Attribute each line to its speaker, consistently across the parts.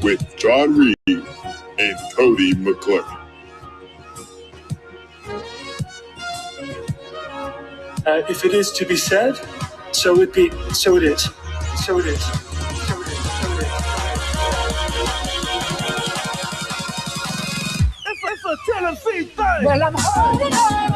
Speaker 1: with John Reed and Cody McClure.
Speaker 2: If it is to be said, so it be. So it is. So it is. So it is. So it is. It's a Tennessee thing. Well, I'm holding on.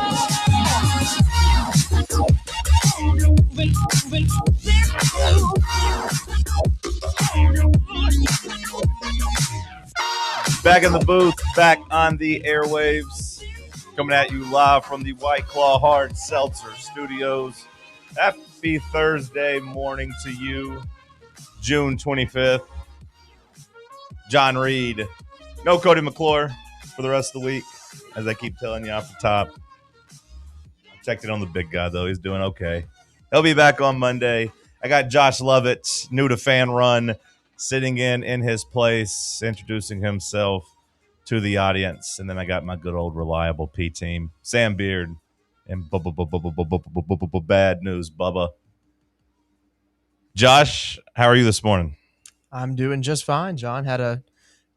Speaker 3: Back in the booth, back on the airwaves, coming at you live from the White Claw Hard Seltzer Studios. Happy Thursday morning to you, June 25th. John Reed, no Cody McClure for the rest of the week, as I keep telling you off the top. I checked in on the big guy, though. He's doing okay. He'll be back on Monday. I got Josh Lovett, new to Fan Run, sitting in his place, introducing himself to the audience. And then I got my good old reliable P team, Sam Beard, and Bad News Bubba. Josh, how are you this morning?
Speaker 4: I'm doing just fine, John. Had a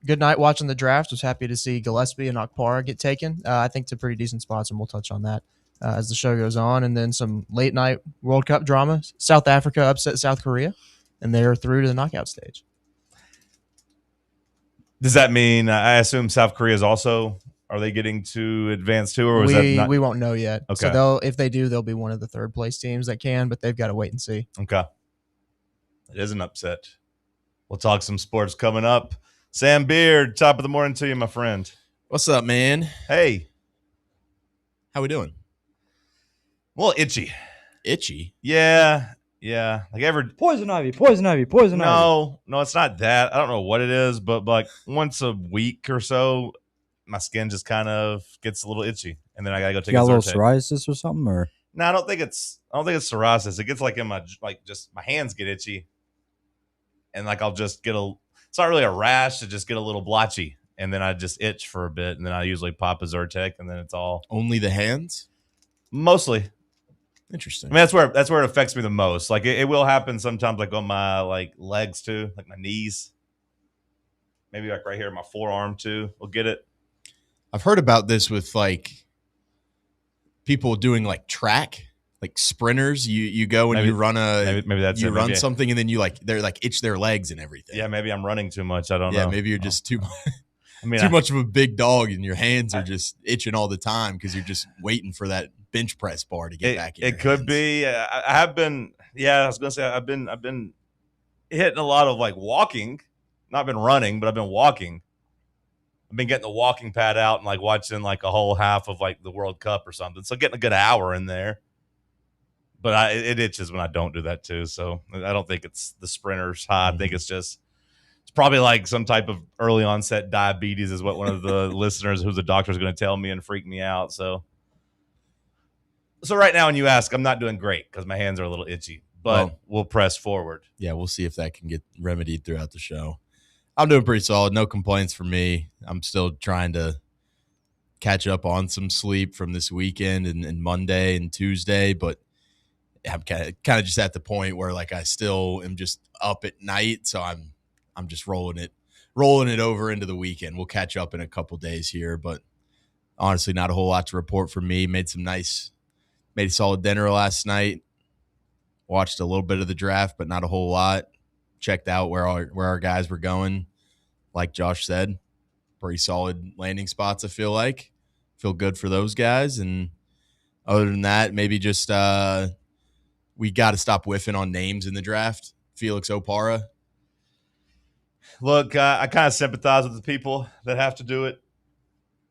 Speaker 4: good night watching the draft. Was happy to see Gillespie and Okpara get taken. I think to pretty decent spots, and we'll touch on that as the show goes on. And then some late night World Cup drama. South Africa upset South Korea, and they're through to the knockout stage.
Speaker 3: Does that mean, I assume South Korea is also, are they getting to advance too, or is that not?
Speaker 4: We won't know yet.
Speaker 3: Okay.
Speaker 4: So if they do, they'll be one of the third place teams that can, but they've got to wait and see.
Speaker 3: Okay. It is an upset. We'll talk some sports coming up. Sam Beard, top of the morning to you, my friend.
Speaker 5: What's up, man?
Speaker 3: Hey.
Speaker 5: How we doing?
Speaker 3: Well, itchy.
Speaker 5: Itchy?
Speaker 3: Yeah. Like
Speaker 6: Poison ivy.
Speaker 3: No, it's not that. I don't know what it is, but like once a week or so, my skin just kind of gets a little itchy, and then I gotta go take
Speaker 6: a little
Speaker 3: Zyrtec.
Speaker 6: psoriasis or something, or
Speaker 3: no, I don't think it's psoriasis. It gets like in my my hands get itchy, and like I'll just get it's not really a rash, it just get a little blotchy, and then I just itch for a bit, and then I usually pop a Zyrtec, and then it's all
Speaker 5: only the hands.
Speaker 3: Mostly.
Speaker 5: Interesting.
Speaker 3: I mean, that's where it affects me the most. Like it will happen sometimes, like on my like legs too, like my knees. Maybe like right here, my forearm too. We'll get it.
Speaker 5: I've heard about this with like people doing like track, like sprinters. You go and you run
Speaker 3: maybe that's
Speaker 5: you run something, and then you they're like itch their legs and everything.
Speaker 3: Yeah, maybe I'm running too much. I don't know.
Speaker 5: Yeah, maybe you're just too much of a big dog, and your hands are just itching all the time because you're just waiting for that bench press bar to get back in.
Speaker 3: It could be. I have been. Yeah, I was gonna say I've been hitting a lot of like walking. Not been running, but I've been walking. I've been getting the walking pad out and like watching like a whole half of like the World Cup or something. So getting a good hour in there. But it itches when I don't do that too. So I don't think it's the sprinter's high. I think it's probably like some type of early onset diabetes is what one of the listeners who's a doctor is going to tell me and freak me out. So right now when you ask, I'm not doing great because my hands are a little itchy, but we'll press forward.
Speaker 5: Yeah, we'll see if that can get remedied throughout the show. I'm doing pretty solid. No complaints from me. I'm still trying to catch up on some sleep from this weekend and Monday and Tuesday, but I'm kind of just at the point where like I still am just up at night, so I'm just rolling it over into the weekend. We'll catch up in a couple days here, but honestly, not a whole lot to report from me. Made a solid dinner last night. Watched a little bit of the draft, but not a whole lot. Checked out where our guys were going. Like Josh said, pretty solid landing spots, I feel like. Feel good for those guys. And other than that, maybe just we got to stop whiffing on names in the draft. Felix Okpara.
Speaker 3: Look, I kind of sympathize with the people that have to do it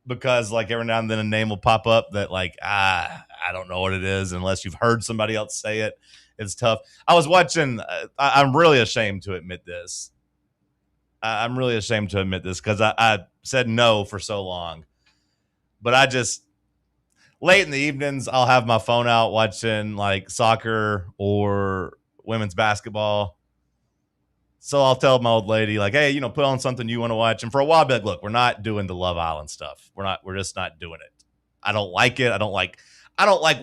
Speaker 3: because like every now and then a name will pop up that like, I don't know what it is unless you've heard somebody else say it. It's tough. I was watching. I'm really ashamed to admit this. I'm really ashamed to admit this because I said no for so long. But I just, late in the evenings, I'll have my phone out watching like soccer or women's basketball. So I'll tell my old lady, like, hey, put on something you want to watch. And for a while, I'll be like, look, we're not doing the Love Island stuff. We're just not doing it. I don't like it. I don't like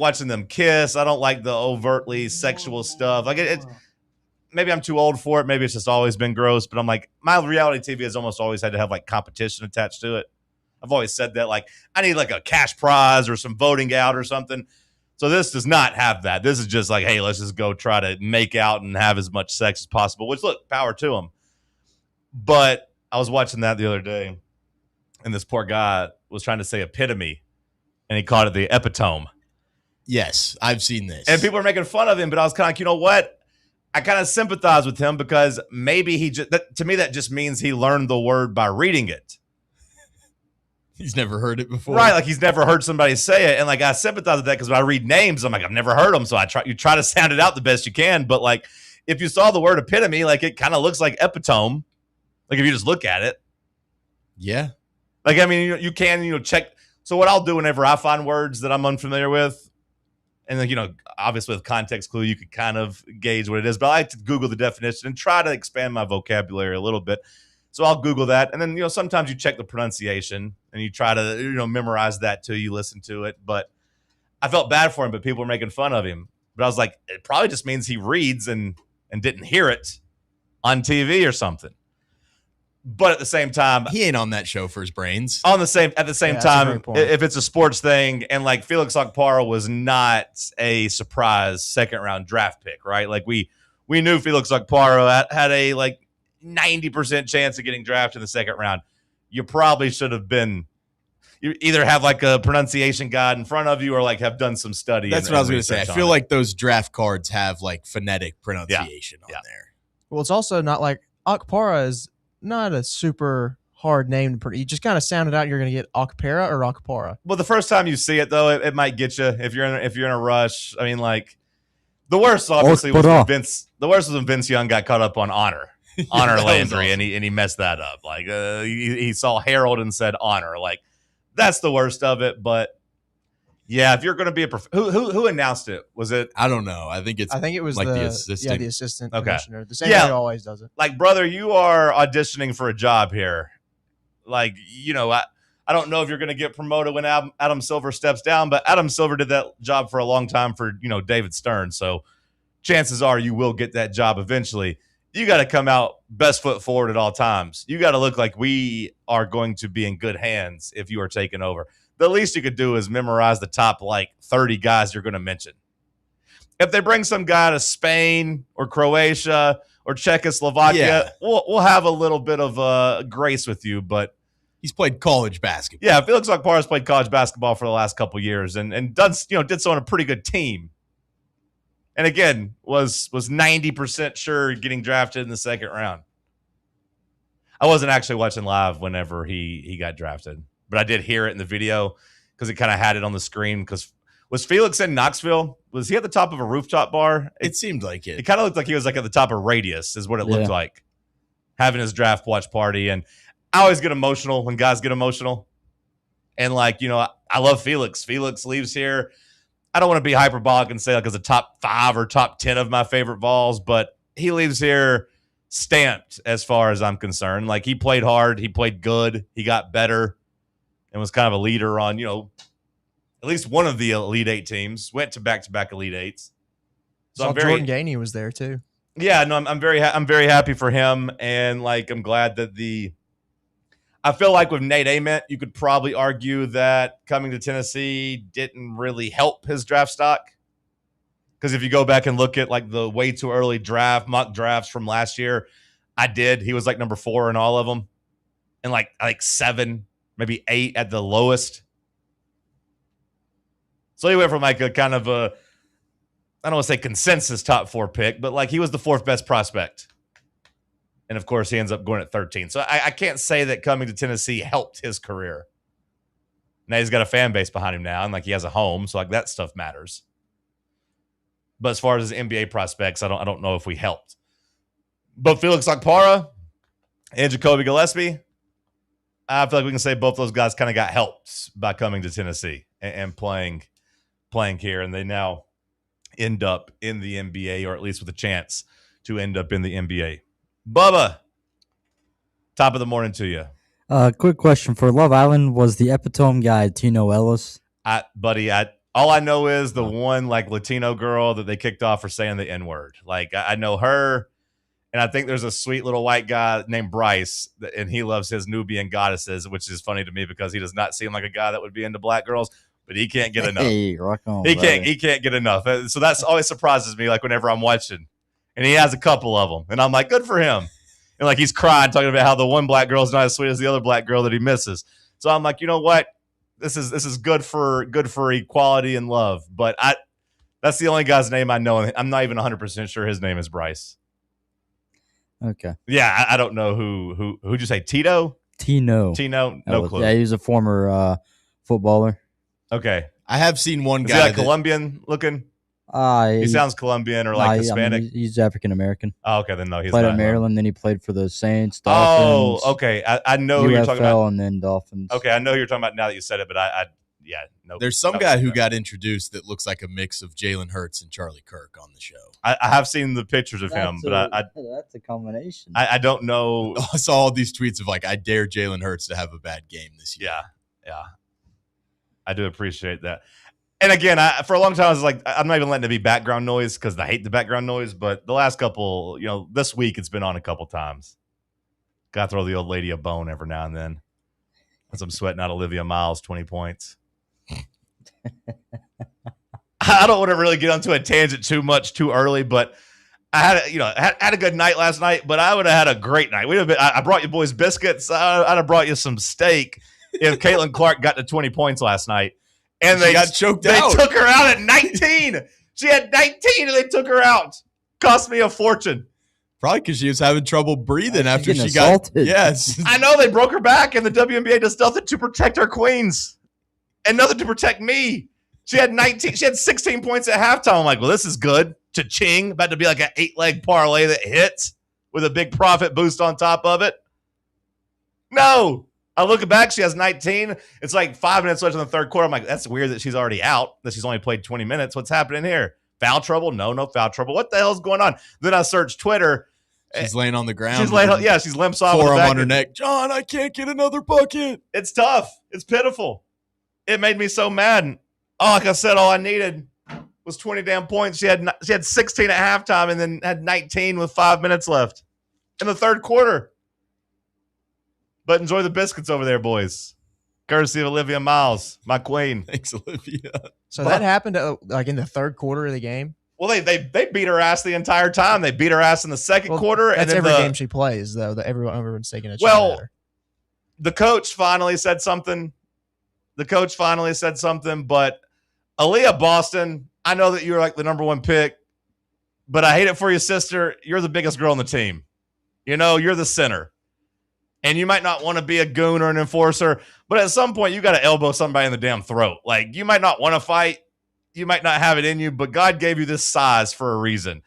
Speaker 3: watching them kiss. I don't like the overtly sexual stuff. Like maybe I'm too old for it. Maybe it's just always been gross. But I'm like, my reality TV has almost always had to have like competition attached to it. I've always said that, like, I need like a cash prize or some voting out or something. So this does not have that. This is just like, hey, let's just go try to make out and have as much sex as possible, which, look, power to them. But I was watching that the other day, and this poor guy was trying to say epitome, and he called it the epitome.
Speaker 5: Yes, I've seen this.
Speaker 3: And people are making fun of him, but I was kind of like, you know what? I kind of sympathize with him because maybe he just, to me, that just means he learned the word by reading it.
Speaker 5: He's never heard it before.
Speaker 3: Right, like he's never heard somebody say it. And like I sympathize with that because when I read names, I'm like, I've never heard them. So you try to sound it out the best you can. But like if you saw the word epitome, like it kind of looks like epitome. Like if you just look at it.
Speaker 5: Yeah.
Speaker 3: Like, I mean, you can, check. So what I'll do whenever I find words that I'm unfamiliar with, and then, obviously with context clue, you can kind of gauge what it is. But I like to Google the definition and try to expand my vocabulary a little bit. So I'll Google that. And then, sometimes you check the pronunciation and you try to, memorize that too. You listen to it. But I felt bad for him, but people were making fun of him. But I was like, it probably just means he reads and didn't hear it on TV or something. But at the same time,
Speaker 5: he ain't on that show for his brains.
Speaker 3: At the same time, if it's a sports thing, and like Felix Okpara was not a surprise second round draft pick, right? Like we knew Felix Okpara had a like 90% chance of getting drafted in the second round. You probably should have been. You either have like a pronunciation guide in front of you, or like have done some study.
Speaker 5: That's what I was going to say. I feel like those draft cards have like phonetic pronunciation on there.
Speaker 4: Well, it's also not like Okpara is not a super hard name to you just kind of sound it out. You're going to get Okpara or Okpara.
Speaker 3: Well, the first time you see it though, it might get you if you're in a rush. I mean, like the worst obviously was when Vince. The worst was when Vince Young got caught up on honor Landry, awesome. and he messed that up. Like he saw Harold and said honor. Like that's the worst of it. But yeah, if you're going to be a who announced it? Was it?
Speaker 5: I don't know. I think it was like the assistant.
Speaker 4: Yeah, the assistant commissioner. The same way he always does it.
Speaker 3: Like, brother, you are auditioning for a job here. Like, I don't know if you're going to get promoted when Adam Silver steps down, but Adam Silver did that job for a long time for, David Stern. So chances are you will get that job eventually. You got to come out best foot forward at all times. You got to look like we are going to be in good hands if you are taking over. The least you could do is memorize the top, 30 guys you're going to mention. If they bring some guy to Spain or Croatia or Czechoslovakia, we'll have a little bit of grace with you, but
Speaker 5: he's played college basketball.
Speaker 3: Yeah, Felix Okpara's played college basketball for the last couple of years and did so on a pretty good team. And again, was 90% sure getting drafted in the second round. I wasn't actually watching live whenever he got drafted, but I did hear it in the video because it kind of had it on the screen. Because was Felix in Knoxville? Was he at the top of a rooftop bar?
Speaker 5: It seemed like it.
Speaker 3: It kind of looked like he was like at the top of Radius, is what it looked like, having his draft watch party. And I always get emotional when guys get emotional. And I love Felix. Felix leaves here. I don't want to be hyperbolic and say like it's a top 5 or top 10 of my favorite Vols, but he leaves here stamped as far as I'm concerned. Like he played hard, he played good, he got better, and was kind of a leader on, at least one of the Elite 8 teams. Went to back-to-back Elite 8s.
Speaker 4: So Jordan Gainey was there too.
Speaker 3: Yeah, no, I'm very happy for him, and I'm glad that I feel like with Nate Ament, you could probably argue that coming to Tennessee didn't really help his draft stock. Because if you go back and look at the way too early mock drafts from last year, he was number 4 in all of them, and like 7, maybe 8 at the lowest. So he went from a kind of I don't want to say consensus top 4 pick, but he was the 4th best prospect. And, of course, he ends up going at 13. So I can't say that coming to Tennessee helped his career. Now he's got a fan base behind him now, and he has a home, so that stuff matters. But as far as his NBA prospects, I don't know if we helped. But Felix Okpara and Jacoby Gillespie, I feel like we can say both those guys kind of got helped by coming to Tennessee and playing here, and they now end up in the NBA, or at least with a chance to end up in the NBA. Bubba, top of the morning to you.
Speaker 6: Quick question. For Love Island, was the epitome guy Tino Ellis?
Speaker 3: All I know is the one Latino girl that they kicked off for saying the N-word. I know her, And I think there's a sweet little white guy named Bryce, and he loves his Nubian goddesses, which is funny to me because he does not seem like a guy that would be into black girls, but he can't get enough.
Speaker 6: Hey, rock on.
Speaker 3: He
Speaker 6: brother.
Speaker 3: can't get enough. So that's always surprises me, like whenever I'm watching. And he has a couple of them. And I'm like, good for him. And like he's crying, talking about how the one black girl is not as sweet as the other black girl that he misses. So I'm like, you know what? This is good for equality and love. But that's the only guy's name I know. I'm not even 100% sure his name is Bryce.
Speaker 6: Okay.
Speaker 3: Yeah, I don't know who'd you say? Tito?
Speaker 6: Tino.
Speaker 3: No clue.
Speaker 6: Yeah, he was a former footballer.
Speaker 3: Okay.
Speaker 5: I have seen one
Speaker 3: Is
Speaker 5: guy.
Speaker 3: he like Colombian looking? He sounds Colombian or like Hispanic.
Speaker 6: He's African American.
Speaker 3: Oh, okay, then no, he's
Speaker 6: Played
Speaker 3: not.
Speaker 6: at Maryland, then he played for the Saints,
Speaker 3: Oh,
Speaker 6: Dolphins.
Speaker 3: okay. I know who you're talking about.
Speaker 6: and then Dolphins.
Speaker 3: Okay, I know who you're talking about now that you said it, but no.
Speaker 5: There's some guy who got introduced that looks like a mix of Jalen Hurts and Charlie Kirk on the show.
Speaker 3: I have seen the pictures of him, but
Speaker 6: that's a combination.
Speaker 3: I don't know.
Speaker 5: I saw all these tweets of like, I dare Jalen Hurts to have a bad game this year.
Speaker 3: Yeah. I do appreciate that. And again, for a long time, I was like, I'm not even letting it be background noise because I hate the background noise. But the last couple, this week it's been on a couple times. Got to throw the old lady a bone every now and then. As I'm sweating out Olivia Miles, 20 points. I don't want to really get onto a tangent too much too early, but I had a good night last night. But I would have had a great night. I brought you boys biscuits. I'd have brought you some steak if Caitlin Clark got to 20 points last night. And they
Speaker 5: got choked
Speaker 3: they
Speaker 5: out.
Speaker 3: They took her out at 19. She had 19 and they took her out. Cost me a fortune.
Speaker 5: Probably because she was having trouble breathing after she
Speaker 6: assaulted.
Speaker 5: got. Yes.
Speaker 3: I know they broke her back, and the WNBA does nothing to protect her queens and nothing to protect me. She had 19. She had 16 points at halftime. I'm like, well, this is good. Cha-ching. About to be like an 8-leg parlay that hits with a big profit boost on top of it. No. I look back, she has 19. It's like 5 minutes left in the third quarter. I'm like, that's weird that she's already out, that she's only played 20 minutes. What's happening here? Foul trouble? No foul trouble. What the hell's going on? Then I searched Twitter.
Speaker 5: She's laying on the ground.
Speaker 3: She's limps off.
Speaker 5: Forearm on her neck. John, I can't get another bucket.
Speaker 3: It's tough. It's pitiful. It made me so mad. And, like I said, all I needed was 20 damn points. She had 16 at halftime and then had 19 with 5 minutes left in the third quarter. But enjoy the biscuits over there, boys. Courtesy of Olivia Miles, my queen.
Speaker 5: Thanks, Olivia.
Speaker 4: So that happened like in the third quarter of the game?
Speaker 3: Well, they beat her ass the entire time. They beat her ass in the second quarter.
Speaker 4: That's
Speaker 3: and then
Speaker 4: every game she plays, though. That everyone's taking a shot at her.
Speaker 3: The coach finally said something. But Aaliyah Boston, I know that you're like the number one pick, but I hate it for you, sister. You're the biggest girl on the team. You're the center. And you might not want to be a goon or an enforcer, but at some point you got to elbow somebody in the damn throat. Like, you might not want to fight. You might not have it in you, but God gave you this size for a reason.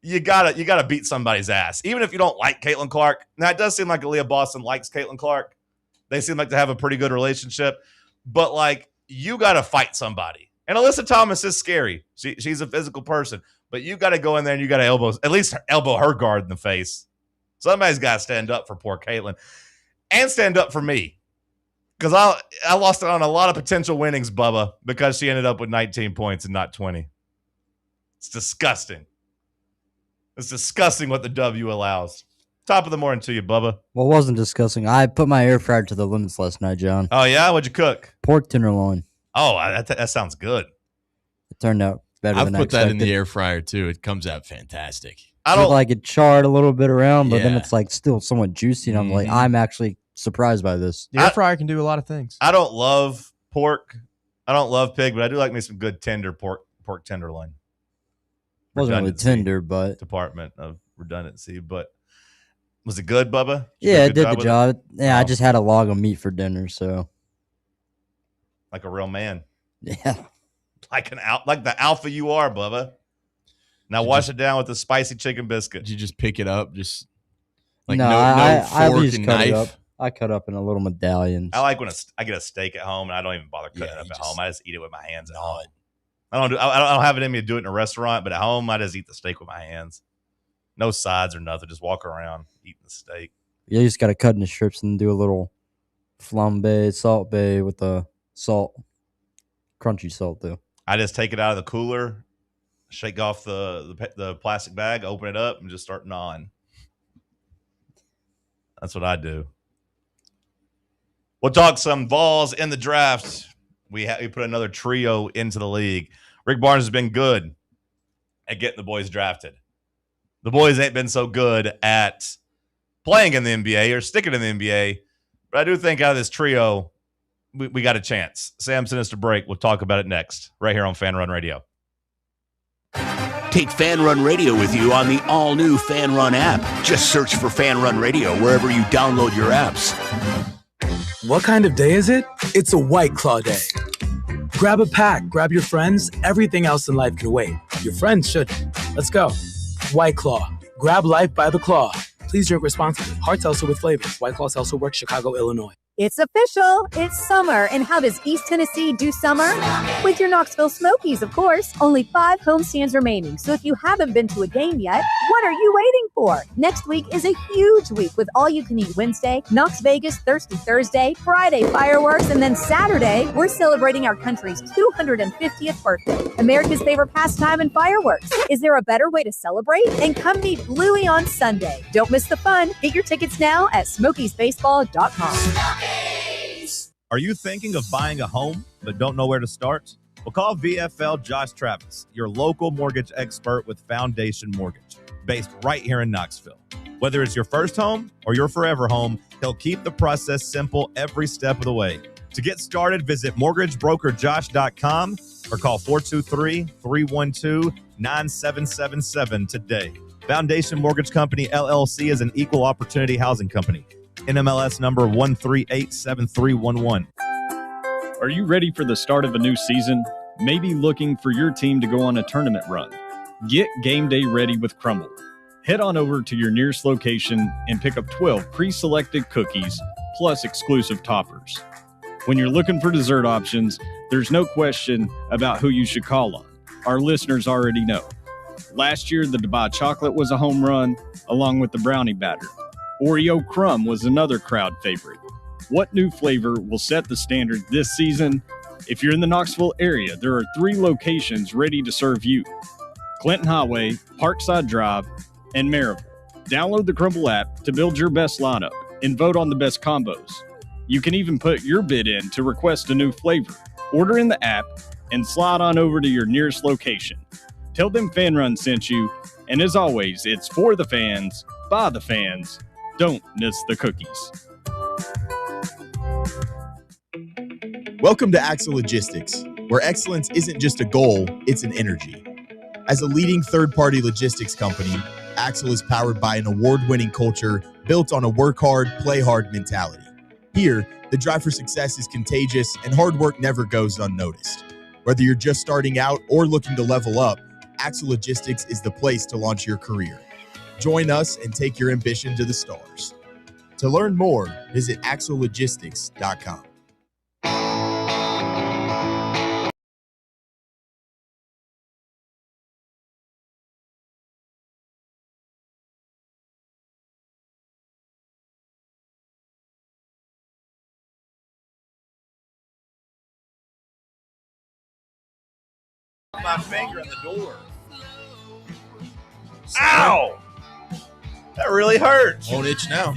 Speaker 3: You gotta beat somebody's ass. Even if you don't like Caitlin Clark. Now, it does seem like Aaliyah Boston likes Caitlin Clark. They seem like to have a pretty good relationship. But, like, you got to fight somebody. And Alyssa Thomas is scary. She's a physical person. But you got to go in there and you got to at least elbow her guard in the face. Somebody's got to stand up for poor Caitlin and stand up for me, because I lost on a lot of potential winnings, Bubba, because she ended up with 19 points and not 20. It's disgusting. It's disgusting what the W allows. Top of the morning to you, Bubba.
Speaker 6: Well, it wasn't disgusting. I put my air fryer to the limits last night, John.
Speaker 3: Oh, yeah? What'd you cook?
Speaker 6: Pork tenderloin.
Speaker 3: Oh, that sounds good.
Speaker 6: It turned out better than I expected.
Speaker 5: I've put that in the air fryer, too. It comes out fantastic.
Speaker 3: I don't
Speaker 6: like it charred a little bit around, but then it's like still somewhat juicy. And I'm like, I'm actually surprised by this.
Speaker 4: The air fryer can do a lot of things.
Speaker 3: I don't love pork. I don't love pig, but I do like me some good tender pork tenderloin.
Speaker 6: Wasn't really tender, but
Speaker 3: Department of Redundancy. But was it good, Bubba?
Speaker 6: Yeah, it did the job. Yeah,
Speaker 3: Oh.
Speaker 6: I just had a log of meat for dinner, so
Speaker 3: Like a real man.
Speaker 6: yeah.
Speaker 3: Like the alpha you are, Bubba. Now wash it down with the spicy chicken biscuit.
Speaker 5: Did you just pick it up? Just like
Speaker 6: no,
Speaker 5: no
Speaker 6: I
Speaker 5: fork
Speaker 6: just
Speaker 5: and
Speaker 6: cut it
Speaker 5: knife?
Speaker 6: up. I cut up in a little medallions.
Speaker 3: I like when I get a steak at home and I don't even bother cutting it up at home. I just eat it with my hands at home. I don't have it in me to do it in a restaurant, but at home I just eat the steak with my hands. No sides or nothing. Just walk around eating the steak.
Speaker 6: Yeah, you just got to cut into strips and do a little flambe, salt bay with the salt, crunchy salt though.
Speaker 3: I just take it out of the cooler, shake off the plastic bag, open it up, and just start gnawing. That's what I do. We'll talk some balls in the draft. We put another trio into the league. Rick Barnes has been good at getting the boys drafted. The boys ain't been so good at playing in the NBA or sticking in the NBA. But I do think out of this trio, we got a chance. Sam sent us to break. We'll talk about it next, right here on Fan Run Radio.
Speaker 7: Take Fan Run Radio with you on the all-new Fan Run app. Just search for Fan Run Radio wherever you download your apps.
Speaker 8: What kind of day is it? It's a White Claw day. Grab a pack, grab your friends. Everything else in life can wait. Your friends shouldn't. Let's go. White Claw. Grab life by the claw. Please drink responsibly. Hard seltzer with flavors. White Claw Seltzer Works, Chicago, Illinois.
Speaker 9: It's official. It's summer. And how does East Tennessee do summer? With your Knoxville Smokies, of course. Only 5 homestands remaining. So if you haven't been to a game yet, what are you waiting for? Next week is a huge week with All You Can Eat Wednesday, Knox Vegas Thirsty Thursday, Friday fireworks, and then Saturday, we're celebrating our country's 250th birthday. America's favorite pastime and fireworks. Is there a better way to celebrate? And come meet Bluey on Sunday. Don't miss the fun. Get your tickets now at smokiesbaseball.com.
Speaker 3: Are you thinking of buying a home but don't know where to start? Well, call VFL Josh Travis, your local mortgage expert with Foundation Mortgage, based right here in Knoxville. Whether it's your first home or your forever home, he'll keep the process simple every step of the way. To get started, visit mortgagebrokerjosh.com or call 423-312-9777 today. Foundation Mortgage Company, LLC is an equal opportunity housing company. NMLS number 1387311.
Speaker 10: Are you ready for the start of a new season? Maybe looking for your team to go on a tournament run? Get game day ready with Crumble. Head on over to your nearest location and pick up 12 pre-selected cookies plus exclusive toppers. When you're looking for dessert options, there's no question about who you should call on. Our listeners already know. Last year, the Dubai chocolate was a home run, along with the brownie batter. Oreo crumb was another crowd favorite. What new flavor will set the standard this season? If you're in the Knoxville area, there are 3 locations ready to serve you: Clinton Highway, Parkside Drive, and Maryville. Download the Crumble app to build your best lineup and vote on the best combos. You can even put your bid in to request a new flavor. Order in the app and slide on over to your nearest location. Tell them Fan Run sent you, and as always, it's for the fans, by the fans. Don't miss the cookies.
Speaker 11: Welcome to Axle Logistics, where excellence isn't just a goal, it's an energy. As a leading third-party logistics company, Axle is powered by an award-winning culture built on a work hard, play hard mentality. Here, the drive for success is contagious and hard work never goes unnoticed. Whether you're just starting out or looking to level up, Axle Logistics is the place to launch your career. Join us and take your ambition to the stars. To learn more, visit axlelogistics.com.
Speaker 3: My finger in the door. Ow! That really hurts.
Speaker 5: Won't itch now.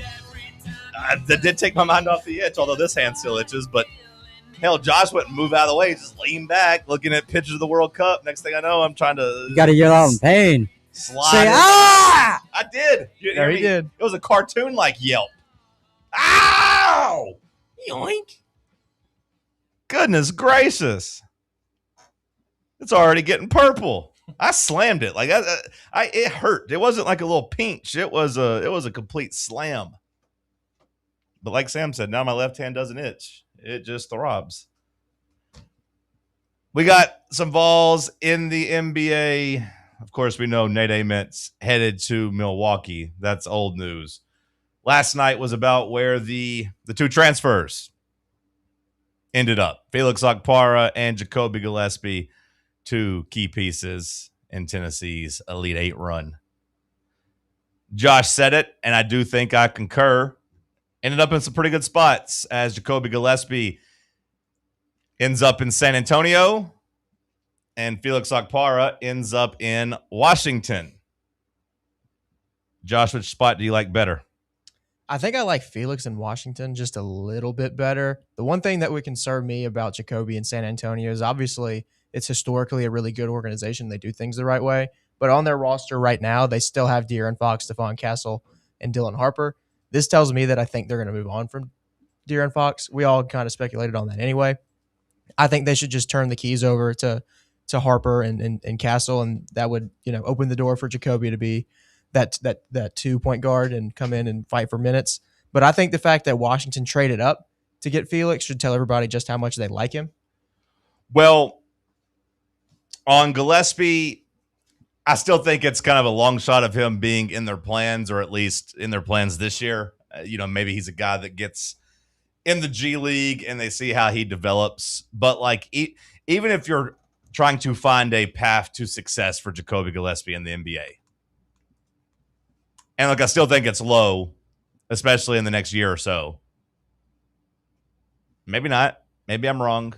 Speaker 3: That did take my mind off the itch, although this hand still itches. But hell, Josh wouldn't move out of the way. He just leaned back, looking at pictures of the World Cup. Next thing I know, I'm trying to.
Speaker 6: You got to yell out in pain.
Speaker 3: Slide.
Speaker 6: Say, ah!
Speaker 3: I did.
Speaker 4: There he did.
Speaker 3: It was a cartoon-like yelp. Ow! Yoink! Goodness gracious! It's already getting purple. I slammed it. Like it hurt. It wasn't like a little pinch. It was a complete slam. But like Sam said, now my left hand doesn't itch. It just throbs. We got some balls in the NBA. Of course, we know Nate Ament's headed to Milwaukee. That's old news. Last night was about where the 2 transfers ended up. Felix Okpara and Jacoby Gillespie, 2 key pieces in Tennessee's Elite 8 run. Josh said it, and I do think I concur. Ended up in some pretty good spots as Jacoby Gillespie ends up in San Antonio and Felix Okpara ends up in Washington. Josh, which spot do you like better?
Speaker 4: I think I like Felix in Washington just a little bit better. The one thing that would concern me about Jacoby in San Antonio is obviously it's historically a really good organization. They do things the right way. But on their roster right now, they still have De'Aaron Fox, Stephon Castle, and Dylan Harper. This tells me that I think they're going to move on from De'Aaron Fox. We all kind of speculated on that anyway. I think they should just turn the keys over to Harper and Castle, and that would open the door for Jacoby to be that 2 point guard and come in and fight for minutes. But I think the fact that Washington traded up to get Felix should tell everybody just how much they like him.
Speaker 3: Well, on Gillespie, I still think it's kind of a long shot of him being in their plans, or at least in their plans this year. Maybe he's a guy that gets in the G League and they see how he develops. But like, even if you're trying to find a path to success for Jacoby Gillespie in the NBA, and look, I still think it's low, especially in the next year or so. Maybe not. Maybe I'm wrong.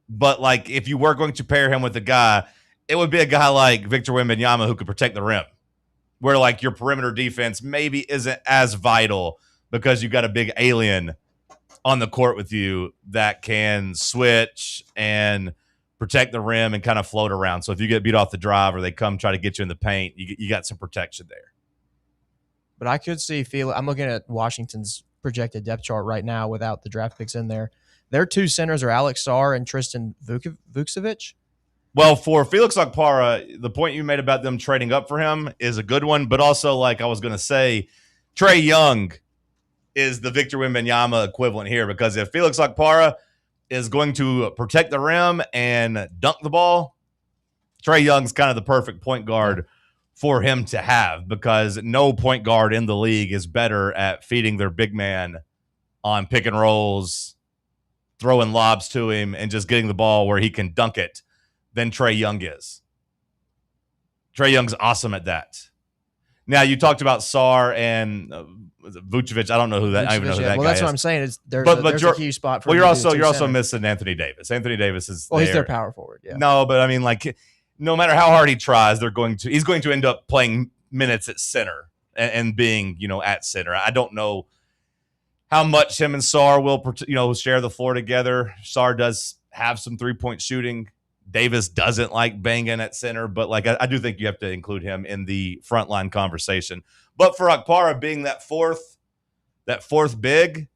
Speaker 3: But like, if you were going to pair him with a guy, it would be a guy like Victor Wembanyama who could protect the rim, where like your perimeter defense maybe isn't as vital because you've got a big alien on the court with you that can switch and protect the rim and kind of float around. So if you get beat off the drive or they come try to get you in the paint, you got some protection there.
Speaker 4: But I could see Felix. I'm looking at Washington's projected depth chart right now without the draft picks in there. Their two centers are Alex Sarr and Tristan Vukcevic.
Speaker 3: Well, for Felix Okpara, the point you made about them trading up for him is a good one, but also, like I was going to say, Trae Young is the Victor Wembanyama equivalent here, because if Felix Okpara is going to protect the rim and dunk the ball, Trae Young's kind of the perfect point guard for him to have, because no point guard in the league is better at feeding their big man on pick and rolls, throwing lobs to him, and just getting the ball where he can dunk it than Trae Young is. Trae Young's awesome at that. Now, you talked about Sarr and Vucevic. I don't know who that. I don't even know who that guy is.
Speaker 4: Well, that's what I'm saying. There's a key spot for.
Speaker 3: Well, you're also missing Anthony Davis. Anthony Davis is.
Speaker 4: Well, he's their power forward. Yeah.
Speaker 3: No, but I mean, like, no matter how hard he tries, he's going to end up playing minutes at center and being, at center. I don't know how much him and Sarr will, share the floor together. Sarr does have some 3-point shooting. Davis doesn't like banging at center, but like I do think you have to include him in the frontline conversation. But for Okpara being that fourth big,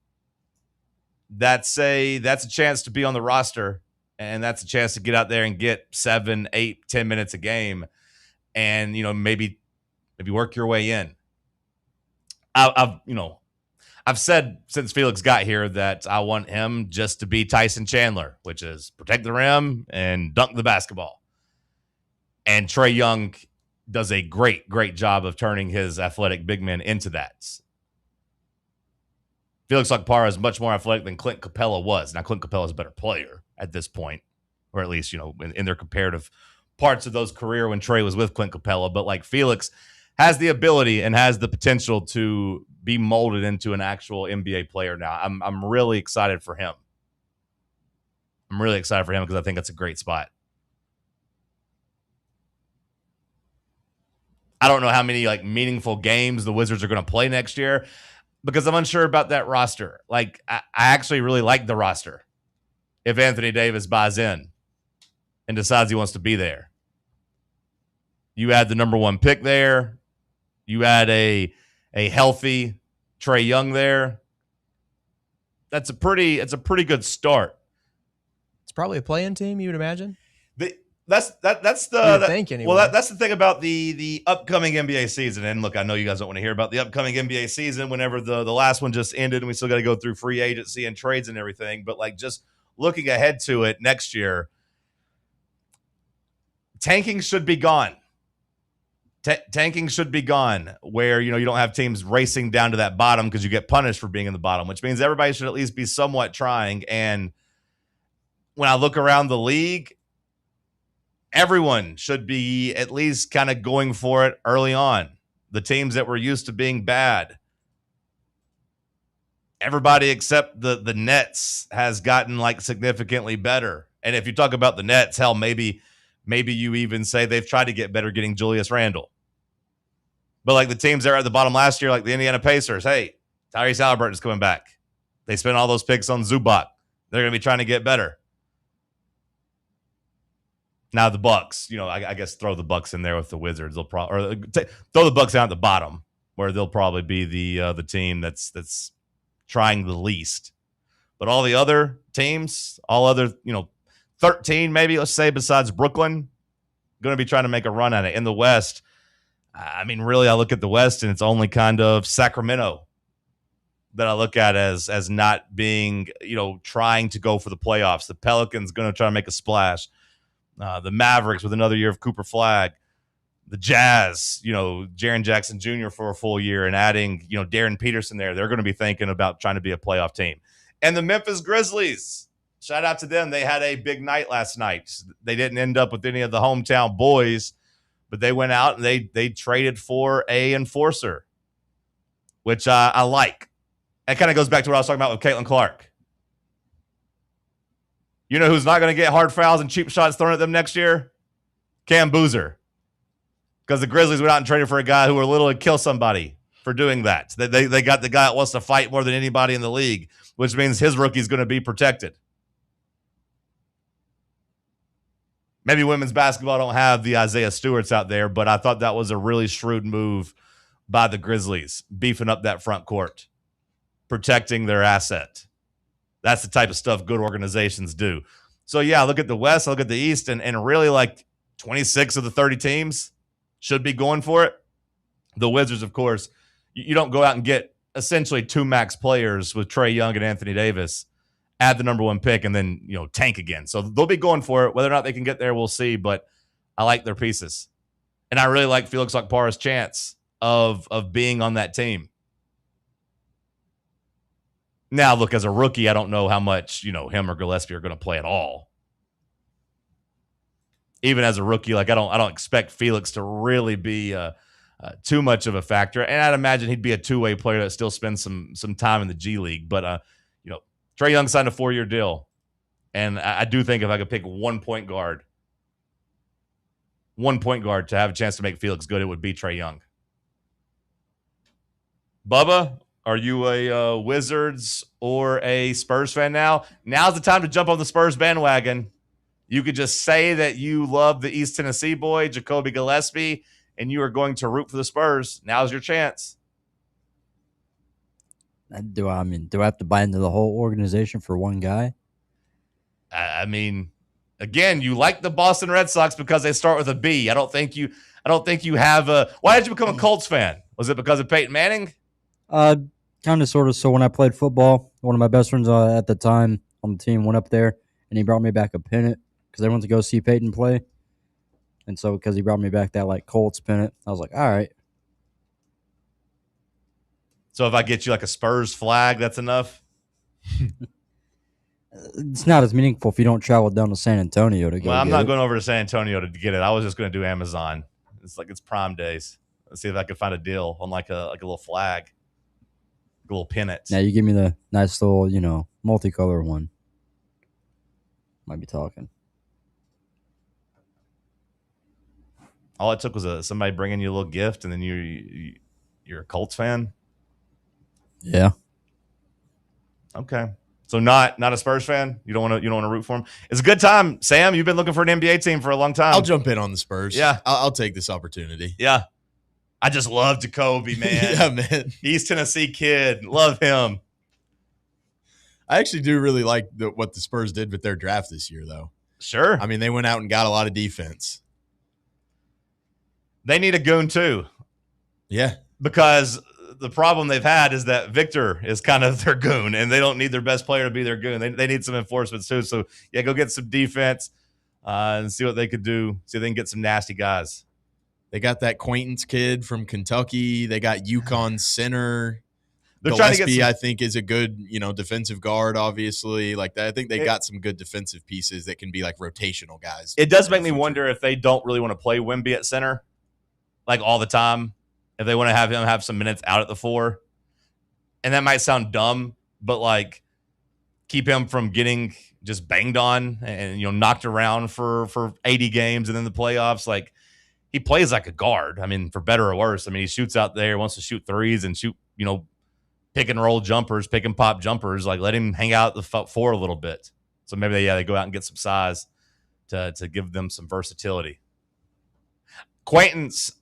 Speaker 3: that's a chance to be on the roster, and that's a chance to get out there and get 7, 8, 10 minutes a game, and maybe work your way in. I've said since Felix got here that I want him just to be Tyson Chandler, which is protect the rim and dunk the basketball. And Trae Young does a great, great job of turning his athletic big men into that. Felix Okpara is much more athletic than Clint Capella was. Now, Clint Capella is a better player at this point, or at least, in their comparative parts of those career when Trae was with Clint Capella. But like, Felix has the ability and has the potential to be molded into an actual NBA player now. I'm really excited for him. I'm really excited for him because I think that's a great spot. I don't know how many like meaningful games the Wizards are going to play next year because I'm unsure about that roster. Like, I actually really like the roster if Anthony Davis buys in and decides he wants to be there. You add the number 1 pick there. You add a healthy Trae Young there. That's a pretty good start.
Speaker 4: It's probably a play-in team, you would imagine.
Speaker 3: That's
Speaker 4: anyway.
Speaker 3: Well, that's the thing about the upcoming NBA season. And look, I know you guys don't want to hear about the upcoming NBA season whenever the last one just ended and we still got to go through free agency and trades and everything. But like, just looking ahead to it next year, tanking should be gone. Tanking should be gone, where you don't have teams racing down to that bottom because you get punished for being in the bottom, which means everybody should at least be somewhat trying. And when I look around the league, everyone should be at least kind of going for it early on. The teams that were used to being bad, everybody except the Nets has gotten like significantly better. And if you talk about the Nets, hell, maybe you even say they've tried to get better getting Julius Randle. But like the teams that were at the bottom last year, like the Indiana Pacers, hey, Tyrese Halliburton's coming back. They spent all those picks on Zubac. They're going to be trying to get better. Now the Bucks, I guess throw the Bucks in there with the Wizards. They'll probably throw the Bucks down at the bottom, where they'll probably be the team that's trying the least. But all the other teams, 13 maybe, let's say, besides Brooklyn, going to be trying to make a run at it. In the West, I mean, really, I look at the West, and it's only kind of Sacramento that I look at as not being, trying to go for the playoffs. The Pelicans going to try to make a splash. The Mavericks with another year of Cooper Flagg. The Jazz, Jaren Jackson Jr. for a full year and adding, Darren Peterson there. They're going to be thinking about trying to be a playoff team. And the Memphis Grizzlies, shout out to them. They had a big night last night. They didn't end up with any of the hometown boys, but they went out and they traded for a enforcer, which I like. That kind of goes back to what I was talking about with Caitlin Clark. You know who's not going to get hard fouls and cheap shots thrown at them next year? Cam Boozer. Because the Grizzlies went out and traded for a guy who were little to kill somebody for doing that. They got the guy that wants to fight more than anybody in the league, which means his rookie's going to be protected. Maybe women's basketball don't have the Isaiah Stewarts out there, but I thought that was a really shrewd move by the Grizzlies, beefing up that front court, protecting their asset. That's the type of stuff good organizations do. So, yeah, look at the West, look at the East, and really like 26 of the 30 teams should be going for it. The Wizards, of course, you don't go out and get essentially two max players with Trae Young and Anthony Davis, add the number one pick, and then, tank again. So they'll be going for it. Whether or not they can get there, we'll see, but I like their pieces. And I really like Felix Okpara's chance of being on that team. Now, look, as a rookie, I don't know how much, him or Gillespie are going to play at all. Even as a rookie, I don't expect Felix to really be too much of a factor. And I'd imagine he'd be a two-way player that still spends some time in the G League. But, Trae Young signed a 4-year deal. And I do think if I could pick one point guard to have a chance to make Felix good, it would be Trae Young. Bubba, are you a Wizards or a Spurs fan now? Now's the time to jump on the Spurs bandwagon. You could just say that you love the East Tennessee boy, Jacoby Gillespie, and you are going to root for the Spurs. Now's your chance.
Speaker 6: Do I have to buy into the whole organization for one guy?
Speaker 3: I mean, again, you like the Boston Red Sox because they start with a B. I don't think you have a. Why did you become a Colts fan? Was it because of Peyton Manning?
Speaker 6: Kind of, sort of. So when I played football, one of my best friends at the time on the team went up there, and he brought me back a pennant because I went to go see Peyton play. And so because he brought me back that Colts pennant, I was like, all right.
Speaker 3: So if I get you a Spurs flag, that's enough?
Speaker 6: It's not as meaningful if you don't travel down to San Antonio to go.
Speaker 3: Well, I'm not going over to San Antonio to get it. I was just going to do Amazon. It's Prime Days. Let's see if I can find a deal on a little flag, a little pennant.
Speaker 6: Now you give me the nice little, multicolor one. Might be talking.
Speaker 3: All it took was somebody bringing you a little gift, and then you're a Colts fan.
Speaker 6: Yeah.
Speaker 3: Okay. So not a Spurs fan. You don't want to root for him. It's a good time, Sam. You've been looking for an NBA team for a long time.
Speaker 5: I'll jump in on the Spurs.
Speaker 3: Yeah,
Speaker 5: I'll take this opportunity.
Speaker 3: Yeah, I just love Jacoby, man.
Speaker 5: Yeah, man.
Speaker 3: East Tennessee kid, love him.
Speaker 5: I actually do really like what the Spurs did with their draft this year, though.
Speaker 3: Sure.
Speaker 5: I mean, they went out and got a lot of defense.
Speaker 3: They need a goon too.
Speaker 5: Yeah,
Speaker 3: because the problem they've had is that Victor is kind of their goon, and they don't need their best player to be their goon. They need some enforcements too. So, yeah, go get some defense and see what they could do. See if they can get some nasty guys.
Speaker 5: They got that Quaintance kid from Kentucky. They got UConn center.
Speaker 3: They're
Speaker 5: Gillespie,
Speaker 3: trying to get
Speaker 5: I think, is a good, defensive guard, obviously. I think they got some good defensive pieces that can be rotational guys.
Speaker 3: It does make me wonder if they don't really want to play Wemby at center, all the time. If they want to have him have some minutes out at the 4. And that might sound dumb, but keep him from getting just banged on and knocked around for 80 games and then the playoffs. He plays like a guard. I mean, for better or worse. I mean, he shoots out there, wants to shoot threes and shoot, pick and roll jumpers, pick and pop jumpers. Like, let him hang out the four a little bit. So maybe they go out and get some size to give them some versatility. Quaintance,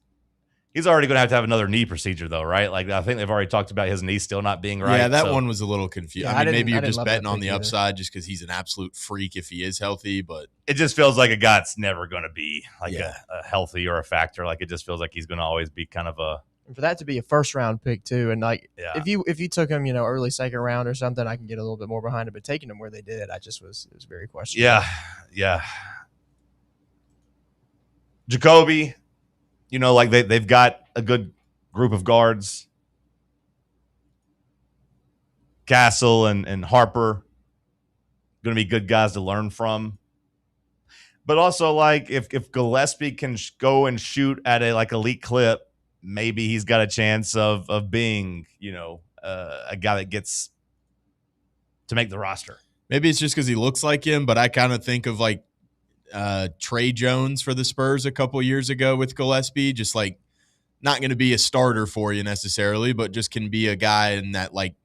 Speaker 3: he's already going to have another knee procedure, though, right? Like, I think they've already talked about his knee still not being right.
Speaker 5: Yeah, that one was a little confusing.
Speaker 4: Yeah,
Speaker 5: I mean, maybe you're
Speaker 4: I didn't
Speaker 5: just
Speaker 4: love
Speaker 5: betting
Speaker 4: that
Speaker 5: on the
Speaker 4: pick either.
Speaker 5: upside just because he's an absolute freak if he is healthy. But
Speaker 3: it just feels like a guy that's never going to be like
Speaker 5: Yeah.
Speaker 3: a healthy or a factor. Like, it just feels like he's going to always be kind of a.
Speaker 4: And for that to be a first round pick too, and like
Speaker 3: Yeah.
Speaker 4: if you took him, early second round or something, I can get a little bit more behind it. But taking him where they did, it was very questionable.
Speaker 3: Yeah. Jacoby, like they've got a good group of guards. Castle and Harper going to be good guys to learn from. But also, like, if Gillespie can go and shoot at a elite clip, maybe he's got a chance of being, a guy that gets to make the roster.
Speaker 5: maybe it's just because he looks like him, but I kind of think of like Trey Jones for the Spurs a couple years ago with Gillespie, just like not going to be a starter for you necessarily, but just can be a guy in that like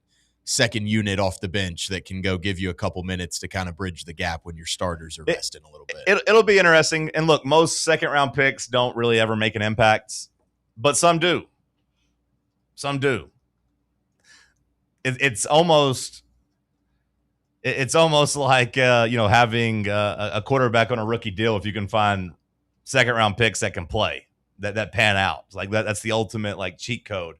Speaker 5: second unit off the bench that can go give you a couple minutes to kind of bridge the gap when your starters are resting a little bit.
Speaker 3: It'll be interesting. And look, most second round picks don't really ever make an impact, but some do. Some do. It's almost like having a quarterback on a rookie deal. If you can find second round picks that can play, that pan out, like that's the ultimate like cheat code.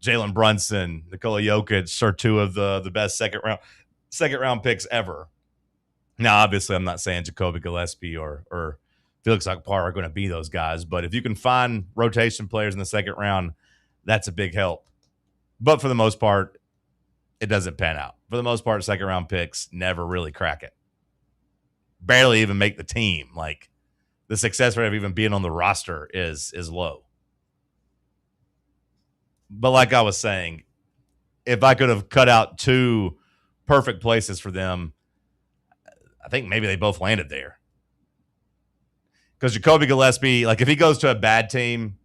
Speaker 3: Jalen Brunson, Nikola Jokic are two of the best second round picks ever. Now, obviously, I'm not saying Jacoby Gillespie or Felix Akpar are going to be those guys, but if you can find rotation players in the second round, that's a big help. But for the most part, it doesn't pan out. For the most part, second round picks never really crack it. Barely even make the team. Like, the success rate of even being on the roster is low. But like I was saying, if I could have cut out two perfect places for them, I think maybe they both landed there. Because Jacoby Gillespie, like if he goes to a bad team,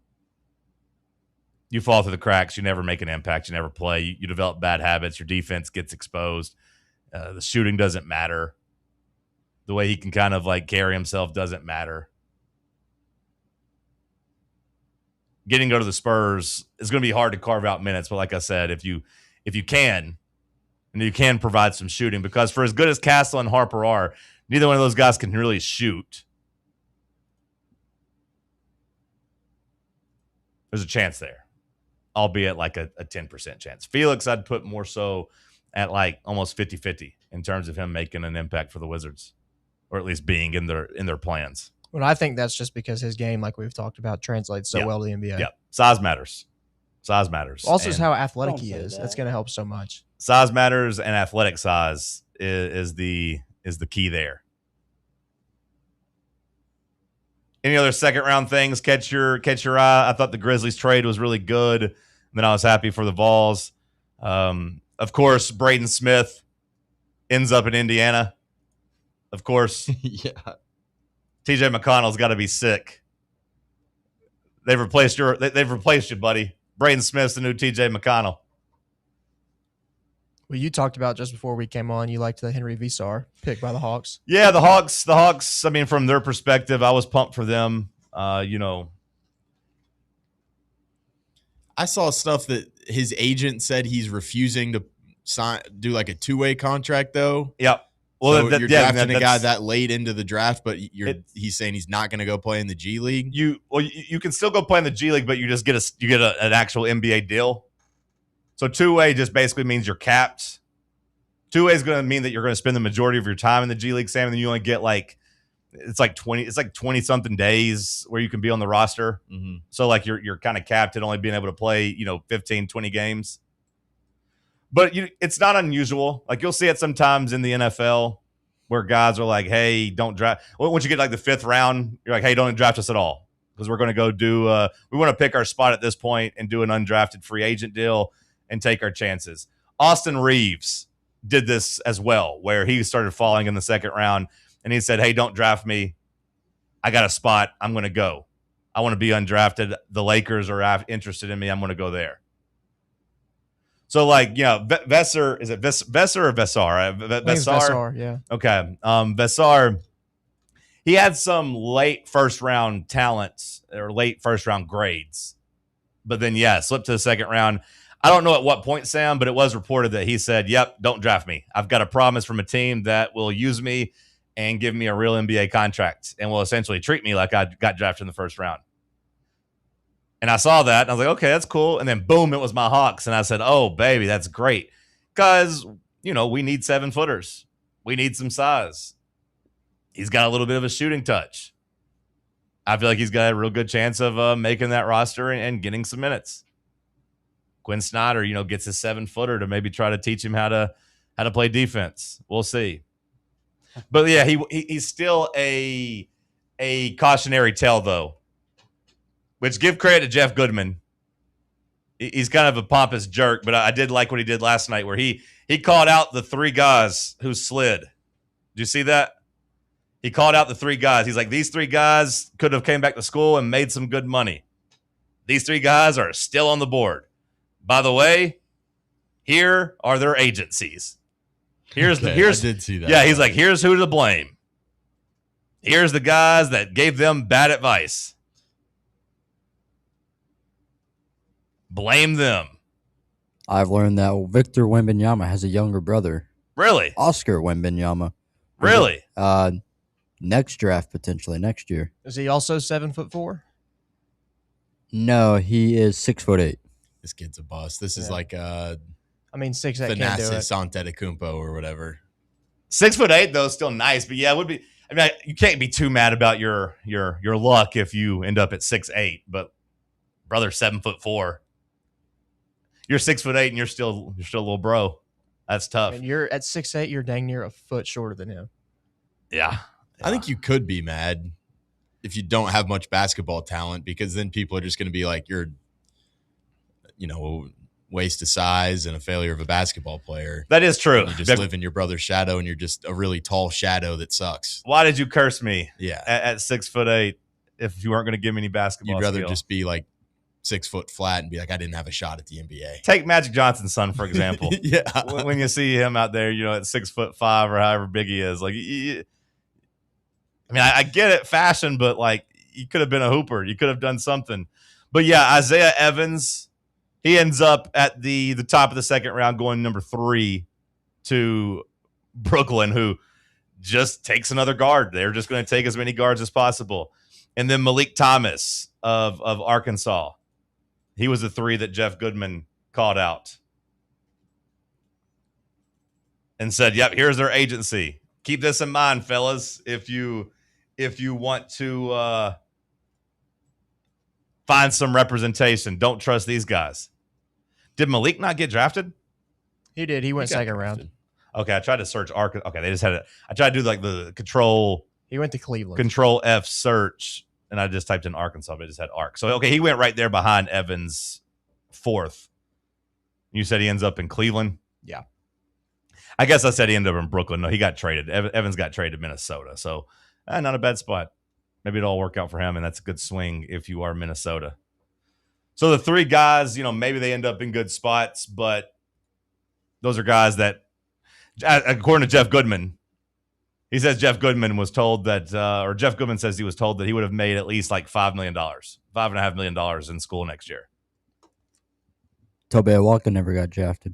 Speaker 3: you fall through the cracks. You never make an impact. You never play. You develop bad habits. Your defense gets exposed. The shooting doesn't matter. The way he can kind of like carry himself doesn't matter. Getting to go to the Spurs is going to be hard to carve out minutes. But like I said, if you can, and you can provide some shooting, because for as good as Castle and Harper are, neither one of those guys can really shoot. There's a chance there, albeit like a 10% chance. Felix, I'd put more so at like almost 50-50 in terms of him making an impact for the Wizards, or at least being in their plans.
Speaker 4: Well, I think that's just because his game, like we've talked about, translates so well to the NBA.
Speaker 3: Yeah, size matters. Size matters.
Speaker 4: Also, is how athletic he is. That's going to help so much.
Speaker 3: Size matters, and athletic size is the key there. Any other second round things catch your eye? I thought the Grizzlies trade was really good. And then I was happy for the Vols. Of course, Braden Smith ends up in Indiana. Of course.
Speaker 5: Yeah.
Speaker 3: TJ McConnell's got to be sick. They've replaced you, buddy. Braden Smith's the new TJ McConnell.
Speaker 4: Well, you talked about just before we came on, you liked the Henry Visar pick by the Hawks.
Speaker 3: Yeah, the Hawks, I mean, from their perspective, I was pumped for them.
Speaker 5: I saw stuff that his agent said he's refusing to do like a two-way contract, though.
Speaker 3: Yep. Well,
Speaker 5: so you're drafting a guy that late into the draft, but he's saying he's not going to go play in the G League.
Speaker 3: You can still go play in the G League, but you just get an actual NBA deal. So two-way just basically means you're capped. Two-way is going to mean that you're going to spend the majority of your time in the G League, Sam, and then you only get it's like 20 something days where you can be on the roster.
Speaker 5: Mm-hmm.
Speaker 3: So like you're kind of capped at only being able to play 15, 20 games. But it's not unusual. Like you'll see it sometimes in the NFL where guys are like, "Hey, don't draft." Well, once you get like the 5th round, you're like, "Hey, don't draft us at all because we're going to go do. We want to pick our spot at this point and do an undrafted free agent deal and take our chances." Austin Reeves did this as well, where he started falling in the 2nd round, and he said, "Hey, don't draft me. I got a spot. I'm going to go. I want to be undrafted. The Lakers are interested in me. I'm going to go there." So, like, Vesser, is it Vesser or Vessar?
Speaker 4: I think it's Vessar, yeah.
Speaker 3: Okay. Vessar, he had some late first round talents or late first round grades, but then, slipped to the second round. I don't know at what point, Sam, but it was reported that he said, yep, don't draft me. I've got a promise from a team that will use me and give me a real NBA contract and will essentially treat me like I got drafted in the first round. And I saw that, and I was like, okay, that's cool. And then, boom, it was my Hawks. And I said, oh, baby, that's great. Because, we need 7-footers. We need some size. He's got a little bit of a shooting touch. I feel like he's got a real good chance of making that roster and getting some minutes. Quinn Snyder, gets his 7-footer to maybe try to teach him how to play defense. We'll see. But, yeah, he's still a cautionary tale, though. Which, give credit to Jeff Goodman. He's kind of a pompous jerk, but I did like what he did last night where he called out the 3 guys who slid. Did you see that? He called out the 3 guys. He's like, these 3 guys could have came back to school and made some good money. These 3 guys are still on the board. By the way, here are their agencies.
Speaker 5: I did see that.
Speaker 3: Yeah, he's like, here's who to blame. Here's the guys that gave them bad advice. Blame them.
Speaker 6: I've learned that Victor Wembanyama has a younger brother.
Speaker 3: Really?
Speaker 6: Oscar Wembanyama.
Speaker 3: Really?
Speaker 6: Next draft, potentially, next year.
Speaker 4: Is he also 7'4"?
Speaker 6: No, he is 6'8".
Speaker 5: This kid's a bust. This is like
Speaker 4: 6'8" can't do it.
Speaker 5: Thanasis Antetokounmpo or whatever.
Speaker 3: 6'8" though is still nice, but yeah, it would be. I mean, you can't be too mad about your luck if you end up at 6'8", but brother 7'4". You're 6'8" and you're still a little bro. That's tough.
Speaker 4: And you're at 6'8", you're dang near a foot shorter than him.
Speaker 3: Yeah.
Speaker 5: I think you could be mad if you don't have much basketball talent, because then people are just going to be like, you're, waste of size and a failure of a basketball player.
Speaker 3: That is true.
Speaker 5: You just live in your brother's shadow and you're just a really tall shadow that sucks.
Speaker 3: Why did you curse me?
Speaker 5: Yeah.
Speaker 3: At 6'8", if you weren't going to give me any basketball
Speaker 5: You'd rather
Speaker 3: skill?
Speaker 5: just be like 6 foot flat and be like, I didn't have a shot at the NBA.
Speaker 3: Take Magic Johnson's son, for example.
Speaker 5: Yeah.
Speaker 3: When you see him out there, at 6'5" or however big he is, like, I get it, fashion, but like, you could have been a hooper. You could have done something. But yeah, Isaiah Evans, he ends up at the top of the second round, going number 3 to Brooklyn, who just takes another guard. They're just going to take as many guards as possible. And then Malik Thomas of Arkansas. He was the 3 that Jeff Goodman called out and said, yep, here's their agency. Keep this in mind, fellas, if you want to find some representation. Don't trust these guys. Did Malik not get drafted?
Speaker 4: He did. He went second round.
Speaker 3: Okay, I tried to search Arkansas. Okay, they just had it. I tried to do like the control.
Speaker 4: He went to Cleveland.
Speaker 3: Control F search. And I just typed in Arkansas, but it just had Ark. So, okay, he went right there behind Evans, 4th. You said he ends up in Cleveland?
Speaker 4: Yeah.
Speaker 3: I guess I said he ended up in Brooklyn. No, he got traded. Evans got traded to Minnesota. So, not a bad spot. Maybe it'll all work out for him, and that's a good swing if you are Minnesota. So, the 3 guys, maybe they end up in good spots, but those are guys that, according to Jeff Goodman, he says Jeff Goodman was told that, or Jeff Goodman says he was told that he would have made at least like $5 million, $5.5 million in school next year.
Speaker 6: Tobe Awaka never got drafted.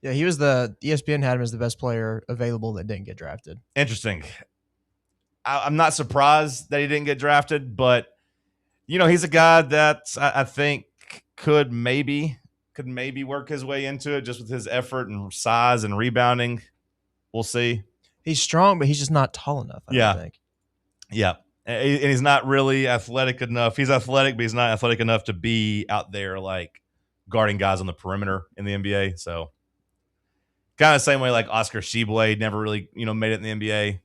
Speaker 4: Yeah, he was ESPN had him as the best player available that didn't get drafted.
Speaker 3: Interesting. I'm not surprised that he didn't get drafted, but, he's a guy that I think could maybe work his way into it just with his effort and size and rebounding. We'll see.
Speaker 4: He's strong, but he's just not tall enough, I don't think.
Speaker 3: Yeah. And he's not really athletic enough. He's athletic, but he's not athletic enough to be out there like guarding guys on the perimeter in the NBA. So kind of the same way like Oscar Tshiebwe never really, made it in the NBA.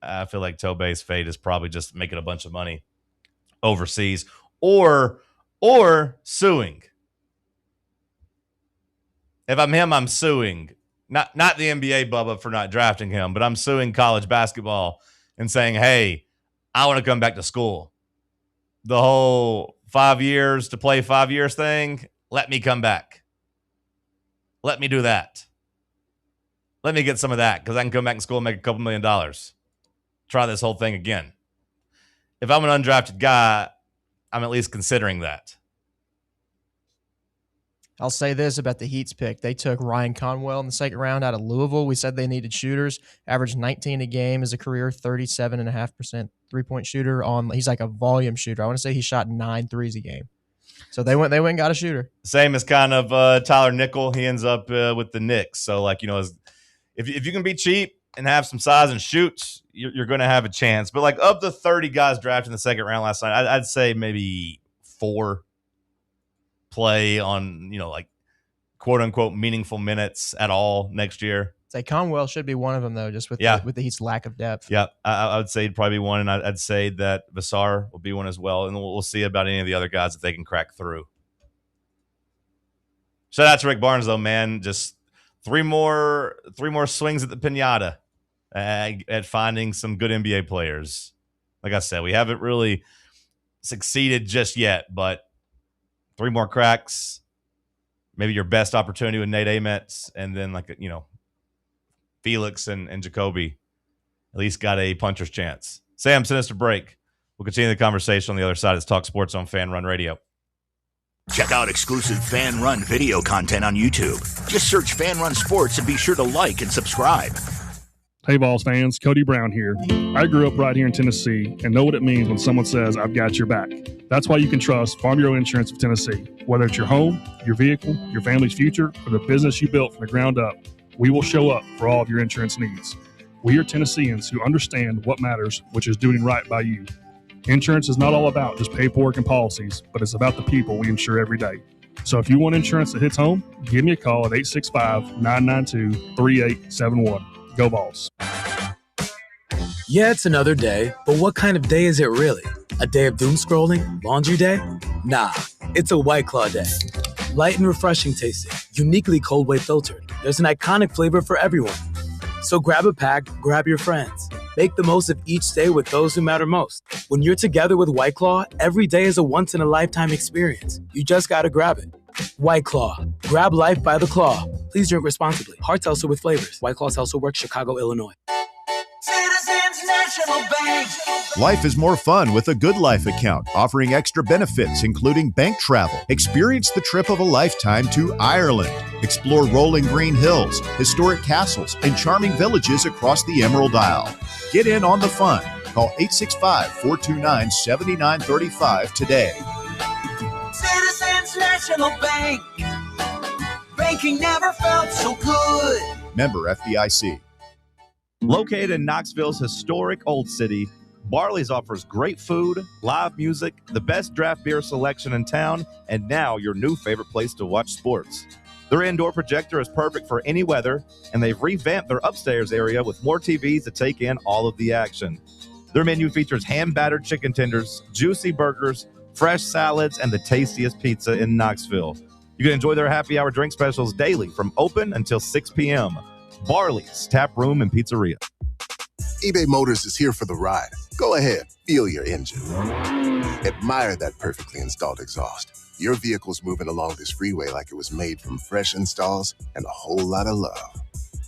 Speaker 3: I feel like Tobe's fate is probably just making a bunch of money overseas or suing. If I'm him, I'm suing. Not the NBA, Bubba, for not drafting him, but I'm suing college basketball and saying, hey, I want to come back to school. The whole 5 years to play 5 years thing, let me come back. Let me do that. Let me get some of that because I can come back in school and make a couple $1 million. Try this whole thing again. If I'm an undrafted guy, I'm at least considering that.
Speaker 4: I'll say this about the Heat's pick. They took Ryan Conwell in the second round out of Louisville. We said they needed shooters. Averaged 19 a game as a career, 37.5% three-point shooter. He's like a volume shooter. I want to say he shot 9 threes a game. So they went and got a shooter.
Speaker 3: Same as kind of Tyler Nickel. He ends up with the Knicks. So, like, you know, if you can be cheap and have some size and shoot, you're going to have a chance. But, like, of the 30 guys drafted in the second round last night, I'd say maybe 4 play on, you know, like, quote-unquote meaningful minutes at all next year.
Speaker 4: Say Conwell should be one of them, though, just with the Heat's lack of depth.
Speaker 3: Yeah, I would say he'd probably be one, and I'd say that Vassar will be one as well, and we'll see about any of the other guys if they can crack through. Shout out to Rick Barnes, though, man. Just three more swings at the pinata at finding some good NBA players. Like I said, we haven't really succeeded just yet, but 3 more cracks, maybe your best opportunity with Nate Ametz, and then, like, you know, Felix and Jacoby at least got a puncher's chance. Sam, send us a break. We'll continue the conversation on the other side. It's Talk Sports on Fan Run Radio.
Speaker 7: Check out exclusive Fan Run video content on YouTube. Just search Fan Run Sports and be sure to like and subscribe.
Speaker 12: Hey, Vols fans, Cody Brown here. I grew up right here in Tennessee and know what it means when someone says, I've got your back. That's why you can trust Farm Bureau Insurance of Tennessee. Whether it's your home, your vehicle, your family's future, or the business you built from the ground up, we will show up for all of your insurance needs. We are Tennesseans who understand what matters, which is doing right by you. Insurance is not all about just paperwork and policies, but it's about the people we insure every day. So if you want insurance that hits home, give me a call at 865-992-3871. Go Vols.
Speaker 8: Yeah, it's another day, but what kind of day is it really? A day of doom scrolling? Laundry day? Nah, it's a White Claw day. Light and refreshing tasting, uniquely cold way filtered. There's an iconic flavor for everyone. So grab a pack, grab your friends. Make the most of each day with those who matter most. When you're together with White Claw, every day is a once-in-a-lifetime experience. You just gotta grab it. White Claw. Grab life by the claw. Please drink responsibly. Hard seltzer with flavors. White Claw Seltzer Works, Chicago, Illinois.
Speaker 13: Citizens National Bank.
Speaker 14: Life is more fun with a Good Life account, offering extra benefits, including bank travel. Experience the trip of a lifetime to Ireland. Explore rolling green hills, historic castles, and charming villages across the Emerald Isle. Get in on the fun. Call 865-429-7935 today.
Speaker 13: Citizens National Bank. Banking never felt so good.
Speaker 14: Member FDIC.
Speaker 3: Located in Knoxville's historic Old City, Barley's offers great food, live music, the best draft beer selection in town, and now your new favorite place to watch sports. Their indoor projector is perfect for any weather, and they've revamped their upstairs area with more TVs to take in all of the action. Their menu features hand-battered chicken tenders, juicy burgers, fresh salads, and the tastiest pizza in Knoxville. You can enjoy their happy hour drink specials daily from open until 6 p.m. Barley's Tap Room and Pizzeria.
Speaker 15: eBay Motors is here for the ride. Go ahead, feel your engine. Admire that perfectly installed exhaust. Your vehicle's moving along this freeway like it was made from fresh installs and a whole lot of love.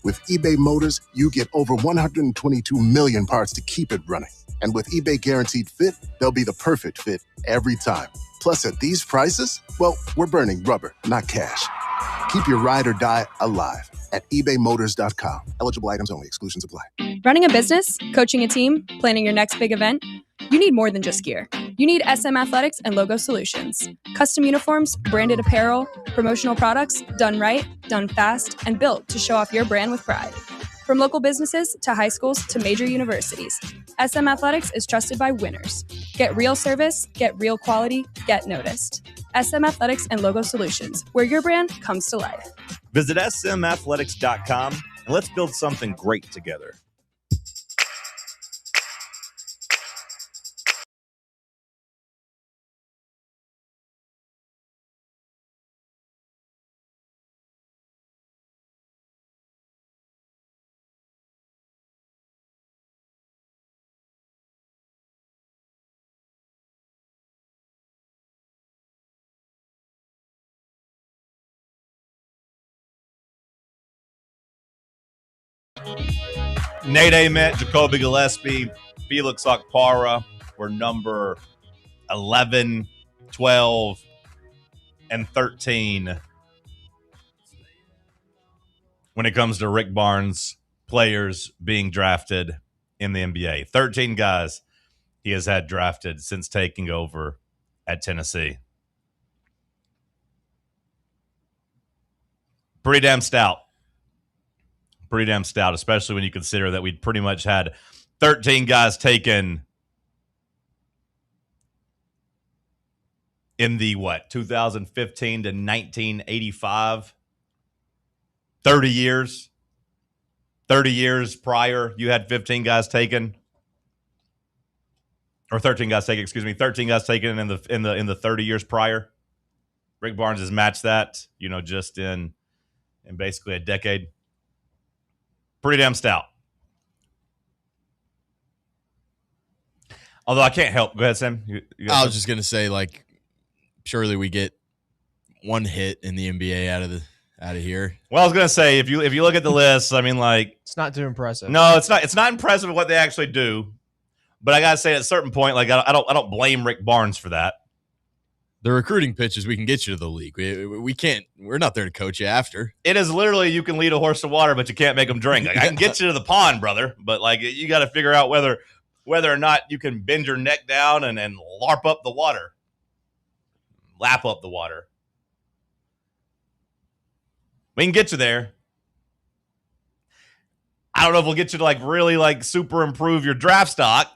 Speaker 15: With eBay Motors, you get over 122 million parts to keep it running. And with eBay Guaranteed Fit, they'll be the perfect fit every time. Plus, at these prices, well, we're burning rubber, not cash. Keep your ride or die alive at ebaymotors.com. Eligible items only. Exclusions apply.
Speaker 16: Running a business, coaching a team, planning your next big event, you need more than just gear. You need SM Athletics and Logo Solutions. Custom uniforms, branded apparel, promotional products, done right, done fast, and built to show off your brand with pride. From local businesses to high schools to major universities, SM Athletics is trusted by winners. Get real service, get real quality, get noticed. SM Athletics and Logo Solutions, where your brand comes to life.
Speaker 3: Visit smathletics.com and let's build something great together. Nate Ament, Jacoby Gillespie, Felix Okpara were number 11, 12, and 13 when it comes to Rick Barnes players being drafted in the NBA. 13 guys he has had drafted since taking over at Tennessee. Pretty damn stout. Pretty damn stout, especially when you consider that we'd pretty much had 13 guys taken in the, 2015 to 1985? 30 years. 30 years prior, you had 15 guys taken. Or 13 guys taken, 13 guys taken in the 30 years prior. Rick Barnes has matched that, just in basically a decade. Pretty damn stout. Although I can't help. Go ahead, Sam.
Speaker 5: I was just going to say, surely we get one hit in the NBA out of here.
Speaker 3: Well, I was going to say, if you look at the list,
Speaker 4: it's not too impressive.
Speaker 3: No, it's not. It's not impressive what they actually do. But I got to say, at a certain point, I don't blame Rick Barnes for that.
Speaker 5: The recruiting pitches, we can get you to the league. We can't. We're not there to coach you after.
Speaker 3: It is literally you can lead a horse to water, but you can't make them drink. I can get you to the pond, brother, but you got to figure out whether or not you can bend your neck down and lap up the water. We can get you there. I don't know if we'll get you to really super improve your draft stock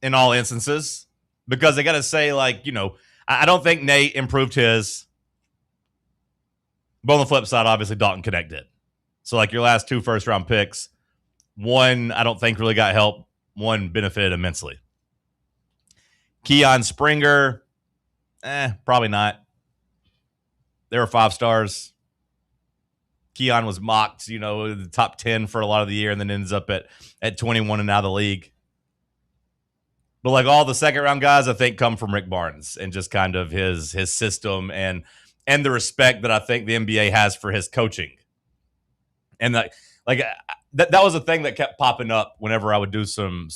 Speaker 3: in all instances, because they got to say I don't think Nate improved his. But on the flip side, obviously Dalton Connect did. So your last 2 first-round picks, one I don't think really got help. One benefited immensely. Keon Springer, probably not. They were 5 stars. Keon was mocked, the top 10 for a lot of the year, and then ends up at 21 and out of the league. But all the second-round guys, I think, come from Rick Barnes and just kind of his system and the respect that I think the NBA has for his coaching. And that was a thing that kept popping up whenever I would do some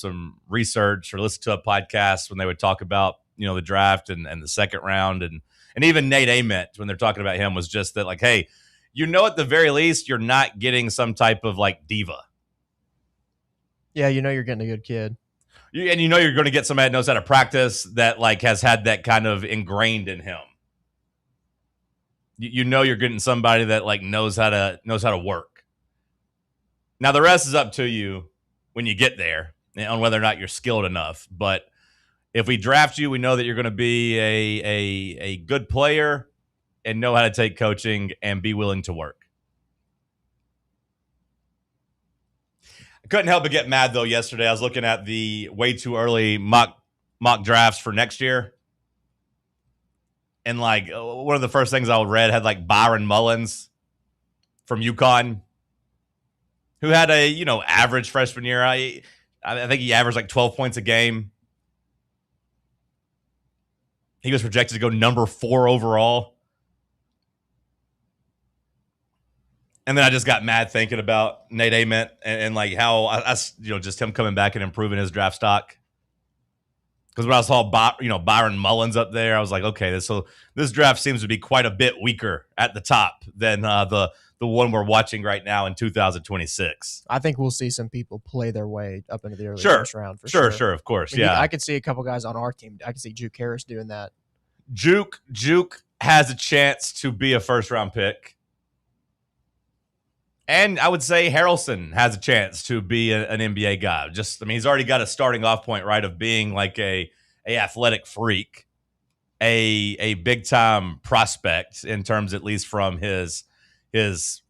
Speaker 3: research or listen to a podcast when they would talk about the draft and the second round and even Nate Ament when they're talking about him was just that hey, at the very least you're not getting some type of diva.
Speaker 4: Yeah, you're getting a good kid.
Speaker 3: And you're going to get somebody that knows how to practice, that has had that kind of ingrained in him. You're getting somebody that knows how to work. Now the rest is up to you when you get there on whether or not you're skilled enough. But if we draft you, we know that you're going to be a good player and know how to take coaching and be willing to work. I couldn't help but get mad, though, yesterday. I was looking at the way too early mock drafts for next year. And, one of the first things I read had, Byron Mullins from UConn, who had a, average freshman year. I think he averaged, 12 points a game. He was projected to go number 4 overall. And then I just got mad thinking about Nate Ament and how I just him coming back and improving his draft stock. Because when I saw Byron Mullins up there, I was like, okay, this draft seems to be quite a bit weaker at the top than the one we're watching right now in 2026.
Speaker 4: I think we'll see some people play their way up into the early first round for sure.
Speaker 3: Sure, of course,
Speaker 4: I could see a couple guys on our team. I could see Juke Harris doing that.
Speaker 3: Juke has a chance to be a first round pick. And I would say Harrelson has a chance to be an NBA guy. He's already got a starting off point, right, of being a athletic freak, a big time prospect in terms, at least from his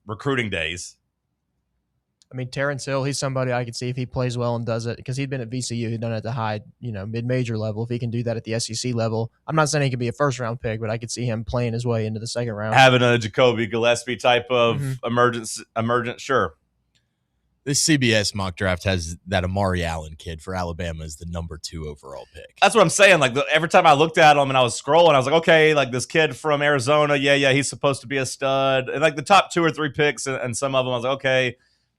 Speaker 3: recruiting days.
Speaker 4: Terrence Hill, he's somebody I could see if he plays well and does it, because he'd been at VCU, he'd done it at the high, mid-major level. If he can do that at the SEC level, I'm not saying he could be a first-round pick, but I could see him playing his way into the second round.
Speaker 3: Having a Jacoby Gillespie type of emergent, sure.
Speaker 5: This CBS mock draft has that Amari Allen kid for Alabama as the number 2 overall pick.
Speaker 3: That's what I'm saying. Every time I looked at him and I was scrolling, I was like, okay, this kid from Arizona, yeah, he's supposed to be a stud. And the top 2 or 3 picks and some of them, I was like, okay,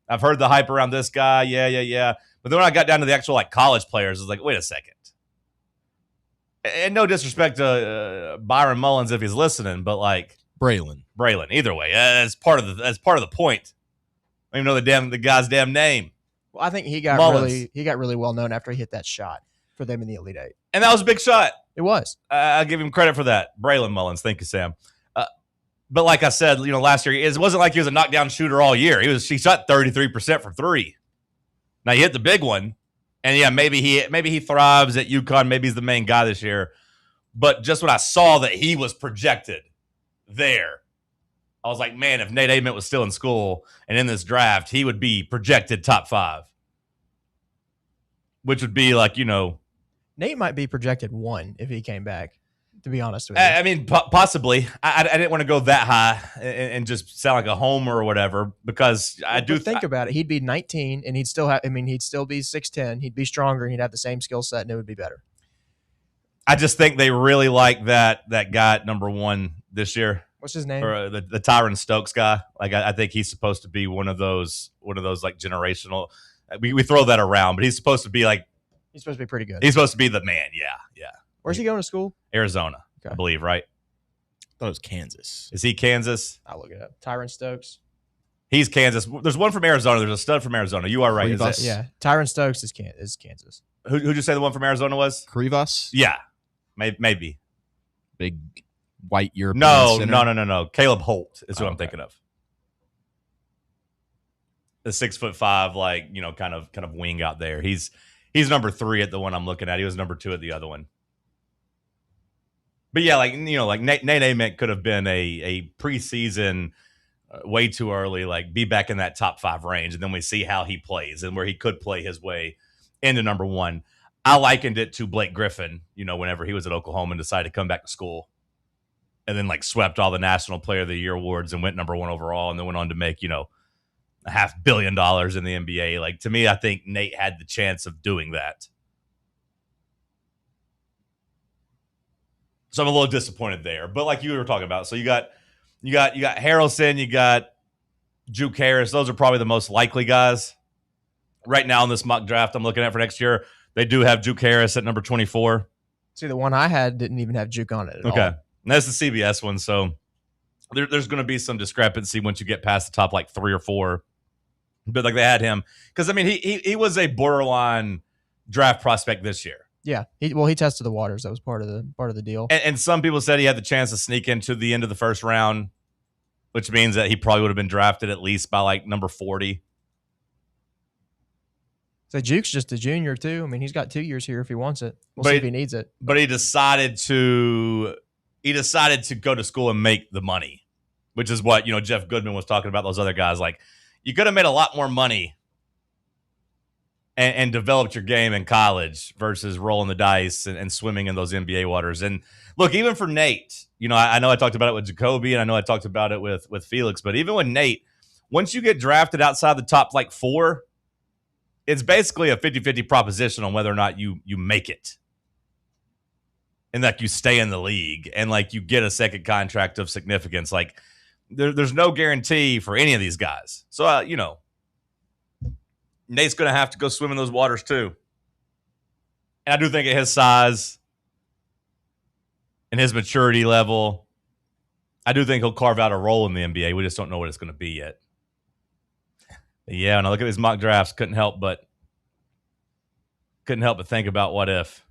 Speaker 3: I've heard the hype around this guy. Yeah. But then when I got down to the actual like college players, I was like, wait a second. And no disrespect to Byron Mullins if he's listening, but like
Speaker 5: Braylon.
Speaker 3: Either way, that's part of the point. I don't even know the guy's damn name.
Speaker 4: Well, I think he got really well known after he hit that shot for them in the Elite Eight,
Speaker 3: and that was a big shot.
Speaker 4: It was.
Speaker 3: I'll give him credit for that, Braylon Mullins. Thank you, Sam. But like I said, last year it wasn't like he was a knockdown shooter all year. He shot 33% from three. Now he hit the big one, and yeah, maybe he thrives at UConn. Maybe he's the main guy this year. But just when I saw that he was projected there, I was like, man, if Nate Ament was still in school and in this draft, he would be projected top 5, which would be like,
Speaker 4: Nate might be projected 1 if he came back, to be honest with you.
Speaker 3: I mean, possibly. I didn't want to go that high and just sound like a homer or whatever, because
Speaker 4: think about it. He'd be 19 and he'd still be 6'10". He'd be stronger and he'd have the same skill set and it would be better.
Speaker 3: I just think they really like that guy at number 1 this year.
Speaker 4: What's his name?
Speaker 3: Or the Tyron Stokes guy. Like I think he's supposed to be one of those like generational. We throw that around, but he's supposed to be like.
Speaker 4: He's supposed to be pretty good.
Speaker 3: He's supposed to be the man. Yeah.
Speaker 4: Where's he going to school?
Speaker 3: Arizona, okay. I believe, right?
Speaker 5: I thought it was Kansas.
Speaker 3: Is he Kansas?
Speaker 4: I'll look it up. Tyron Stokes.
Speaker 3: He's Kansas. There's one from Arizona. There's a stud from Arizona. You are right.
Speaker 4: Yeah. Tyron Stokes is Kansas.
Speaker 3: Who'd you say the one from Arizona was?
Speaker 5: Krivas?
Speaker 3: Yeah. Maybe.
Speaker 5: Big white European center.
Speaker 3: No. Caleb Holt is who I'm thinking of. The 6'5", like, kind of wing out there. He's number 3 at the one I'm looking at. He was number 2 at the other one. But yeah, like Nate Ament could have been a preseason way too early, like be back in that top 5 range, and then we see how he plays and where he could play his way into number 1. I likened it to Blake Griffin, whenever he was at Oklahoma and decided to come back to school, and then like swept all the National Player of the Year awards and went number 1 overall, and then went on to make $500 million in the NBA. Like, to me, I think Nate had the chance of doing that. So I'm a little disappointed there. But like you were talking about, so you got Harrelson, you got Juke Harris. Those are probably the most likely guys right now in this mock draft I'm looking at for next year. They do have Juke Harris at number 24.
Speaker 4: See, the one I had didn't even have Juke on it at all.
Speaker 3: Okay. And that's the CBS one, so there's going to be some discrepancy once you get past the top like 3 or 4. But like they had him because I mean he was a borderline draft prospect this year.
Speaker 4: Yeah, he tested the waters. That was part of the deal.
Speaker 3: And some people said he had the chance to sneak into the end of the first round, which means that he probably would have been drafted at least by like number 40.
Speaker 4: So Juke's just a junior too. I mean, he's got 2 years here if he wants it. We'll see if he needs it.
Speaker 3: But he decided to go to school and make the money, which is what Jeff Goodman was talking about. Those other guys, like you could have made a lot more money and developed your game in college versus rolling the dice and swimming in those NBA waters. And look, even for Nate, I know I talked about it with Jacoby and I know I talked about it with Felix, but even with Nate, once you get drafted outside the top like 4, it's basically a 50-50 proposition on whether or not you make it. And like you stay in the league and like you get a second contract of significance. Like there's no guarantee for any of these guys. So, Nate's going to have to go swim in those waters too. And I do think at his size and his maturity level, I do think he'll carve out a role in the NBA. We just don't know what it's going to be yet. Yeah, when I look at these mock drafts, couldn't help but think about what if.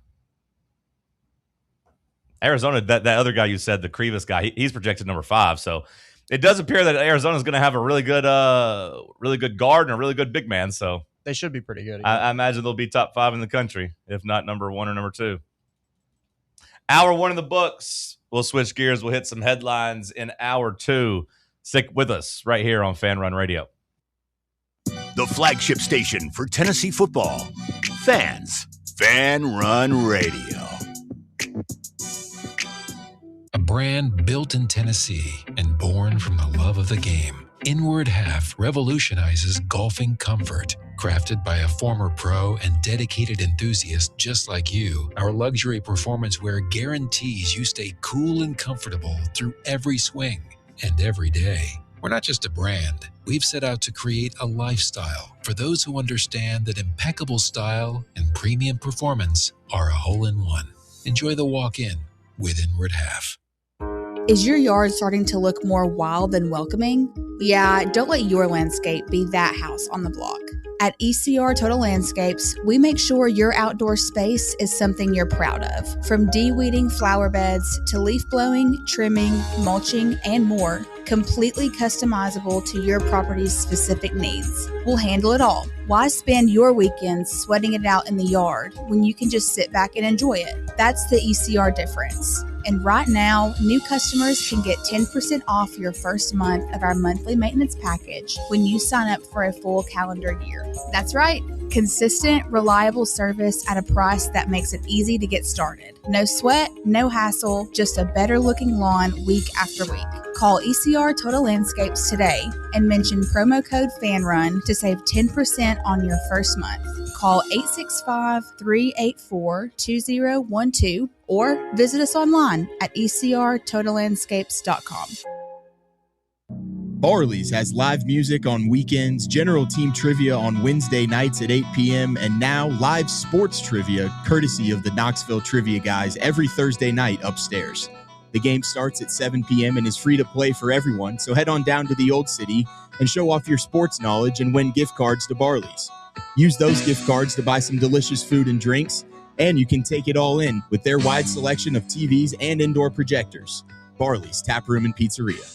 Speaker 3: Arizona, that other guy you said, the Krivas guy, he's projected number 5. So it does appear that Arizona is going to have a really good guard and a really good big man. So
Speaker 4: they should be pretty good.
Speaker 3: I imagine they'll be top 5 in the country, if not number 1 or number 2. Hour 1 in the books. We'll switch gears. We'll hit some headlines in hour 2. Stick with us right here on Fan Run Radio.
Speaker 7: The flagship station for Tennessee football. Fans. Fan Run Radio.
Speaker 17: A brand built in Tennessee and born from the love of the game. Inward Half revolutionizes golfing comfort. Crafted by a former pro and dedicated enthusiast just like you, our luxury performance wear guarantees you stay cool and comfortable through every swing and every day. We're not just a brand. We've set out to create a lifestyle for those who understand that impeccable style and premium performance are a hole-in-one. Enjoy the walk-in with Inward Half.
Speaker 18: Is your yard starting to look more wild than welcoming? Yeah, don't let your landscape be that house on the block. At ECR Total Landscapes, we make sure your outdoor space is something you're proud of. From de-weeding flower beds to leaf blowing, trimming, mulching, and more, completely customizable to your property's specific needs. We'll handle it all. Why spend your weekends sweating it out in the yard when you can just sit back and enjoy it? That's the ECR difference. And right now, new customers can get 10% off your first month of our monthly maintenance package when you sign up for a full calendar year. That's right. Consistent, reliable service at a price that makes it easy to get started. No sweat, no hassle, just a better looking lawn week after week. Call ECR Total Landscapes today and mention promo code FANRUN to save 10% on your first month. Call 865-384-2012 or visit us online at ecrtotallandscapes.com.
Speaker 11: Barley's has live music on weekends, general team trivia on Wednesday nights at 8 p.m., and now live sports trivia courtesy of the Knoxville Trivia Guys every Thursday night upstairs. The game starts at 7 p.m. and is free to play for everyone, so head on down to the Old City and show off your sports knowledge and win gift cards to Barley's. Use those gift cards to buy some delicious food and drinks, and you can take it all in with their wide selection of TVs and indoor projectors. Barley's Tap Room and Pizzeria.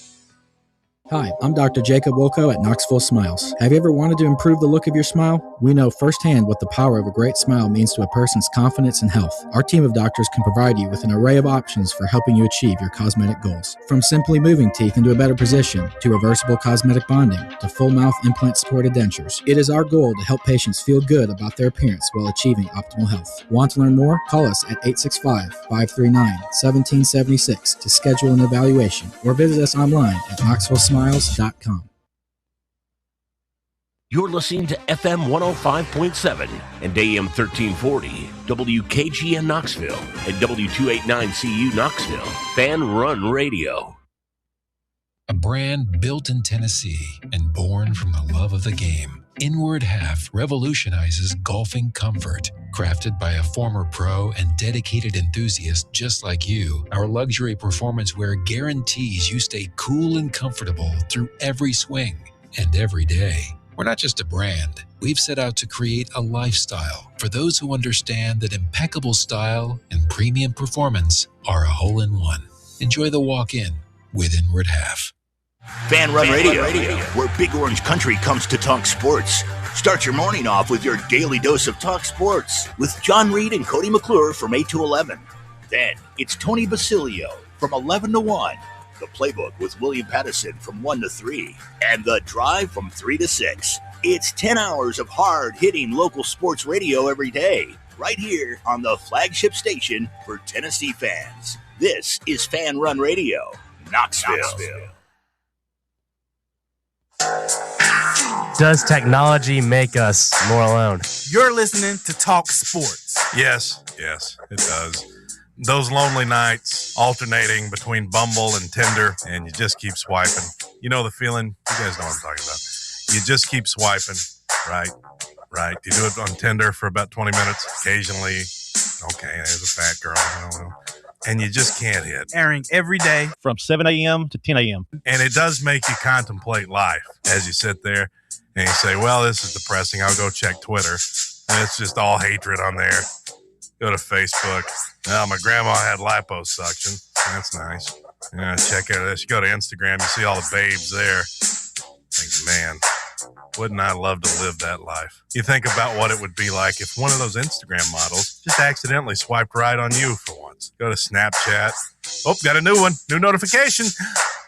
Speaker 19: Hi, I'm Dr. Jacob Wilco at Knoxville Smiles. Have you ever wanted to improve the look of your smile? We know firsthand what the power of a great smile means to a person's confidence and health. Our team of doctors can provide you with an array of options for helping you achieve your cosmetic goals. From simply moving teeth into a better position, to reversible cosmetic bonding, to full mouth implant-supported dentures. It is our goal to help patients feel good about their appearance while achieving optimal health. Want to learn more? Call us at 865-539-1776 to schedule an evaluation, or visit us online at knoxvillesmiles.com.
Speaker 20: You're listening to FM 105.7 and AM 1340, WKGN Knoxville, and W289CU Knoxville, Fan Run Radio.
Speaker 17: A brand built in Tennessee and born from the love of the game, Inward Half revolutionizes golfing comfort. Crafted by a former pro and dedicated enthusiast just like you, our luxury performance wear guarantees you stay cool and comfortable through every swing and every day. We're not just a brand. We've set out to create a lifestyle for those who understand that impeccable style and premium performance are a hole-in-one. Enjoy the walk-in with Inward Half.
Speaker 7: Fan Run Radio, where Big Orange Country comes to talk sports. Start your morning off with your daily dose of talk sports with John Reed and Cody McClure from 8 to 11. Then it's Tony Basilio from 11 to 1. The Playbook with William Pattison from 1 to 3. And The Drive from 3 to 6. It's 10 hours of hard-hitting local sports radio every day, right here on the flagship station for Tennessee fans. This is Fan Run Radio, Knoxville.
Speaker 21: Does technology make us more alone?
Speaker 22: You're listening to Talk Sports.
Speaker 23: Yes, it does. Those lonely nights alternating between Bumble and Tinder, and you just keep swiping. You know the feeling? You guys know what I'm talking about. You just keep swiping, right? You do it on Tinder for about 20 minutes. Occasionally, okay, there's a fat girl. And you just can't hit.
Speaker 22: Airing every day
Speaker 23: From 7 a.m. to 10 a.m. And it does make you contemplate life as you sit there and you say, well, this is depressing. I'll go check Twitter. And it's just all hatred on there. Go to Facebook. Well, my grandma had liposuction. That's nice. Yeah, check out this. You go to Instagram, you see all the babes there. Think, man, wouldn't I love to live that life? You think about what it would be like if one of those Instagram models just accidentally swiped right on you for once. Go to Snapchat. Oh, got a new one. New notification.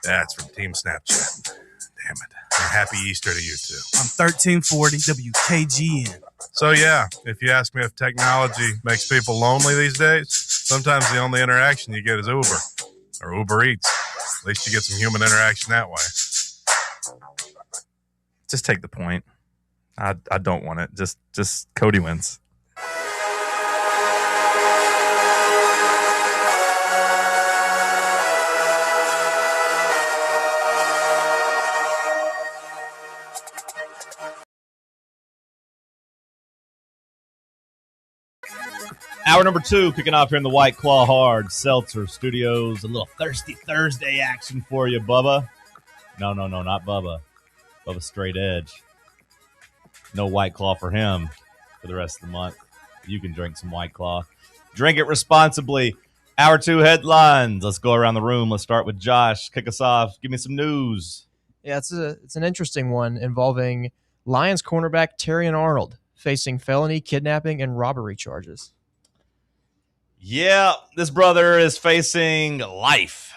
Speaker 23: That's from Team Snapchat. Damn it. And happy Easter to you, too.
Speaker 22: on 1340 WKGN.
Speaker 23: So, yeah, if you ask me if technology makes people lonely these days, sometimes the only interaction you get is Uber or Uber Eats. At least you get some human interaction that way.
Speaker 24: Just take the point. I don't want it. Just Cody wins.
Speaker 3: Hour number 2 kicking off here in the White Claw Hard Seltzer Studios. A little Thirsty Thursday action for you, Bubba. No, not Bubba. Bubba Straight Edge. No White Claw for him for the rest of the month. You can drink some White Claw. Drink it responsibly. Hour 2 headlines. Let's go around the room. Let's start with Josh. Kick us off. Give me some news.
Speaker 4: Yeah, it's an interesting one involving Lions cornerback Terrion Arnold facing felony kidnapping and robbery charges.
Speaker 3: Yeah, this brother is facing life.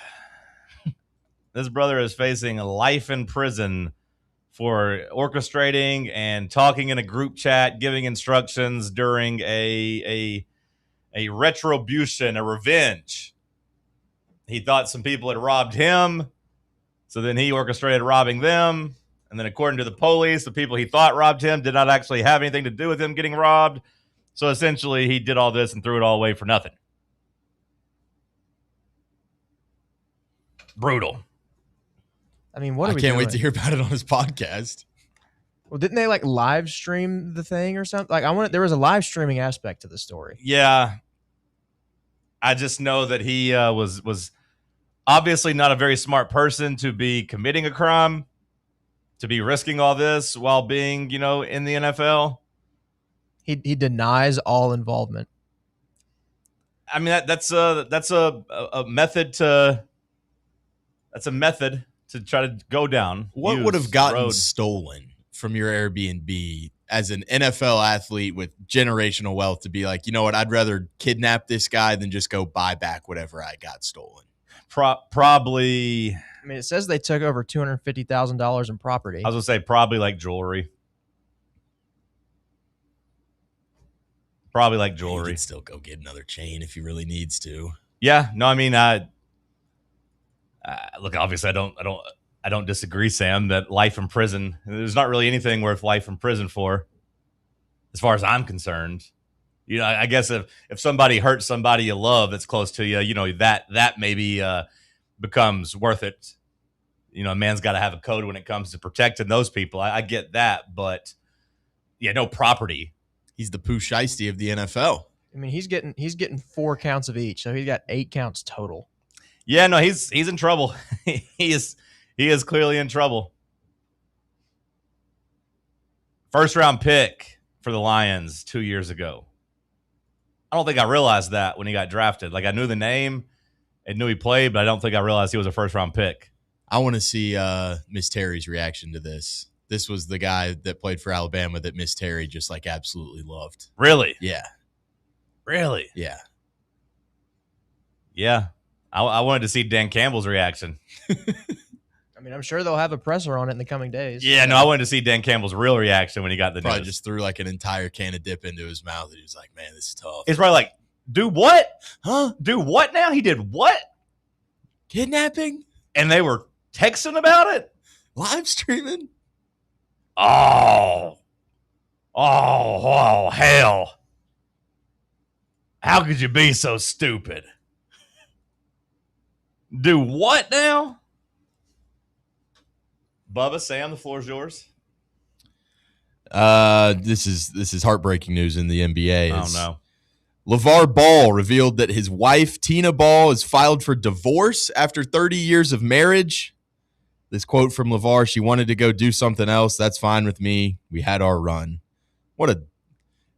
Speaker 3: This brother is facing life in prison for orchestrating and talking in a group chat, giving instructions during a retribution, a revenge. He thought some people had robbed him, so then he orchestrated robbing them. And then according to the police, the people he thought robbed him did not actually have anything to do with him getting robbed. So essentially, he did all this and threw it all away for nothing. Brutal.
Speaker 4: I mean, what are
Speaker 5: I
Speaker 4: we
Speaker 5: can't
Speaker 4: doing?
Speaker 5: wait to hear about it on his podcast.
Speaker 4: Well, didn't they like live stream the thing or something? Like there was a live streaming aspect to the story.
Speaker 3: Yeah. I just know that he was obviously not a very smart person to be committing a crime, to be risking all this while being, in the NFL.
Speaker 4: He denies all involvement.
Speaker 3: I mean, that's a method to try to go down.
Speaker 5: What would have gotten stolen from your Airbnb as an NFL athlete with generational wealth to be like, you know what, I'd rather kidnap this guy than just go buy back whatever I got stolen?
Speaker 3: Probably.
Speaker 4: I mean, it says they took over $250,000 in property.
Speaker 3: I was going to say probably like jewelry. Probably like jewelry.
Speaker 5: He could still go get another chain if he really needs to.
Speaker 3: Yeah. No, I mean, look, obviously I don't disagree, Sam, that life in prison, there's not really anything worth life in prison for, as far as I'm concerned. I guess if somebody hurts somebody you love that's close to you, that maybe becomes worth it. A man's got to have a code when it comes to protecting those people. I get that, but yeah, no property.
Speaker 5: He's the Pooh Shiesty of the NFL.
Speaker 4: I mean, he's getting 4 counts of each, so he's got 8 counts total.
Speaker 3: Yeah, no, he's in trouble. He is clearly in trouble. First round pick for the Lions 2 years ago. I don't think I realized that when he got drafted. Like, I knew the name and knew he played, but I don't think I realized he was a first round pick.
Speaker 5: I want to see Miss Terry's reaction to this. This was the guy that played for Alabama that Miss Terry just like absolutely loved.
Speaker 3: Really?
Speaker 5: Yeah.
Speaker 3: Really?
Speaker 5: Yeah.
Speaker 3: Yeah. I wanted to see Dan Campbell's reaction.
Speaker 4: I mean, I'm sure they'll have a presser on it in the coming days.
Speaker 3: Yeah, no, I wanted to see Dan Campbell's real reaction when he got the
Speaker 5: Probably
Speaker 3: news.
Speaker 5: just threw like an entire can of dip into his mouth. And he was like, man, this is tough.
Speaker 3: He's probably like, do what? Huh? Do what now? He did what?
Speaker 5: Kidnapping?
Speaker 3: And they were texting about it?
Speaker 5: Live streaming?
Speaker 3: Oh, hell. How could you be so stupid? Do what now? Bubba, Sam, the floor is yours.
Speaker 5: This is heartbreaking news in the NBA.
Speaker 3: Oh, no.
Speaker 5: LeVar Ball revealed that his wife, Tina Ball, is filed for divorce after 30 years of marriage. This quote from LeVar, she wanted to go do something else. That's fine with me. We had our run.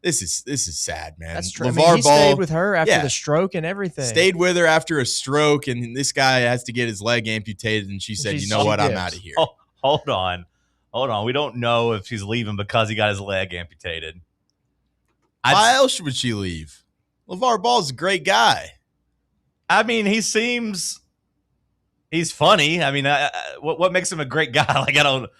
Speaker 5: This is sad, man.
Speaker 4: That's true.
Speaker 5: LeVar
Speaker 4: I mean, he
Speaker 5: Ball
Speaker 4: stayed with her after the stroke and everything.
Speaker 5: Stayed with her after a stroke, and this guy has to get his leg amputated, and she said, you know what, I'm out of here.
Speaker 3: Oh, hold on. We don't know if she's leaving because he got his leg amputated.
Speaker 5: Why else would she leave? LeVar Ball's a great guy.
Speaker 3: I mean, he's funny. I mean, what makes him a great guy? Like, I don't.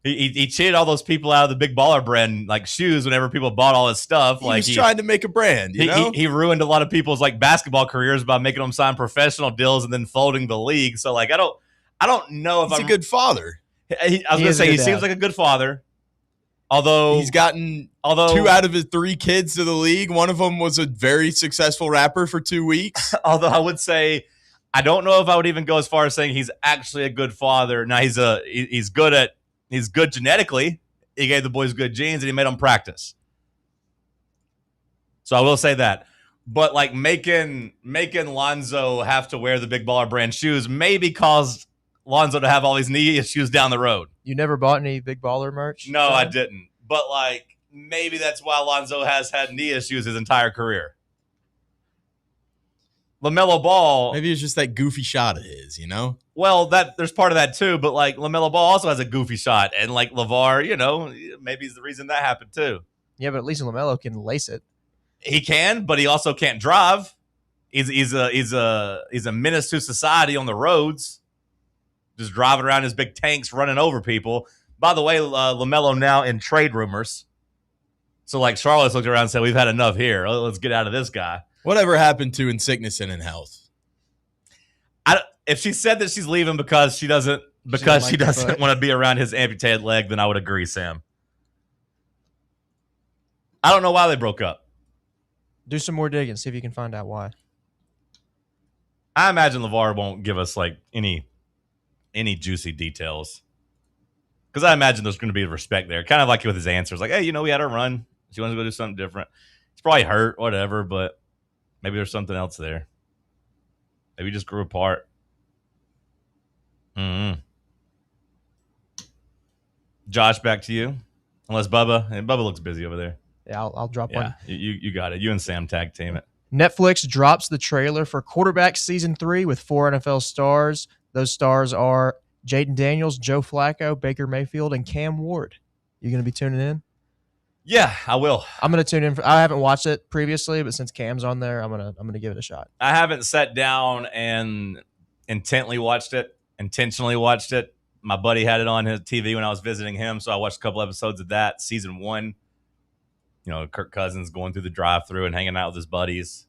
Speaker 3: He cheated all those people out of the Big Baller brand like shoes whenever people bought all his stuff.
Speaker 5: He was trying to make a brand.
Speaker 3: He ruined a lot of people's like basketball careers by making them sign professional deals and then folding the league. So like, I don't know if
Speaker 5: he's a good father.
Speaker 3: I was gonna say he seems like a good father. Although
Speaker 5: he's gotten 2 out of his 3 kids to the league. One of them was a very successful rapper for 2 weeks.
Speaker 3: Although I would say, I don't know if I would even go as far as saying he's actually a good father. Now he's good genetically. He gave the boys good genes and he made them practice. So I will say that. But like making Lonzo have to wear the Big Baller Brand shoes maybe caused Lonzo to have all these knee issues down the road.
Speaker 4: You never bought any Big Baller merch?
Speaker 3: No, I didn't. But like maybe that's why Lonzo has had knee issues his entire career. LaMelo Ball,
Speaker 5: maybe it's just that goofy shot of his, you know?
Speaker 3: Well, there's part of that too, but like LaMelo Ball also has a goofy shot, and like LeVar, you know, maybe is the reason that happened too.
Speaker 4: Yeah, but at least LaMelo can lace it.
Speaker 3: He can, but he also can't drive. He's a menace to society on the roads, just driving around his big tanks, running over people. By the way, LaMelo now in trade rumors. So like Charlotte's looked around and said, "We've had enough here. Let's get out of this guy."
Speaker 5: Whatever happened to in sickness and in health?
Speaker 3: If she said that she's leaving because she doesn't want to be around his amputated leg, then I would agree, Sam. I don't know why they broke up.
Speaker 4: Do some more digging, see if you can find out why.
Speaker 3: I imagine LeVar won't give us like any juicy details, because I imagine there's going to be respect there, kind of like with his answers, like, "Hey, you know, we had our run. She wants to go do something different. It's probably hurt, whatever, but maybe there's something else there. Maybe just grew apart." Mm-hmm. Josh, back to you. Unless Bubba looks busy over there.
Speaker 4: Yeah, I'll drop one.
Speaker 3: You got it. You and Sam tag team it.
Speaker 4: Netflix drops the trailer for Quarterback Season 3 with 4 NFL stars. Those stars are Jaden Daniels, Joe Flacco, Baker Mayfield, and Cam Ward. You going to be tuning in?
Speaker 3: Yeah, I will.
Speaker 4: I'm going to tune in. I haven't watched it previously, but since Cam's on there, I'm gonna give it a shot.
Speaker 3: I haven't sat down and intentionally watched it. My buddy had it on his TV when I was visiting him, so I watched a couple episodes of that. Season 1, you know, Kirk Cousins going through the drive-thru and hanging out with his buddies.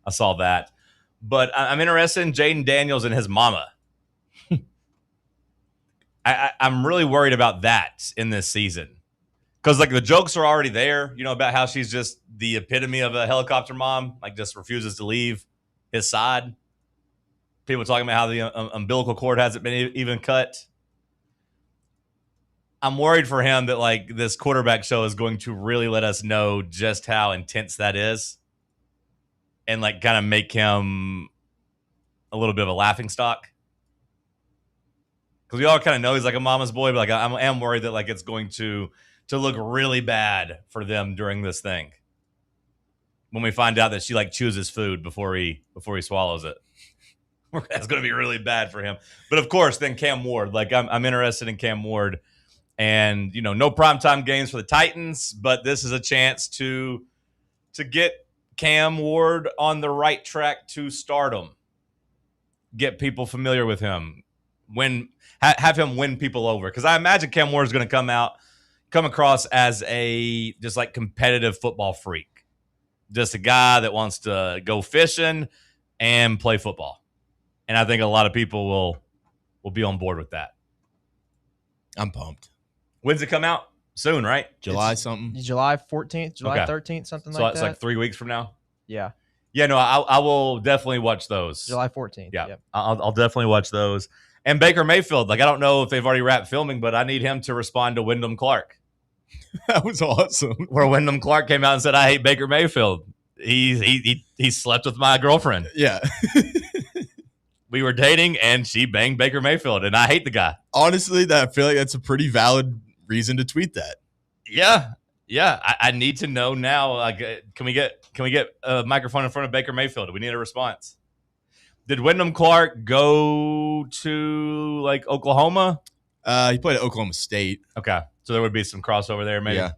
Speaker 3: I saw that. But I'm interested in Jaden Daniels and his mama. I'm really worried about that in this season. Because, like, the jokes are already there, you know, about how she's just the epitome of a helicopter mom, like, just refuses to leave his side. People talking about how the umbilical cord hasn't been even cut. I'm worried for him that, like, this quarterback show is going to really let us know just how intense that is and, like, kind of make him a little bit of a laughingstock. Because we all kind of know he's like a mama's boy, but, like, I am worried that, like, it's going to look really bad for them during this thing when we find out that she, like, chews his food before he swallows it. That's going to be really bad for him. But, of course, then Cam Ward. Like, I'm interested in Cam Ward. And, you know, no primetime games for the Titans, but this is a chance to get Cam Ward on the right track to stardom. Get people familiar with him. Have him win people over. Because I imagine Cam Ward is going to come across as a just like competitive football freak. Just a guy that wants to go fishing and play football. And I think a lot of people will be on board with that.
Speaker 5: I'm pumped.
Speaker 3: When's it come out? Soon, right?
Speaker 5: July
Speaker 4: 14th, July 13th, something like that.
Speaker 3: So it's like 3 weeks from now?
Speaker 4: Yeah.
Speaker 3: Yeah, no, I will definitely watch those.
Speaker 4: July 14th.
Speaker 3: Yeah.
Speaker 4: Yep.
Speaker 3: I'll definitely watch those. And Baker Mayfield, like, I don't know if they've already wrapped filming, but I need him to respond to Wyndham Clark.
Speaker 5: That was awesome.
Speaker 3: Where Wyndham Clark came out and said, "I hate Baker Mayfield. He slept with my girlfriend."
Speaker 5: Yeah.
Speaker 3: We were dating and she banged Baker Mayfield, and I hate the guy.
Speaker 5: Honestly, I feel like that's a pretty valid reason to tweet that.
Speaker 3: Yeah. I need to know now. Like, can we get a microphone in front of Baker Mayfield? Do we need a response? Did Wyndham Clark go to like Oklahoma?
Speaker 5: He played at Oklahoma State.
Speaker 3: Okay, so there would be some crossover there, maybe.
Speaker 5: Yeah.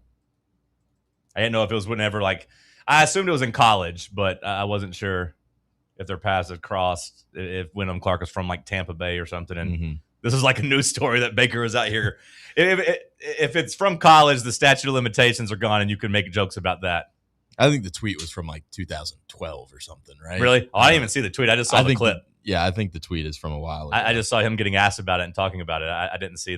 Speaker 3: I didn't know if it was whenever, like, I assumed it was in college, but I wasn't sure if their paths had crossed. If Wyndham Clark was from like Tampa Bay or something, and this is like a news story that Baker was out here. If it's from college, the statute of limitations are gone, and you can make jokes about that.
Speaker 5: I think the tweet was from like 2012 or something, right?
Speaker 3: Really? Oh, I didn't even see the tweet. I just saw the clip.
Speaker 5: I think the tweet is from a while ago.
Speaker 3: I just saw him getting asked about it and talking about it. I didn't see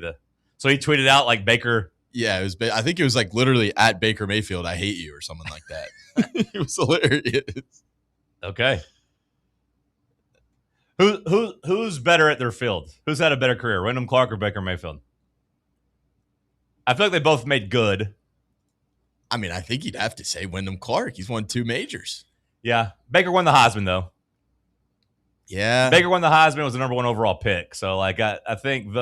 Speaker 3: So he tweeted out like Baker.
Speaker 5: Yeah, it was. I think it was like literally at Baker Mayfield, "I hate you" or something like that. It was hilarious.
Speaker 3: Okay. Who's better at their field? Who's had a better career, Wyndham Clark or Baker Mayfield? I feel like they both made good.
Speaker 5: I mean, I think you'd have to say Wyndham Clark. He's won 2 majors.
Speaker 3: Yeah. Baker won the Heisman, though.
Speaker 5: Yeah.
Speaker 3: Baker won the Heisman, was the number 1 overall pick. So, like, I think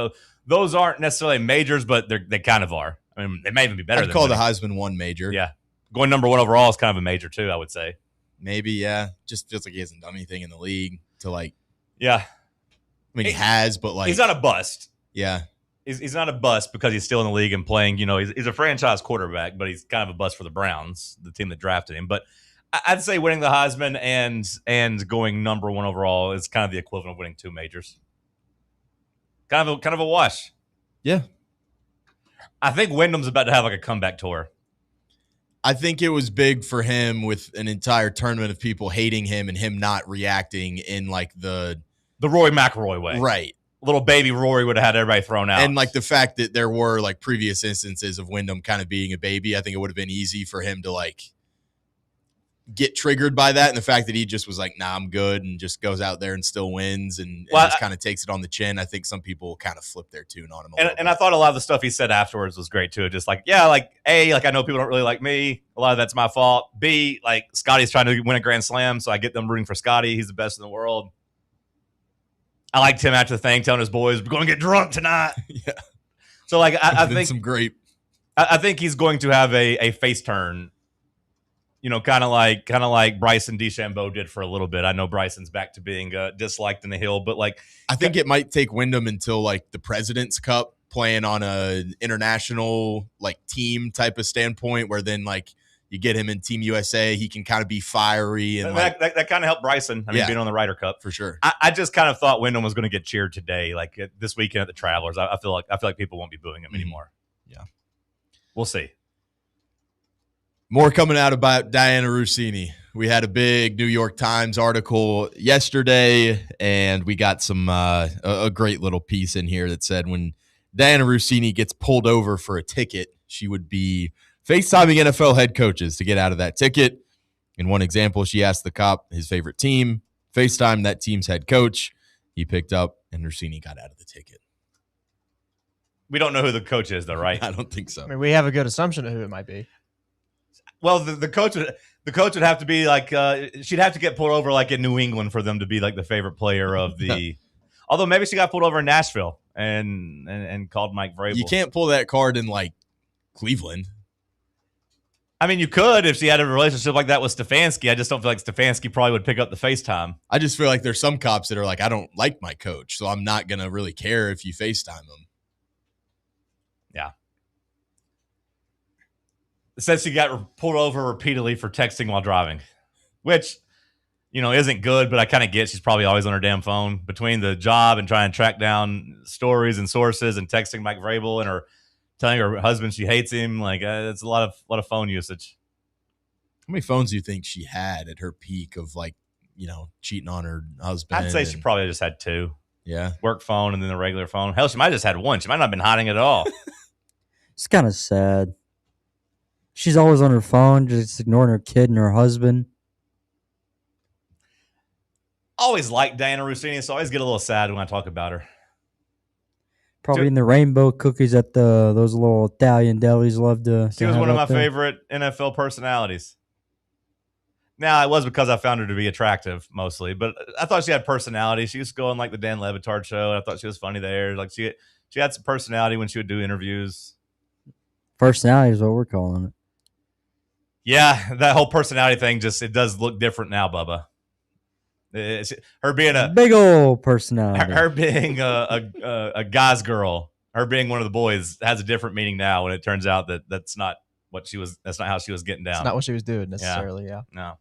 Speaker 3: those aren't necessarily majors, but they kind of are. I mean, they may even be better
Speaker 5: I'd
Speaker 3: than
Speaker 5: call the
Speaker 3: winning.
Speaker 5: Heisman one major.
Speaker 3: Yeah. Going number 1 overall is kind of a major, too, I would say.
Speaker 5: Maybe, yeah. Just feels like he hasn't done anything in the league to, like.
Speaker 3: Yeah.
Speaker 5: I mean, he has, but, like.
Speaker 3: He's not a bust.
Speaker 5: Yeah.
Speaker 3: He's not a bust because he's still in the league and playing. You know, he's a franchise quarterback, but he's kind of a bust for the Browns, the team that drafted him. But I'd say winning the Heisman and going number 1 overall is kind of the equivalent of winning 2 majors. Kind of a wash.
Speaker 5: Yeah.
Speaker 3: I think Wyndham's about to have like a comeback tour.
Speaker 5: I think it was big for him with an entire tournament of people hating him and him not reacting in like the
Speaker 3: Rory McIlroy way.
Speaker 5: Right.
Speaker 3: Little baby Rory would have had everybody thrown out.
Speaker 5: And like the fact that there were like previous instances of Wyndham kind of being a baby, I think it would have been easy for him to like get triggered by that. And the fact that he just was like, nah, I'm good, and just goes out there and still wins and just kind of takes it on the chin. I think some people kind of flip their tune on him.
Speaker 3: And I thought a lot of the stuff he said afterwards was great too. Just like, yeah, like A, like I know people don't really like me. A lot of that's my fault. B, like Scotty's trying to win a Grand Slam, so I get them rooting for Scotty. He's the best in the world. I liked him after the thing, telling his boys, "We're going to get drunk tonight."
Speaker 5: Yeah.
Speaker 3: So like, I think
Speaker 5: some great.
Speaker 3: I think he's going to have a face turn. You know, kind of like Bryson DeChambeau did for a little bit. I know Bryson's back to being disliked in the Hill, but like,
Speaker 5: I think it might take Wyndham until like the President's Cup, playing on a international like team type of standpoint, where then like you get him in Team USA, he can kind of be fiery and
Speaker 3: that kind of helped Bryson. I mean, being on the Ryder Cup
Speaker 5: for sure.
Speaker 3: I just kind of thought Wyndham was going to get cheered today, like this weekend at the Travelers. I feel like people won't be booing him anymore.
Speaker 5: Yeah,
Speaker 3: we'll see.
Speaker 5: More coming out about Diana Russini. We had a big New York Times article yesterday, and we got some a great little piece in here that said when Diana Russini gets pulled over for a ticket, she would be FaceTiming NFL head coaches to get out of that ticket. In one example, she asked the cop his favorite team, FaceTime that team's head coach. He picked up, and Russini got out of the ticket.
Speaker 3: We don't know who the coach is, though, right?
Speaker 5: I don't think so.
Speaker 4: I mean, we have a good assumption of who it might be.
Speaker 3: Well, the coach would have to be like she'd have to get pulled over like in New England for them to be like the favorite player of the. Although maybe she got pulled over in Nashville and called Mike Vrabel.
Speaker 5: You can't pull that card in like Cleveland.
Speaker 3: I mean, you could if she had a relationship like that with Stefanski. I just don't feel like Stefanski probably would pick up the FaceTime.
Speaker 5: I just feel like there's some cops that are like, I don't like my coach, so I'm not gonna really care if you FaceTime him.
Speaker 3: Yeah. It says she got pulled over repeatedly for texting while driving, which, you know, isn't good, but I kind of get she's probably always on her damn phone between the job and trying to track down stories and sources and texting Mike Vrabel and her telling her husband she hates him. Like, it's a lot of phone usage.
Speaker 5: How many phones do you think she had at her peak of, like, you know, cheating on her husband?
Speaker 3: I'd say she probably just had 2.
Speaker 5: Yeah.
Speaker 3: Work phone and then the regular phone. Hell, she might have just had 1. She might not have been hiding it at all.
Speaker 6: It's kind of sad. She's always on her phone, just ignoring her kid and her husband.
Speaker 3: Always liked Diana Russini, so I always get a little sad when I talk about her.
Speaker 6: Probably in the rainbow cookies at those little Italian delis love to.
Speaker 3: She was one of my favorite NFL personalities. Now, it was because I found her to be attractive mostly, but I thought she had personality. She used to go on like the Dan Le Batard show, and I thought she was funny there. Like she had some personality when she would do interviews.
Speaker 6: Personality is what we're calling it.
Speaker 3: Yeah, that whole personality thing it does look different now, Bubba. Her being a
Speaker 6: big old personality,
Speaker 3: her being a guy's girl, her being one of the boys has a different meaning now. When it turns out that that's not what she was. That's not how she was getting down.
Speaker 4: It's not what she was doing necessarily. Yeah.
Speaker 3: No.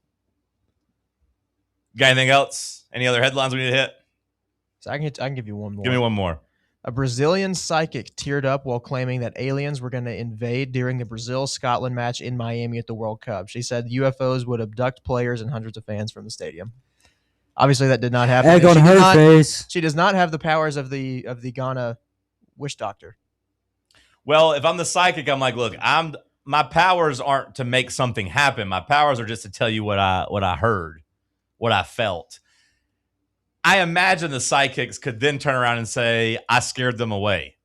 Speaker 3: Got anything else? Any other headlines we need to hit?
Speaker 4: So I can give you one more.
Speaker 3: Give me one more.
Speaker 4: A Brazilian psychic teared up while claiming that aliens were going to invade during the Brazil-Scotland match in Miami at the World Cup. She said UFOs would abduct players and hundreds of fans from the stadium. Obviously, that did not happen.
Speaker 6: Egg on her face.
Speaker 4: She does not have the powers of the Ghana witch doctor.
Speaker 3: Well, if I'm the psychic, I'm like, look, my powers aren't to make something happen. My powers are just to tell you what I heard, what I felt. I imagine the psychics could then turn around and say, I scared them away.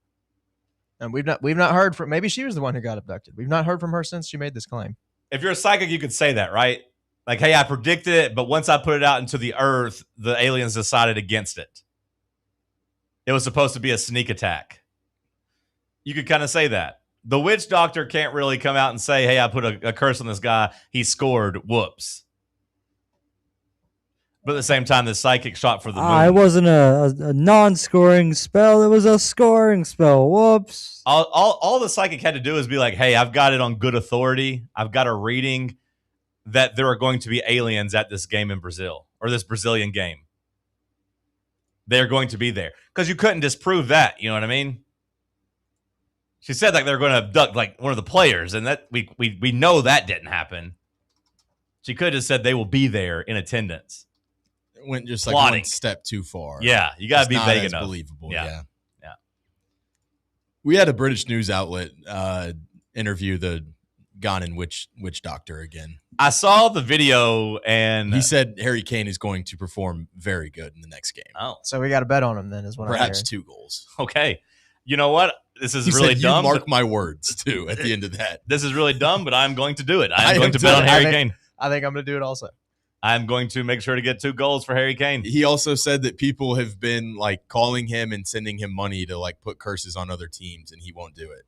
Speaker 4: And we've not heard from, maybe she was the one who got abducted. We've not heard from her since she made this claim.
Speaker 3: If you're a psychic, you could say that, right? Like, hey, I predicted it, but once I put it out into the earth, the aliens decided against it. It was supposed to be a sneak attack. You could kind of say that. The witch doctor can't really come out and say, hey, I put a curse on this guy. He scored. Whoops. But at the same time, the psychic shot for the moon.
Speaker 6: It wasn't a non-scoring spell. It was a scoring spell. Whoops.
Speaker 3: All the psychic had to do is be like, hey, I've got it on good authority. I've got a reading that there are going to be aliens at this game in Brazil, or this Brazilian game. They're going to be there. Because you couldn't disprove that. You know what I mean? She said like they're going to abduct like one of the players, and that we know that didn't happen. She could have said they will be there in attendance.
Speaker 5: It went just like
Speaker 3: Plotting.
Speaker 5: one step too far.
Speaker 3: Yeah, you got to be
Speaker 5: It's not
Speaker 3: vague
Speaker 5: as
Speaker 3: enough.
Speaker 5: believable.
Speaker 3: Yeah.
Speaker 5: Yeah. We had a British news outlet interview the Ghanan witch doctor again.
Speaker 3: I saw the video, and
Speaker 5: he said Harry Kane is going to perform very good in the next game.
Speaker 3: Oh,
Speaker 4: So we got to bet on him then, is what
Speaker 5: perhaps
Speaker 4: I'm
Speaker 5: 2 goals.
Speaker 3: Okay. You know what? This is
Speaker 5: He
Speaker 3: really
Speaker 5: said,
Speaker 3: dumb.
Speaker 5: You mark my words too. At the end of that,
Speaker 3: This is really dumb, but I'm going to do it.
Speaker 5: I
Speaker 3: I'm going
Speaker 5: am
Speaker 3: to bet on
Speaker 5: too.
Speaker 3: Harry Kane.
Speaker 4: I think I'm going to do it also.
Speaker 3: I'm going to make sure to get 2 goals for Harry Kane.
Speaker 5: He also said that people have been like calling him and sending him money to like put curses on other teams, and he won't do it.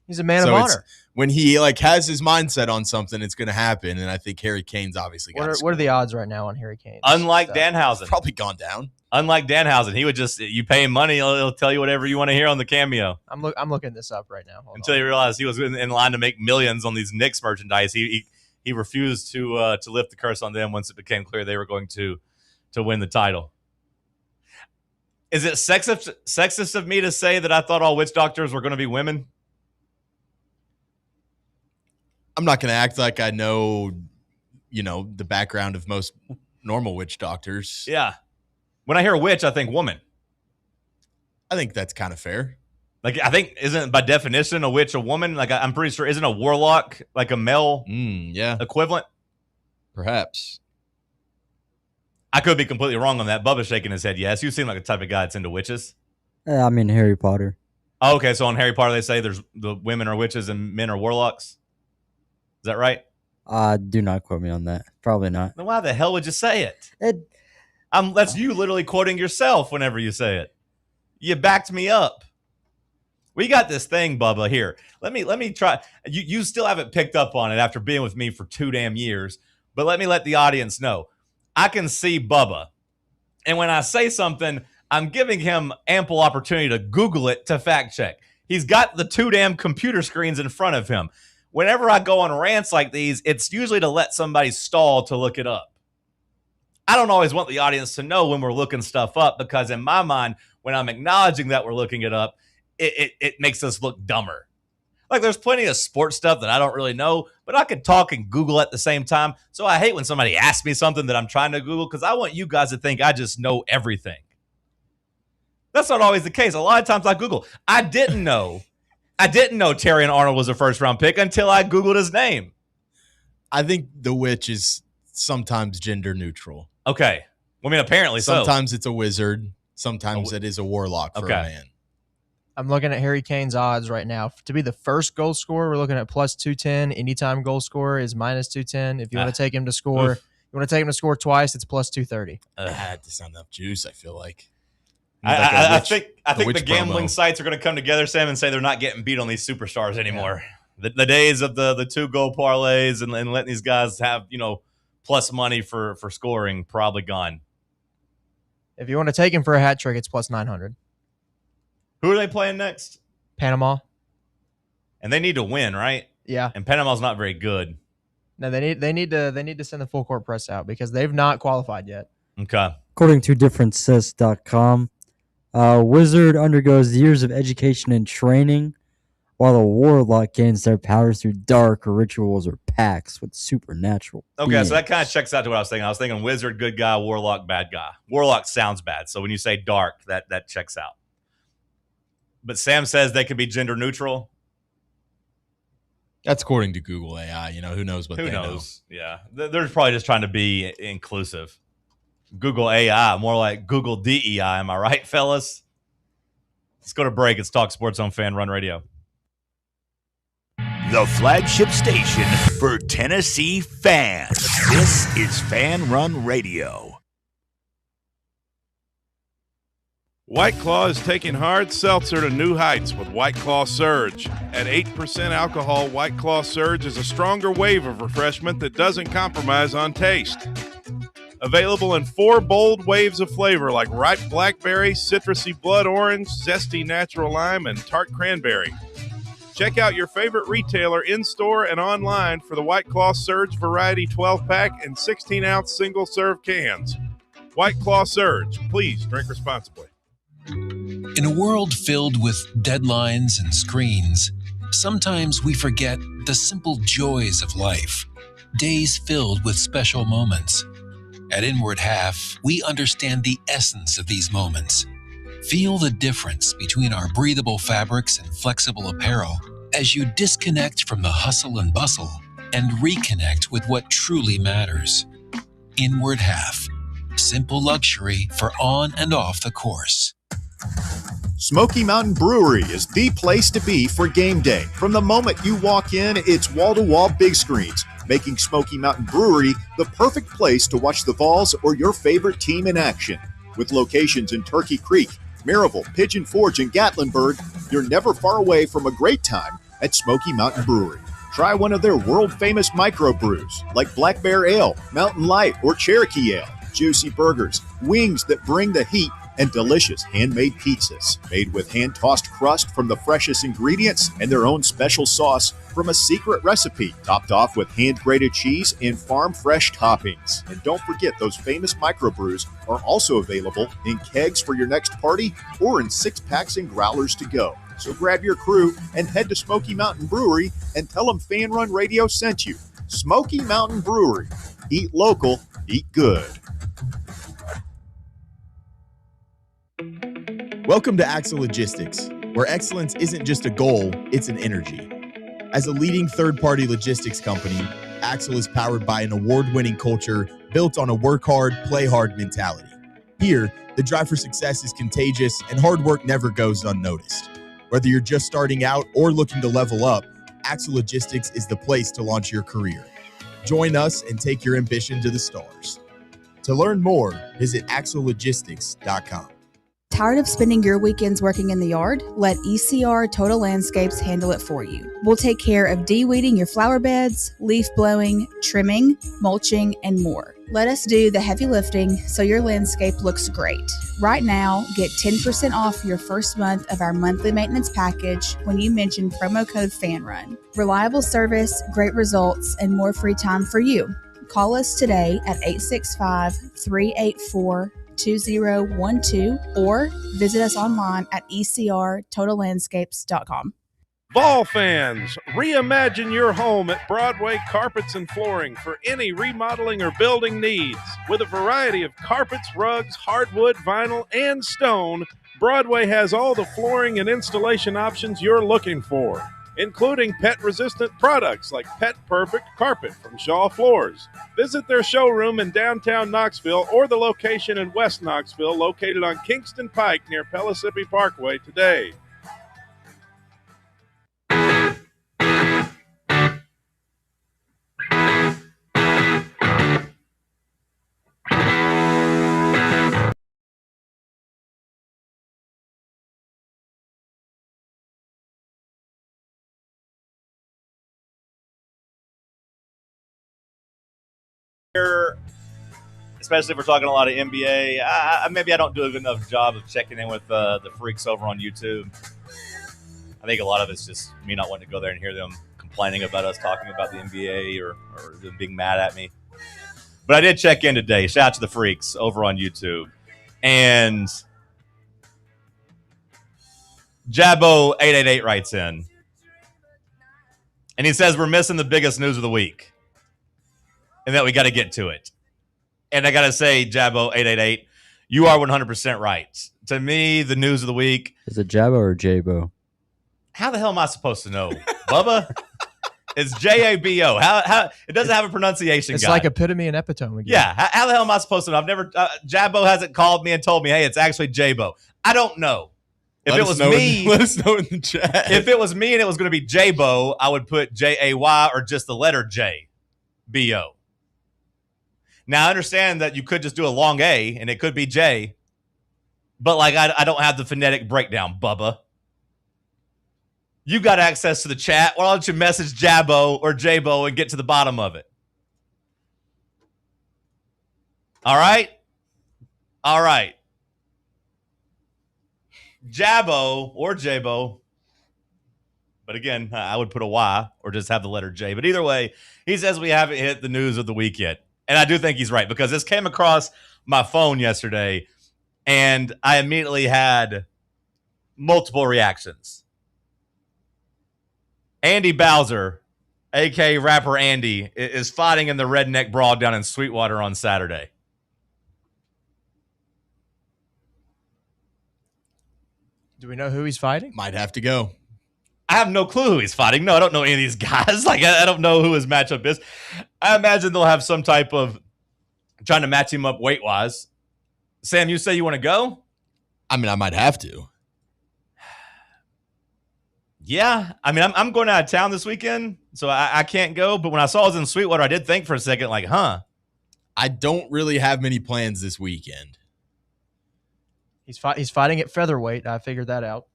Speaker 4: He's a man
Speaker 5: So
Speaker 4: of
Speaker 5: it's-
Speaker 4: honor.
Speaker 5: When he like has his mindset on something, it's going to happen. And I think Harry Kane's obviously got.
Speaker 4: What are the odds right now on Harry Kane?
Speaker 3: Unlike Danhausen.
Speaker 5: Probably gone down.
Speaker 3: Unlike Danhausen, he would just, you pay him money, he'll tell you whatever you want to hear on the cameo.
Speaker 4: I'm looking this up right now. Hold
Speaker 3: Until he realized he was in line to make millions on these Knicks merchandise. He refused to lift the curse on them once it became clear they were going to win the title. Is it sexist of me to say that I thought all witch doctors were going to be women?
Speaker 5: I'm not going to act like I know, the background of most normal witch doctors.
Speaker 3: Yeah. When I hear witch, I think woman.
Speaker 5: I think that's kind of fair.
Speaker 3: Like, I think, isn't by definition a witch a woman? Like, I'm pretty sure, isn't a warlock like a male equivalent?
Speaker 5: Perhaps.
Speaker 3: I could be completely wrong on that. Bubba's shaking his head yes. You seem like the type of guy that's into witches.
Speaker 6: I mean, Harry Potter.
Speaker 3: Oh, okay, so on Harry Potter, they say there's the women are witches and men are warlocks. Is that right?
Speaker 6: Do not quote me on that. Probably not.
Speaker 3: Then why the hell would you say it? That's you literally quoting yourself whenever you say it. You backed me up. We got this thing, Bubba, here. Let me try. You still haven't picked up on it after being with me for 2 damn years, but let me let the audience know. I can see Bubba. And when I say something, I'm giving him ample opportunity to Google it to fact check. He's got the 2 damn computer screens in front of him. Whenever I go on rants like these, it's usually to let somebody stall to look it up. I don't always want the audience to know when we're looking stuff up because in my mind, when I'm acknowledging that we're looking it up, it makes us look dumber. Like there's plenty of sports stuff that I don't really know, but I could talk and Google at the same time. So I hate when somebody asks me something that I'm trying to Google because I want you guys to think I just know everything. That's not always the case. A lot of times I Google. I didn't know Terrion Arnold was a first-round pick until I Googled his name.
Speaker 5: I think the witch is sometimes gender neutral.
Speaker 3: Okay. Well, I mean, apparently
Speaker 5: sometimes it's a wizard. Sometimes it is a warlock for a man.
Speaker 4: I'm looking at Harry Kane's odds right now. To be the first goal scorer, we're looking at plus 210. Anytime goal scorer is minus 210. If you want to take him to score, twice, it's plus 230.
Speaker 5: Had to sound enough juice, I feel like.
Speaker 3: I think the gambling sites are going to come together, Sam, and say they're not getting beat on these superstars anymore. Yeah. The days of the 2-goal parlays and letting these guys have, plus money for scoring probably gone.
Speaker 4: If you want to take him for a hat trick, it's plus 900.
Speaker 3: Who are they playing next?
Speaker 4: Panama.
Speaker 3: And they need to win, right?
Speaker 4: Yeah.
Speaker 3: And Panama's not very good.
Speaker 4: No, they need to send the full court press out because they've not qualified yet.
Speaker 3: Okay.
Speaker 6: According to differentsys.com, wizard undergoes years of education and training, while a warlock gains their powers through dark rituals or pacts with supernatural beings.
Speaker 3: So that kind of checks out to what I was thinking. I was thinking wizard, good guy, warlock, bad guy. Warlock sounds bad. So when you say dark, that checks out. But Sam says they could be gender neutral.
Speaker 5: That's according to Google AI. Who knows what they know.
Speaker 3: Yeah. They're probably just trying to be inclusive. Google AI, more like Google DEI. Am I right, fellas? Let's go to break. It's Talk Sports on Fan Run Radio.
Speaker 7: the flagship station for Tennessee fans. This is Fan Run Radio.
Speaker 23: White Claw is taking hard seltzer to new heights with White Claw Surge. At 8% alcohol, White Claw Surge is a stronger wave of refreshment that doesn't compromise on taste. Available in 4 bold waves of flavor like ripe blackberry, citrusy blood orange, zesty natural lime, and tart cranberry. Check out your favorite retailer in-store and online for the White Claw Surge Variety 12-pack and 16-ounce single-serve cans. White Claw Surge. Please drink responsibly.
Speaker 17: In a world filled with deadlines and screens, sometimes we forget the simple joys of life, days filled with special moments. At Inward Half, we understand the essence of these moments. Feel the difference between our breathable fabrics and flexible apparel as you disconnect from the hustle and bustle and reconnect with what truly matters. Inward Half, simple luxury for on and off the course.
Speaker 14: Smoky Mountain Brewery is the place to be for game day. From the moment you walk in, it's wall-to-wall big screens, making Smoky Mountain Brewery the perfect place to watch the Vols or your favorite team in action. With locations in Turkey Creek, Maryville, Pigeon Forge, and Gatlinburg, you're never far away from a great time at Smoky Mountain Brewery. Try one of their world-famous microbrews like Black Bear Ale, Mountain Light, or Cherokee Ale. Juicy burgers, wings that bring the heat, and delicious handmade pizzas made with hand-tossed crust from the freshest ingredients and their own special sauce from a secret recipe, topped off with hand-grated cheese and farm-fresh toppings. And don't forget, those famous microbrews are also available in kegs for your next party or in 6-packs and growlers to go. So grab your crew and head to Smoky Mountain Brewery and tell them Fan Run Radio sent you. Smoky Mountain Brewery. Eat local, eat good.
Speaker 11: Welcome to Axle Logistics, where excellence isn't just a goal, it's an energy. As a leading third-party logistics company, Axle is powered by an award-winning culture built on a work hard, play hard mentality. Here, the drive for success is contagious and hard work never goes unnoticed. Whether you're just starting out or looking to level up, Axle Logistics is the place to launch your career. Join us and take your ambition to the stars. To learn more, visit axlelogistics.com.
Speaker 18: Tired of spending your weekends working in the yard? Let ECR Total Landscapes handle it for you. We'll take care of de-weeding your flower beds, leaf blowing, trimming, mulching, and more. Let us do the heavy lifting so your landscape looks great. Right now, get 10% off your first month of our monthly maintenance package when you mention promo code FANRUN. Reliable service, great results, and more free time for you. Call us today at 865-384-2012 or visit us online at ecrtotallandscapes.com.
Speaker 23: Vol fans, reimagine your home at Broadway Carpets and Flooring for any remodeling or building needs. With a variety of carpets, rugs, hardwood, vinyl, and stone, Broadway has all the flooring and installation options you're looking for, including pet-resistant products like Pet Perfect Carpet from Shaw Floors. Visit their showroom in downtown Knoxville or the location in West Knoxville located on Kingston Pike near Pellissippi Parkway today.
Speaker 3: Especially if we're talking a lot of NBA. Maybe I don't do a good enough job of checking in with the freaks over on YouTube. I think a lot of it's just me not wanting to go there and hear them complaining about us talking about the NBA or them being mad at me. But I did check in today. Shout out to the freaks over on YouTube. And Jabbo888 writes in. And he says we're missing the biggest news of the week. And that we got to get to it. And I got to say, Jabbo888, you are 100% right. To me, the news of the week.
Speaker 6: Is it Jabbo or Jabo?
Speaker 3: How the hell am I supposed to know? Bubba? It's Jabo. How it doesn't have a pronunciation
Speaker 4: It's
Speaker 3: guide.
Speaker 4: like epitome and epitome again.
Speaker 3: Yeah. How the hell am I supposed to know? I've never, Jabbo hasn't called me and told me, hey, it's actually Jabo. I don't know. If it was me,
Speaker 5: let us know in the chat.
Speaker 3: If it was me and it was going to be J-Bo, I would put J-A-Y or just the letter J, B-O. Now, I understand that you could just do a long A and it could be J, but like I don't have the phonetic breakdown, Bubba. You got access to the chat. Why don't you message Jabbo or J-Bo and get to the bottom of it? All right? All right. Jabbo or J-Bo. But again, I would put a Y or just have the letter J. But either way, he says we haven't hit the news of the week yet. And I do think he's right because this came across my phone yesterday and I immediately had multiple reactions. Andy Bowser, a.k.a. rapper Andy, is fighting in the Redneck Brawl down in Sweetwater on Saturday.
Speaker 4: Do we know who he's fighting?
Speaker 5: Might have to go.
Speaker 3: I have no clue who he's fighting. No, I don't know any of these guys. Like, I don't know who his matchup is. I imagine they'll have some type of trying to match him up weight-wise. Sam, you say you want to go?
Speaker 5: I mean, I might have to.
Speaker 3: Yeah. I mean, I'm going out of town this weekend, so I can't go. But when I saw it was in Sweetwater, I did think for a second, like,
Speaker 5: I don't really have many plans this weekend.
Speaker 4: He's fighting at featherweight. I figured that out.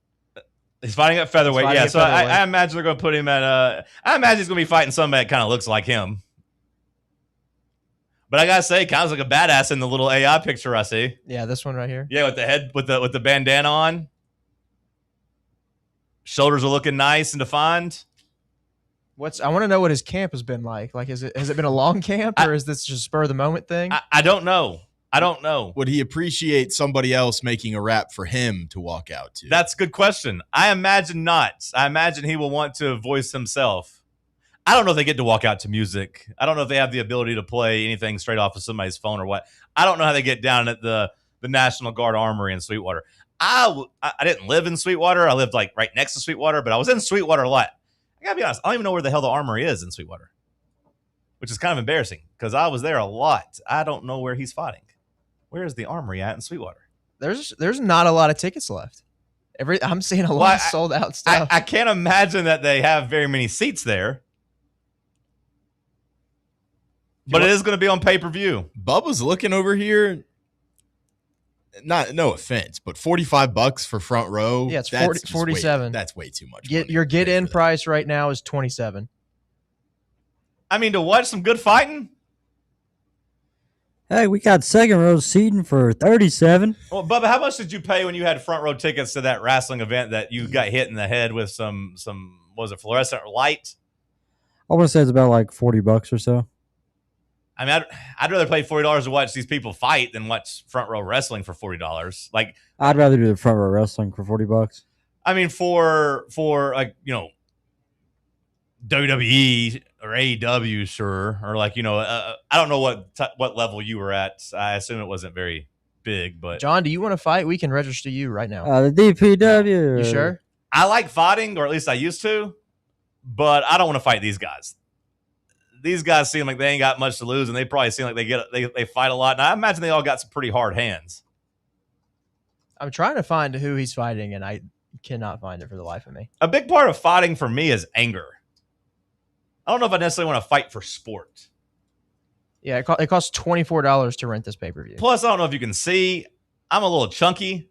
Speaker 3: He's fighting at featherweight. Yeah, so I imagine they're going to put him at I imagine he's going to be fighting somebody that kind of looks like him. But I got to say, kind of like a badass in the little AI picture I see.
Speaker 4: Yeah, this one right here.
Speaker 3: Yeah, with the head, with the bandana on. Shoulders are looking nice and defined.
Speaker 4: I want to know what his camp has been like. Like, has it been a long camp or is this just spur of the moment thing?
Speaker 3: I don't know. I don't know.
Speaker 5: Would he appreciate somebody else making a rap for him to walk out to?
Speaker 3: That's a good question. I imagine not. I imagine he will want to voice himself. I don't know if they get to walk out to music. I don't know if they have the ability to play anything straight off of somebody's phone or what. I don't know how they get down at the National Guard Armory in Sweetwater. I didn't live in Sweetwater. I lived like right next to Sweetwater, but I was in Sweetwater a lot. I gotta be honest. I don't even know where the hell the Armory is in Sweetwater, which is kind of embarrassing because I was there a lot. I don't know where he's fighting. Where is the Armory at in Sweetwater?
Speaker 4: There's not a lot of tickets left. I'm seeing a lot of sold out stuff.
Speaker 3: I can't imagine that they have very many seats there. But it is going to be on pay-per-view.
Speaker 5: Bubba's looking over here. No offense, but $45 for front row.
Speaker 4: Yeah, it's 47.
Speaker 5: That's way too much.
Speaker 4: Your get-in price right now is $27.
Speaker 3: I mean, to watch some good fighting.
Speaker 6: Hey, we got second row seating for $37.
Speaker 3: Well, Bubba, how much did you pay when you had front row tickets to that wrestling event that you got hit in the head with some was it fluorescent light?
Speaker 6: I want to say it's about like $40 or so.
Speaker 3: I mean, I'd rather pay $40 to watch these people fight than watch front row wrestling for $40. Like,
Speaker 6: I'd rather do the front row wrestling for $40.
Speaker 3: I mean, for like, you know, WWE or AEW, sure, or like, you know, I don't know what level you were at. I assume it wasn't very big, but
Speaker 4: John, do you want to fight? We can register you right now.
Speaker 6: The DPW.
Speaker 4: You sure?
Speaker 3: I like fighting, or at least I used to, but I don't want to fight these guys. These guys seem like they ain't got much to lose, and they probably seem like they fight a lot. And I imagine they all got some pretty hard hands.
Speaker 4: I'm trying to find who he's fighting, and I cannot find it for the life of me.
Speaker 3: A big part of fighting for me is anger. I don't know if I necessarily want to fight for sport.
Speaker 4: Yeah, it costs $24 to rent this pay-per-view.
Speaker 3: Plus, I don't know if you can see, I'm a little chunky.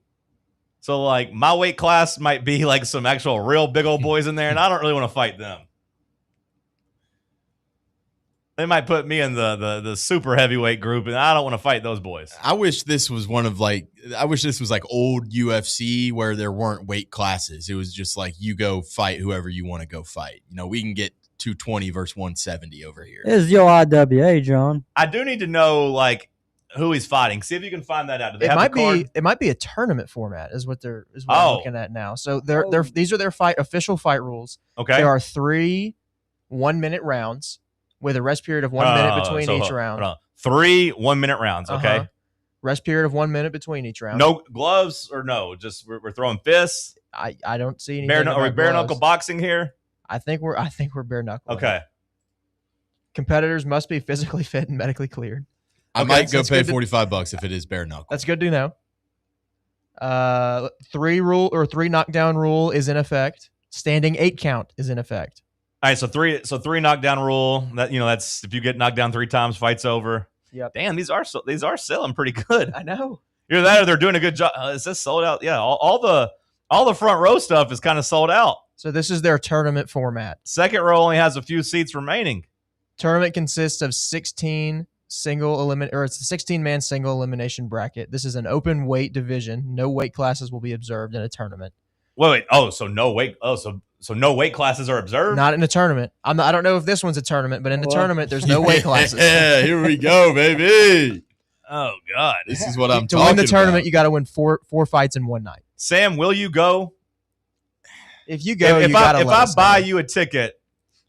Speaker 3: So, like, my weight class might be like some actual real big old boys in there, and I don't really want to fight them. They might put me in the super heavyweight group, and I don't want to fight those boys.
Speaker 5: I wish this was like old UFC where there weren't weight classes. It was just like you go fight whoever you want to go fight. You know, we can get 220 versus 170 over here.
Speaker 6: This is your IWA, John.
Speaker 3: I do need to know like who he's fighting. See if you can find that out. Do they have the card?
Speaker 4: It might be a tournament format is what I'm looking at now. So these are their official fight rules.
Speaker 3: Okay.
Speaker 4: There are 3 1-minute rounds with a rest period of 1 minute between each round.
Speaker 3: Hold on. 3 1-minute rounds. Okay.
Speaker 4: Rest period of 1 minute between each round.
Speaker 3: No gloves or no? Just we're throwing fists.
Speaker 4: I don't see anything.
Speaker 3: Are we bare knuckle boxing here?
Speaker 4: I think we're bare knuckle.
Speaker 3: Okay.
Speaker 4: Competitors must be physically fit and medically cleared.
Speaker 5: I might go pay $45 if it is bare knuckle.
Speaker 4: That's good to know. Three knockdown rule is in effect. Standing 8 count is in effect.
Speaker 3: All right, so three knockdown rule. That's if you get knocked down 3 times, fight's over.
Speaker 4: Yep.
Speaker 3: Damn, these are selling pretty good.
Speaker 4: I know.
Speaker 3: Either that or they're doing a good job. Is this sold out? Yeah, all the front row stuff is kind of sold out.
Speaker 4: So this is their tournament format.
Speaker 3: Second row only has a few seats remaining.
Speaker 4: Tournament consists of 16 it's a 16-man single elimination bracket. This is an open weight division. No weight classes will be observed in a tournament.
Speaker 3: Wait. Oh, so no weight. Oh, so no weight classes are observed?
Speaker 4: Not in a tournament. I don't know if this one's a tournament, but in the tournament, there's no weight classes.
Speaker 5: Yeah, here we go, baby.
Speaker 3: Oh God,
Speaker 5: this is what I'm
Speaker 4: to
Speaker 5: talking
Speaker 4: win the tournament.
Speaker 5: about.
Speaker 4: You got to win four fights in one night.
Speaker 3: Sam, will you go?
Speaker 4: If you go,
Speaker 3: if I buy you a ticket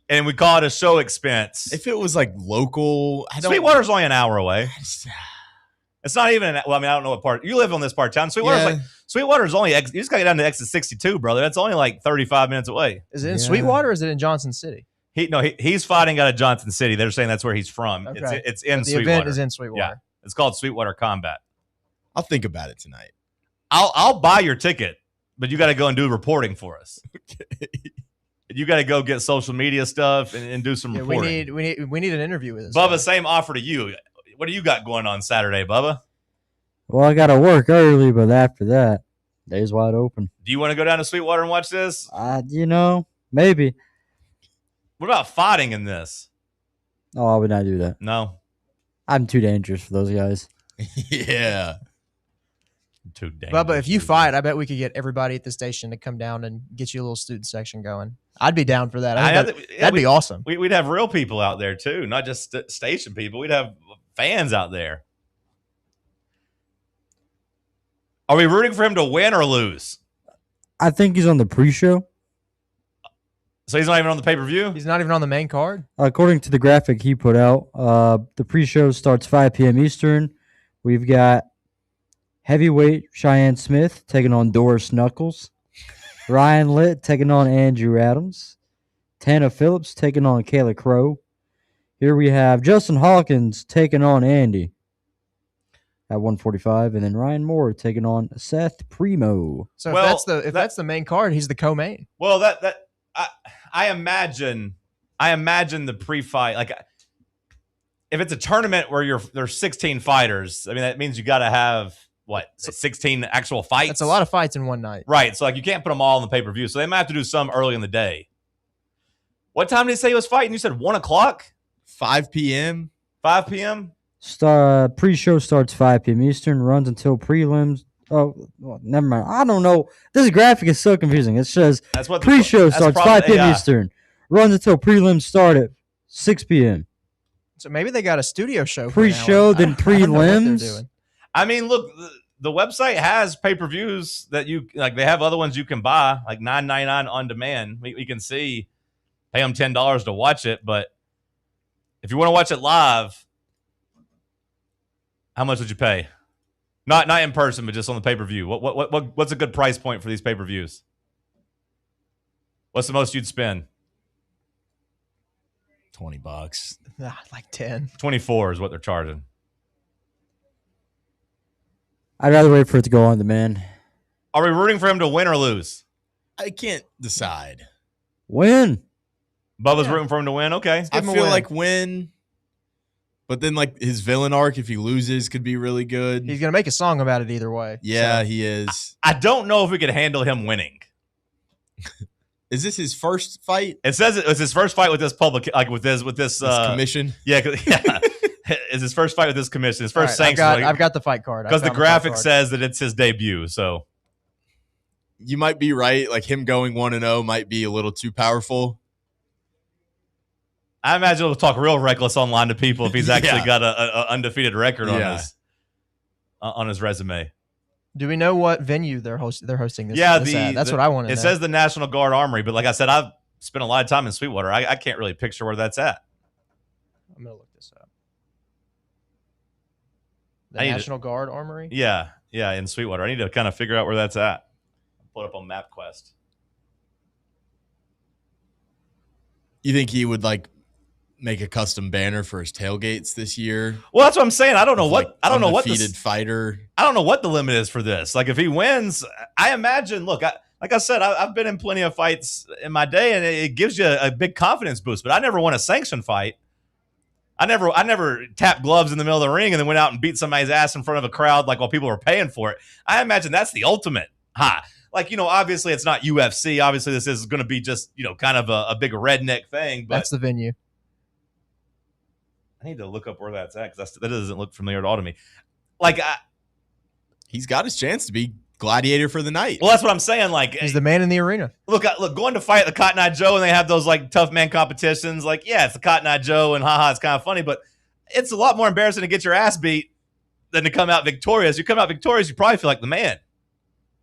Speaker 3: and we call it a show expense,
Speaker 5: If it was like local, I don't.
Speaker 3: Sweetwater's only an hour away. It's not even. I don't know what part you live on. This part of town. Sweetwater's only. You just got to get down to exit 62, brother. That's only like 35 minutes away.
Speaker 4: Is it in Sweetwater or is it in Johnson City?
Speaker 3: He's fighting out of Johnson City. They're saying that's where he's from.
Speaker 4: Okay.
Speaker 3: It's in
Speaker 4: the
Speaker 3: Sweetwater.
Speaker 4: event is in Sweetwater.
Speaker 3: Yeah, it's called Sweetwater Combat.
Speaker 5: I'll think about it tonight.
Speaker 3: I'll buy your ticket, but you got to go and do reporting for us. Okay. You got to go get social media stuff and do some reporting.
Speaker 4: We need an interview with this
Speaker 3: Bubba,
Speaker 4: guy.
Speaker 3: same offer to you. What do you got going on Saturday, Bubba?
Speaker 6: Well, I got to work early, but after that, day's wide open.
Speaker 3: Do you want to go down to Sweetwater and watch this?
Speaker 6: Maybe.
Speaker 3: What about fighting in this?
Speaker 6: Oh, I would not do that.
Speaker 3: No.
Speaker 6: I'm too dangerous for those guys.
Speaker 5: Yeah.
Speaker 3: Too dangerous.
Speaker 4: Bubba, if you fight, I bet we could get everybody at the station to come down and get you a little student section going. I'd be down for that. That'd be awesome.
Speaker 3: We'd have real people out there too, not just station people. We'd have fans out there. Are we rooting for him to win or lose?
Speaker 6: I think he's on the pre-show.
Speaker 3: So he's not even on the pay-per-view?
Speaker 4: He's not even on the main card?
Speaker 6: According to the graphic he put out, the pre-show starts 5 p.m. Eastern. We've got heavyweight Cheyenne Smith taking on Doris Knuckles. Ryan Litt taking on Andrew Adams. Tana Phillips taking on Kayla Crow. Here we have Justin Hawkins taking on Andy at 145, and then Ryan Moore taking on Seth Primo.
Speaker 4: So if that's the main card, he's the co-main.
Speaker 3: Well, I imagine the pre-fight, like if it's a tournament where there's 16 fighters, I mean that means you got to have 16 actual fights.
Speaker 4: That's a lot of fights in one night.
Speaker 3: Right. So you can't put them all on the pay-per-view. So they might have to do some early in the day. What time did he say he was fighting? You said 1 o'clock?
Speaker 5: 5 p.m.
Speaker 3: 5 p.m.
Speaker 6: Pre-show starts 5 p.m. Eastern, runs until prelims. Oh, well, never mind. I don't know. This graphic is so confusing. It says pre-show starts 5 p.m. Eastern, runs until prelims start at 6 p.m.
Speaker 4: So maybe they got a studio show.
Speaker 6: Pre-show, then prelims.
Speaker 3: I mean, look, the website has pay-per-views that you like. They have other ones you can buy, like $9.99 on demand. We can see, pay them $10 to watch it. But if you want to watch it live, how much would you pay? Not in person, but just on the pay-per-view. What's a good price point for these pay-per-views? What's the most you'd spend?
Speaker 5: $20.
Speaker 4: Like 10.
Speaker 3: 24 is what they're charging.
Speaker 6: I'd rather wait for it to go on demand.
Speaker 3: Are we rooting for him to win or lose?
Speaker 5: I can't decide.
Speaker 6: Win.
Speaker 3: Bubba's rooting for him to win. Okay,
Speaker 5: I feel like win. But then, like, his villain arc, if he loses, could be really good.
Speaker 4: He's going to make a song about it either way.
Speaker 5: Yeah, he is.
Speaker 3: I don't know if we could handle him winning.
Speaker 5: Is this his first fight?
Speaker 3: It says it's his first fight with this public, like with this
Speaker 5: commission.
Speaker 3: Yeah, it's his first fight with this commission. His first sanction.
Speaker 4: I've got the fight card
Speaker 3: because the graphic says that it's his debut. So
Speaker 5: you might be right. Like him going 1-0 might be a little too powerful.
Speaker 3: I imagine he'll talk real reckless online to people if he's actually got a undefeated record on his resume.
Speaker 4: Do we know what venue they're hosting this?
Speaker 3: Yeah,
Speaker 4: that's what I want to know.
Speaker 3: It says the National Guard Armory, but like I said, I've spent a lot of time in Sweetwater. I can't really picture where that's at.
Speaker 4: I'm gonna look this up. The National Guard Armory.
Speaker 3: Yeah, in Sweetwater. I need to kind of figure out where that's at. Pull it up on MapQuest.
Speaker 5: You think he would like make a custom banner for his tailgates this year.
Speaker 3: Well, that's what I'm saying. I don't know what
Speaker 5: undefeated fighter.
Speaker 3: I don't know what the limit is for this. Like, if he wins, I imagine. Look, like I said, I've been in plenty of fights in my day, and it gives you a big confidence boost. But I never won a sanctioned fight. I never tapped gloves in the middle of the ring and then went out and beat somebody's ass in front of a crowd like while people were paying for it. I imagine that's the ultimate high. Like, obviously it's not UFC. Obviously this is going to be just, kind of a big redneck thing. But
Speaker 4: that's the venue.
Speaker 3: I need to look up where that's at because that doesn't look familiar at all to me. Like,
Speaker 5: he's got his chance to be gladiator for the night.
Speaker 3: Well, that's what I'm saying. Like,
Speaker 4: he's the man in the arena.
Speaker 3: Look, going to fight at the Cotton Eye Joe and they have those like tough man competitions. Like, yeah, it's the Cotton Eye Joe and haha, it's kind of funny, but it's a lot more embarrassing to get your ass beat than to come out victorious. You come out victorious, you probably feel like the man.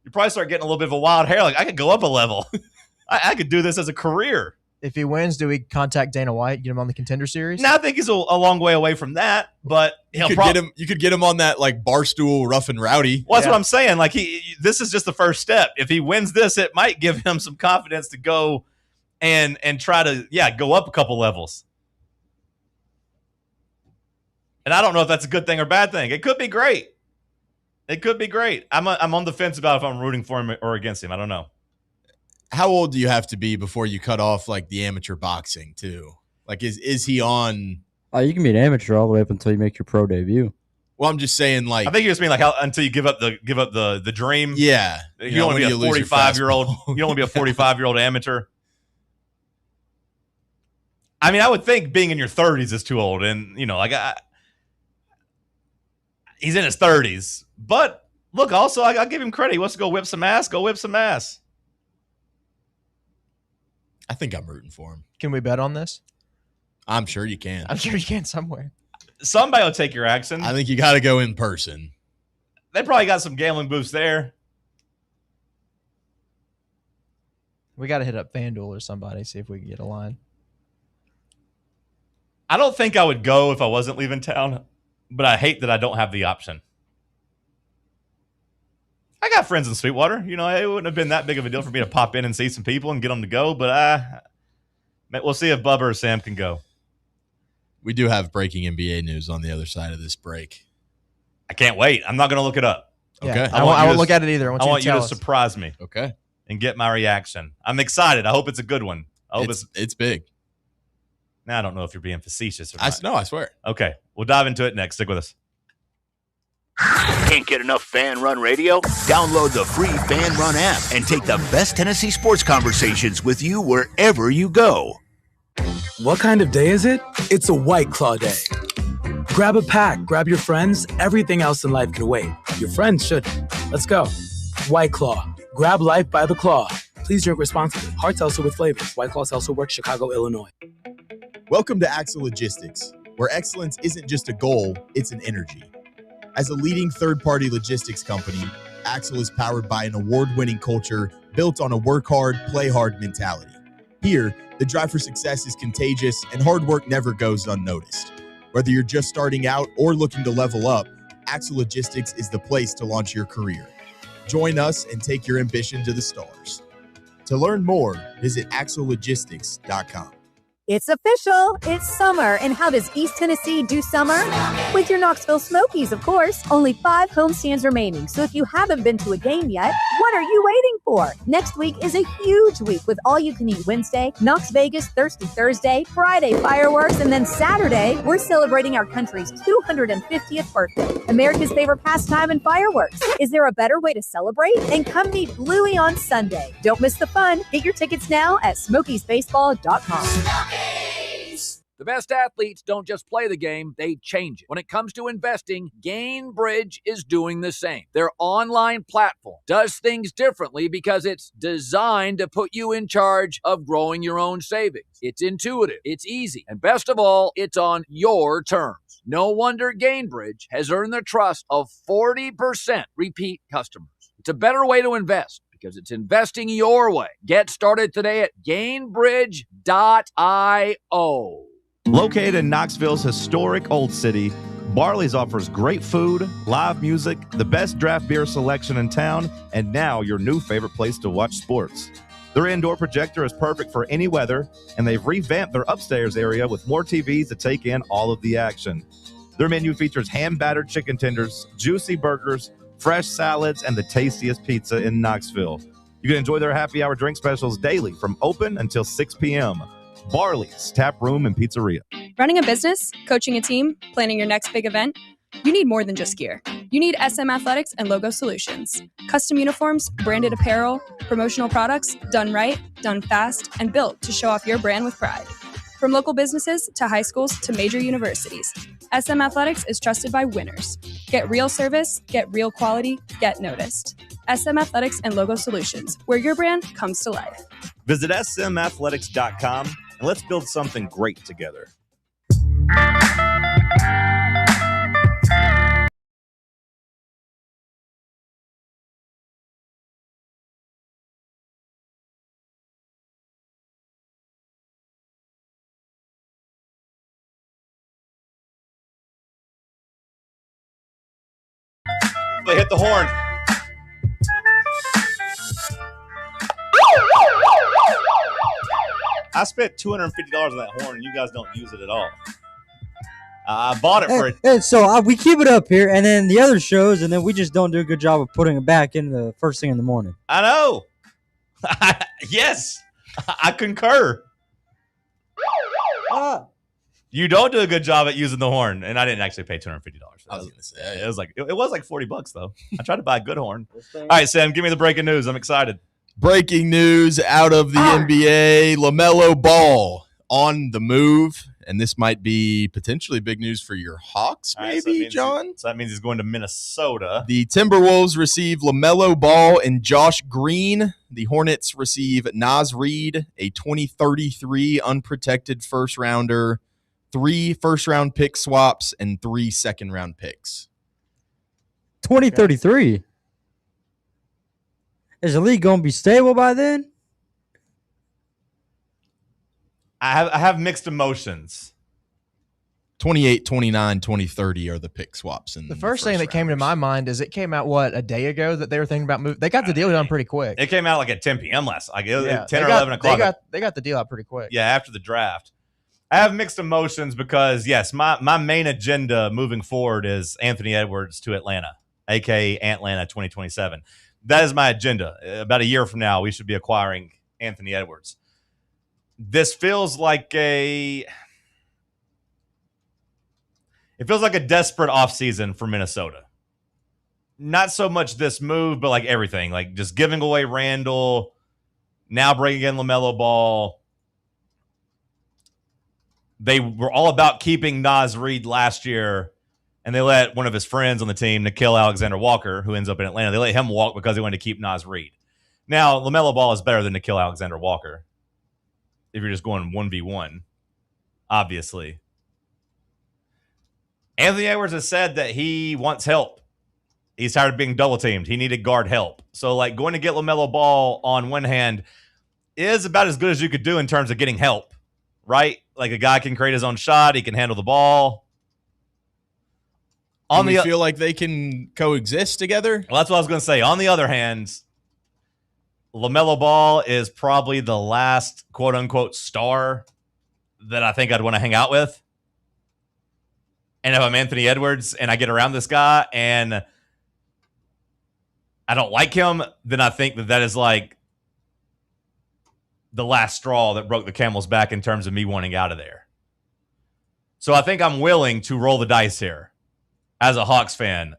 Speaker 3: You probably start getting a little bit of a wild hair. Like, I could go up a level. I could do this as a career.
Speaker 4: If he wins, do we contact Dana White, get him on the Contender Series?
Speaker 3: No, I think he's a long way away from that, but
Speaker 5: you could get him on that like Barstool Rough and Rowdy.
Speaker 3: Well, that's what I'm saying. Like, this is just the first step. If he wins this, it might give him some confidence to go and try to go up a couple levels. And I don't know if that's a good thing or bad thing. It could be great. It could be great. I'm on the fence about if I'm rooting for him or against him. I don't know.
Speaker 5: How old do you have to be before you cut off like the amateur boxing too? Like, is he on?
Speaker 6: Oh, you can be an amateur all the way up until you make your pro debut.
Speaker 5: Well, I'm just saying, like,
Speaker 3: I think you just mean like how until you give up the dream.
Speaker 5: Yeah,
Speaker 3: you don't want to be a 45-year-old. You don't want to be a 45-year-old amateur. I mean, I would think being in your 30s is too old, and he's in his 30s. But look, also I give him credit. He wants to go whip some ass. Go whip some ass.
Speaker 5: I think I'm rooting for him.
Speaker 4: Can we bet on this?
Speaker 5: I'm sure you can.
Speaker 4: I'm sure you can somewhere.
Speaker 3: Somebody will take your action.
Speaker 5: I think you got to go in person.
Speaker 3: They probably got some gambling booths there.
Speaker 4: We got to hit up FanDuel or somebody, see if we can get a line.
Speaker 3: I don't think I would go if I wasn't leaving town, but I hate that I don't have the option. I got friends in Sweetwater. It wouldn't have been that big of a deal for me to pop in and see some people and get them to go, but we'll see if Bubba or Sam can go.
Speaker 5: We do have breaking NBA news on the other side of this break.
Speaker 3: I can't wait. I'm not going to look it up.
Speaker 5: Okay.
Speaker 4: I won't look at it either.
Speaker 3: I want you to surprise me.
Speaker 5: Okay.
Speaker 3: And get my reaction. I'm excited. I hope it's a good one. I hope
Speaker 5: it's big.
Speaker 3: Now, I don't know if you're being facetious or not.
Speaker 5: No, I swear.
Speaker 3: Okay. We'll dive into it next. Stick with us.
Speaker 7: Can't get enough Fan Run Radio? Download the free Fan Run app and take the best Tennessee sports conversations with you wherever you go.
Speaker 8: What kind of day is it? It's a White Claw day. Grab a pack, grab your friends. Everything else in life can wait. Your friends shouldn't. Let's go. White Claw. Grab life by the claw. Please drink responsibly. Hard seltzer with flavors. White Claw Seltzer Works, Chicago, Illinois.
Speaker 11: Welcome to Axle Logistics, where excellence isn't just a goal, it's an energy. As a leading third-party logistics company, Axle is powered by an award-winning culture built on a work hard, play hard mentality. Here, the drive for success is contagious and hard work never goes unnoticed. Whether you're just starting out or looking to level up, Axle Logistics is the place to launch your career. Join us and take your ambition to the stars. To learn more, visit axlelogistics.com.
Speaker 1: It's official. It's summer. And how does East Tennessee do summer? With your Knoxville Smokies, of course. Only 5 homestands remaining. So if you haven't been to a game yet, what are you waiting for? Next week is a huge week with All You Can Eat Wednesday, Knox Vegas Thirsty Thursday, Friday fireworks, and then Saturday, we're celebrating our country's 250th birthday. America's favorite pastime and fireworks. Is there a better way to celebrate? And come meet Bluey on Sunday. Don't miss the fun. Get your tickets now at smokiesbaseball.com.
Speaker 2: The best athletes don't just play the game, they change it. When it comes to investing, Gainbridge is doing the same. Their online platform does things differently because it's designed to put you in charge of growing your own savings. It's intuitive, it's easy, and best of all, it's on your terms. No wonder Gainbridge has earned the trust of 40% repeat customers. It's a better way to invest, because it's investing your way. Get started today at Gainbridge.io.
Speaker 3: Located in Knoxville's historic Old City, Barley's offers great food, live music, the best draft beer selection in town, and now your new favorite place to watch sports. Their indoor projector is perfect for any weather, and they've revamped their upstairs area with more TVs to take in all of the action. Their menu features hand-battered chicken tenders, juicy burgers, fresh salads, and the tastiest pizza in Knoxville. You can enjoy their happy hour drink specials daily from open until 6 p.m. Barley's Tap Room and Pizzeria.
Speaker 16: Running a business, coaching a team, planning your next big event, you need more than just gear. You need SM Athletics and Logo Solutions. Custom uniforms, branded apparel, promotional products, done right, done fast, and built to show off your brand with pride. From local businesses to high schools to major universities, SM Athletics is trusted by winners. Get real service, get real quality, get noticed. SM Athletics and Logo Solutions, where your brand comes to life.
Speaker 3: Visit smathletics.com and let's build something great together. They hit the horn. I spent $250 on that horn, and you guys don't use it at all. I bought it for it.
Speaker 6: And so we keep it up here, and then the other shows, and then we just don't do a good job of putting it back in the first thing in the morning.
Speaker 3: I know. Yes, I concur. You don't do a good job at using the horn, and I didn't actually pay $250.
Speaker 5: I was going to say
Speaker 3: it was like $40 though. I tried to buy a good horn. All right, Sam, give me the breaking news. I'm excited.
Speaker 5: Breaking news out of the NBA: LaMelo Ball on the move, and this might be potentially big news for your Hawks, maybe, John.
Speaker 3: So that means he's going to Minnesota.
Speaker 5: The Timberwolves receive LaMelo Ball and Josh Green. The Hornets receive Naz Reid, a 2033 unprotected first rounder, 3 first-round pick swaps, and 3 second-round picks.
Speaker 6: 2033. Is the league going to be stable by then?
Speaker 3: I have mixed emotions.
Speaker 5: 28, 29, 2030 are the pick swaps.
Speaker 4: The first thing that came to my mind is it came out, a day ago that they were thinking about moving. They got the deal done pretty quick.
Speaker 3: It came out like at 10 p.m. last night. It was 10 or 11 o'clock.
Speaker 4: They got the deal out pretty quick.
Speaker 3: Yeah, after the draft. I have mixed emotions because, yes, my main agenda moving forward is Anthony Edwards to Atlanta, a.k.a. Atlanta 2027. That is my agenda. About a year from now, we should be acquiring Anthony Edwards. This feels like a desperate offseason for Minnesota. Not so much this move, but like everything. Like just giving away Randall, now bringing in LaMelo Ball. They were all about keeping Naz Reid last year, and they let one of his friends on the team, Nickeil Alexander-Walker, who ends up in Atlanta, they let him walk because they wanted to keep Naz Reid. Now, LaMelo Ball is better than Nickeil Alexander-Walker if you're just going 1v1, obviously. Anthony Edwards has said that he wants help. He's tired of being double-teamed. He needed guard help. So, like, going to get LaMelo Ball on one hand is about as good as you could do in terms of getting help, right? Like, a guy can create his own shot. He can handle the ball.
Speaker 5: Do you feel like they can coexist together?
Speaker 3: Well, that's what I was going to say. On the other hand, LaMelo Ball is probably the last quote-unquote star that I think I'd want to hang out with. And if I'm Anthony Edwards and I get around this guy and I don't like him, then I think that is like the last straw that broke the camel's back in terms of me wanting out of there. So I think I'm willing to roll the dice here. As a Hawks fan,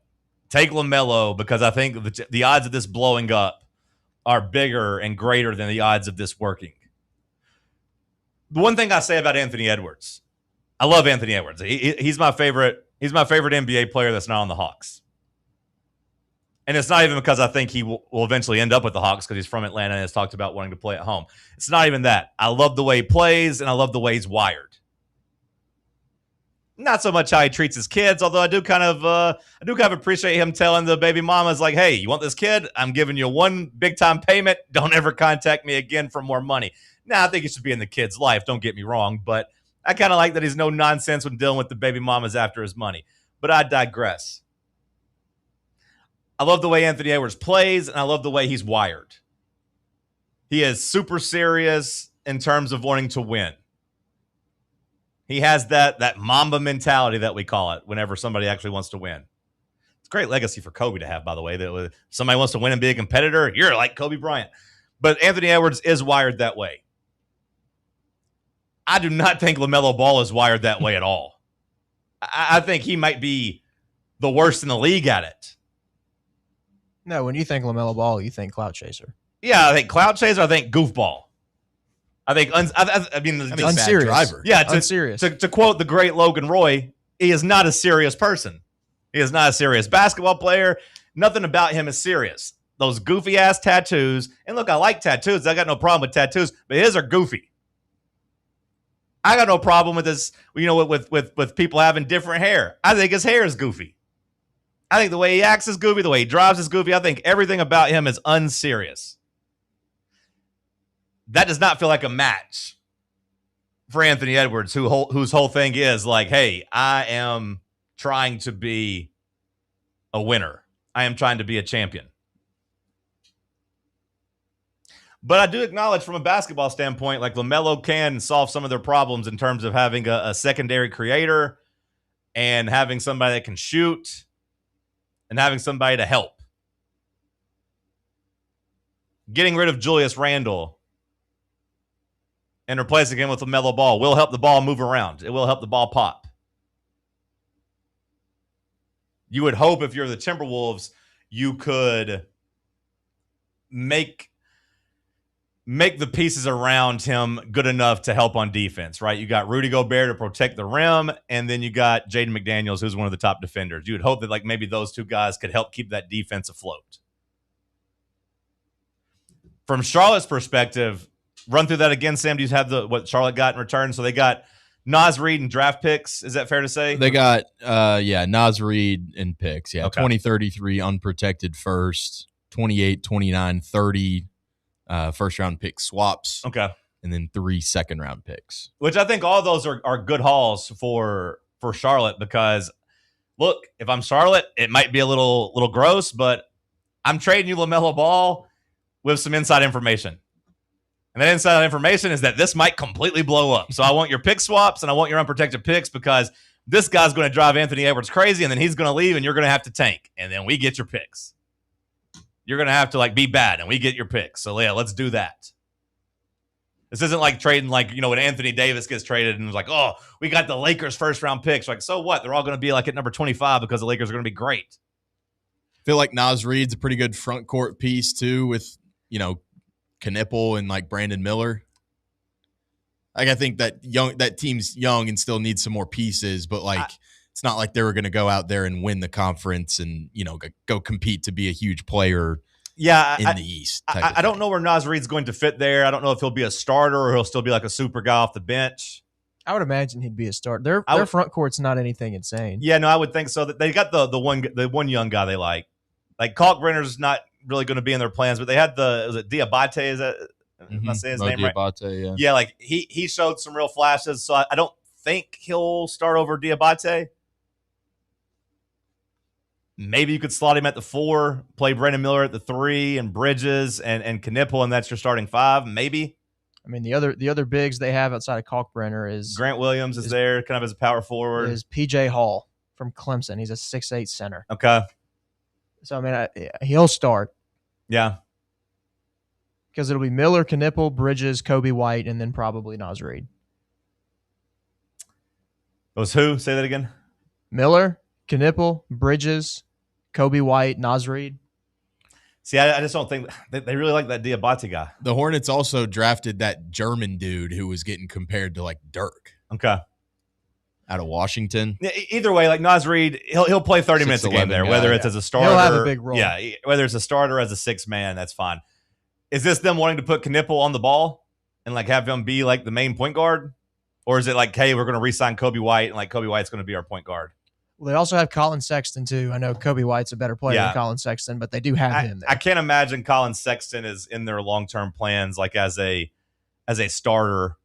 Speaker 3: take LaMelo because I think the odds of this blowing up are bigger and greater than the odds of this working. The one thing I say about Anthony Edwards, I love Anthony Edwards. He's my favorite. He's my favorite NBA player that's not on the Hawks. And it's not even because I think he will eventually end up with the Hawks because he's from Atlanta and has talked about wanting to play at home. It's not even that. I love the way he plays and I love the way he's wired. Not so much how he treats his kids, although I do kind of appreciate him telling the baby mamas, like, hey, you want this kid? I'm giving you one big-time payment. Don't ever contact me again for more money. Now, I think it should be in the kid's life. Don't get me wrong, but I kind of like that he's no nonsense when dealing with the baby mamas after his money. But I digress. I love the way Anthony Edwards plays, and I love the way he's wired. He is super serious in terms of wanting to win. He has that Mamba mentality that we call it whenever somebody actually wants to win. It's a great legacy for Kobe to have, by the way. That if somebody wants to win and be a competitor, you're like Kobe Bryant. But Anthony Edwards is wired that way. I do not think LaMelo Ball is wired that way at all. I think he might be the worst in the league at it.
Speaker 4: No, when you think LaMelo Ball, you think clout chaser.
Speaker 3: Yeah, I think clout chaser. I think goofball. I think
Speaker 4: unserious
Speaker 3: driver. Yeah,
Speaker 4: unserious.
Speaker 3: To quote the great Logan Roy, he is not a serious person. He is not a serious basketball player. Nothing about him is serious. Those goofy ass tattoos. And look, I like tattoos. I got no problem with tattoos, but his are goofy. I got no problem with this, with people having different hair. I think his hair is goofy. I think the way he acts is goofy. The way he drives is goofy. I think everything about him is unserious. That does not feel like a match for Anthony Edwards, whose whole thing is like, hey, I am trying to be a winner. I am trying to be a champion. But I do acknowledge from a basketball standpoint, like LaMelo can solve some of their problems in terms of having a secondary creator and having somebody that can shoot and having somebody to help. Getting rid of Julius Randle and replacing him with LaMelo Ball will help the ball move around. It will help the ball pop. You would hope if you're the Timberwolves, you could make the pieces around him good enough to help on defense, right? You got Rudy Gobert to protect the rim, and then you got Jaden McDaniels, who's one of the top defenders. You would hope that like maybe those two guys could help keep that defense afloat. From Charlotte's perspective, run through that again, Sam. Do you have what Charlotte got in return? So they got Naz Reid and draft picks. Is that fair to say?
Speaker 5: They got, Naz Reid and picks. Yeah,
Speaker 3: Okay.
Speaker 5: 2033 unprotected first, 28, 29, 30 first-round pick swaps.
Speaker 3: Okay.
Speaker 5: And then 3 second-round picks.
Speaker 3: Which I think all those are good hauls for Charlotte because, look, if I'm Charlotte, it might be a little gross, but I'm trading you LaMelo Ball with some inside information. And that inside information is that this might completely blow up. So I want your pick swaps and I want your unprotected picks because this guy's going to drive Anthony Edwards crazy and then he's going to leave and you're going to have to tank. And then we get your picks. You're going to have to be bad and we get your picks. So yeah, let's do that. This isn't like trading when Anthony Davis gets traded and it's like, oh, we got the Lakers first round picks. Like, so what? They're all going to be at number 25 because the Lakers are going to be great.
Speaker 5: I feel like Naz Reid's a pretty good front court piece too with, Knipple and Brandon Miller. I think that team's young and still needs some more pieces, but it's not like they were going to go out there and win the conference and go compete to be a huge player.
Speaker 3: Yeah,
Speaker 5: in the East.
Speaker 3: I don't know where Naz Reid's going to fit there. I don't know if he'll be a starter or he'll still be like a super guy off the bench.
Speaker 4: I would imagine he'd be a starter. Their front court's not anything insane.
Speaker 3: Yeah, no, I would think so. That they got the one young guy they like. Like Kalkbrenner's not really going to be in their plans, but they had was it Diabate? Is that am I saying his name
Speaker 5: Diabate,
Speaker 3: right?
Speaker 5: Yeah.
Speaker 3: Yeah, like he showed some real flashes. So I don't think he'll start over Diabate. Maybe you could slot him at the 4, play Brandon Miller at the 3, and Bridges and Knipple, and that's your starting 5. Maybe.
Speaker 4: I mean, the other bigs they have outside of Kalkbrenner is
Speaker 3: Grant Williams is there, kind of as a power forward.
Speaker 4: Is PJ Hall from Clemson. He's a 6'8" center.
Speaker 3: Okay.
Speaker 4: So I mean, he'll start.
Speaker 3: Yeah.
Speaker 4: Because it'll be Miller, Knipple, Bridges, Kobe White, and then probably Naz Reid.
Speaker 3: It was who? Say that again.
Speaker 4: Miller, Knipple, Bridges, Kobe White, Naz Reid.
Speaker 3: See, I just don't think they really like that Diabate guy.
Speaker 5: The Hornets also drafted that German dude who was getting compared to Dirk.
Speaker 3: Okay.
Speaker 5: Out of Washington.
Speaker 3: Either way, Naz Reid, he'll play 30 minutes a game there, whether it's as a starter.
Speaker 4: He'll have a big role.
Speaker 3: Yeah, whether it's a starter or as a 6 man, that's fine. Is this them wanting to put Knipple on the ball and have him be the main point guard? Or is it hey, we're going to re-sign Kobe White and Kobe White's going to be our point guard?
Speaker 4: Well, they also have Colin Sexton too. I know Kobe White's a better player than Colin Sexton, but they do have him there.
Speaker 3: I can't imagine Colin Sexton is in their long-term plans as a starter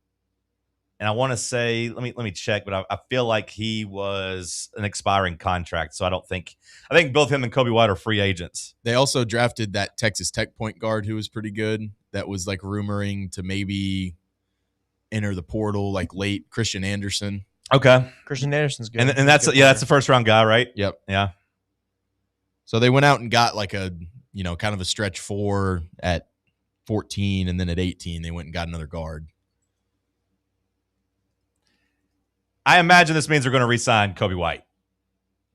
Speaker 3: And I want to say, let me check, but I feel like he was an expiring contract, so I think both him and Kobe White are free agents.
Speaker 5: They also drafted that Texas Tech point guard who was pretty good. That was like rumoring to maybe enter the portal like late, Christian Anderson.
Speaker 3: Okay,
Speaker 4: Christian Anderson's good.
Speaker 3: And that's that's the first round guy, right?
Speaker 5: Yep.
Speaker 3: Yeah.
Speaker 5: So they went out and got like a kind of a stretch 4 at 14, and then at 18 they went and got another guard.
Speaker 3: I imagine this means they're going to re-sign Kobe White.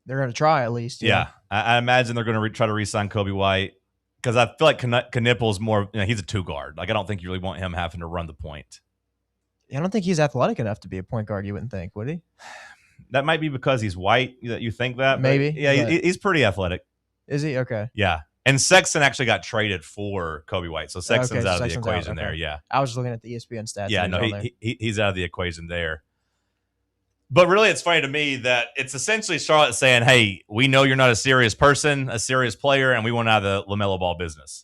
Speaker 4: They're going to try at least.
Speaker 3: Yeah. I imagine they're going to try to re-sign Kobe White because I feel like Knippel's more, he's a 2 guard. Like, I don't think you really want him having to run the point.
Speaker 4: I don't think he's athletic enough to be a point guard, you wouldn't think, would he?
Speaker 3: That might be because he's white that you think that.
Speaker 4: Maybe.
Speaker 3: Yeah, he's pretty athletic.
Speaker 4: Is he? Okay.
Speaker 3: Yeah. And Sexton actually got traded for Kobe White. So Sexton's out of the equation there. Yeah.
Speaker 4: I was just looking at the ESPN stats.
Speaker 3: Yeah, no, he's out of the equation there. But really, it's funny to me that it's essentially Charlotte saying, hey, we know you're not a serious person, a serious player, and we want out of the LaMelo Ball business,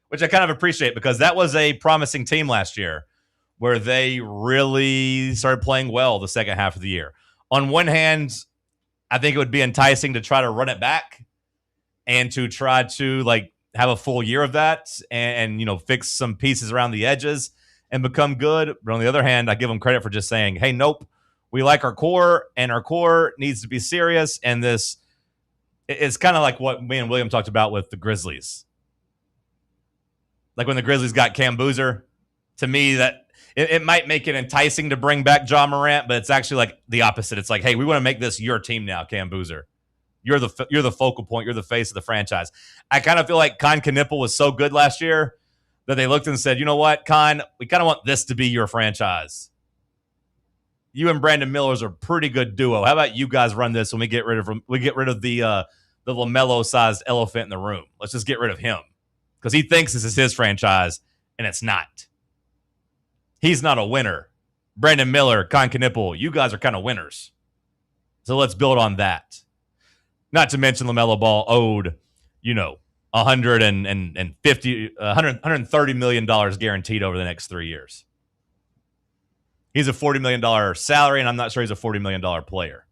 Speaker 3: which I kind of appreciate because that was a promising team last year where they really started playing well the second half of the year. On one hand, I think it would be enticing to try to run it back and to try to like have a full year of that and fix some pieces around the edges and become good. But on the other hand, I give them credit for just saying, hey, nope. We like our core, and our core needs to be serious. And this is kind of like what me and William talked about with the Grizzlies. Like when the Grizzlies got Cam Boozer, to me, that it might make it enticing to bring back Ja Morant, but it's actually like the opposite. It's like, hey, we want to make this your team now, Cam Boozer. You're the focal point. You're the face of the franchise. I kind of feel like Con Knippel was so good last year that they looked and said, you know what, Con, we kind of want this to be your franchise. You and Brandon Miller's a pretty good duo. How about you guys run this when we get rid of the LaMelo-sized elephant in the room? Let's just get rid of him because he thinks this is his franchise, and it's not. He's not a winner. Brandon Miller, Con Knippel, you guys are kind of winners. So let's build on that. Not to mention LaMelo Ball owed, $130 million guaranteed over the next 3 years. He's a $40 million salary, and I'm not sure he's a $40 million player.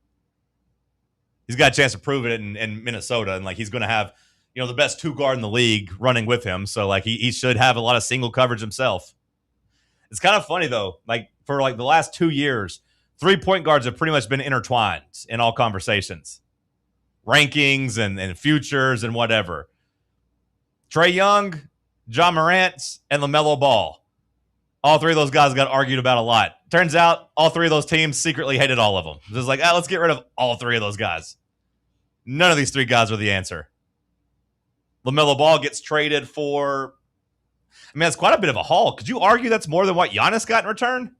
Speaker 3: He's got a chance to prove it in Minnesota, and he's going to have, the best 2 guard in the league running with him. So he should have a lot of single coverage himself. It's kind of funny though. For the last 2 years, 3-point guards have pretty much been intertwined in all conversations, rankings and futures and whatever. Trae Young, Ja Morant, and LaMelo Ball. All 3 of those guys got argued about a lot. Turns out all 3 of those teams secretly hated all of them. Just like, let's get rid of all 3 of those guys. None of these 3 guys are the answer. LaMelo Ball gets traded for, that's quite a bit of a haul. Could you argue that's more than what Giannis got in return?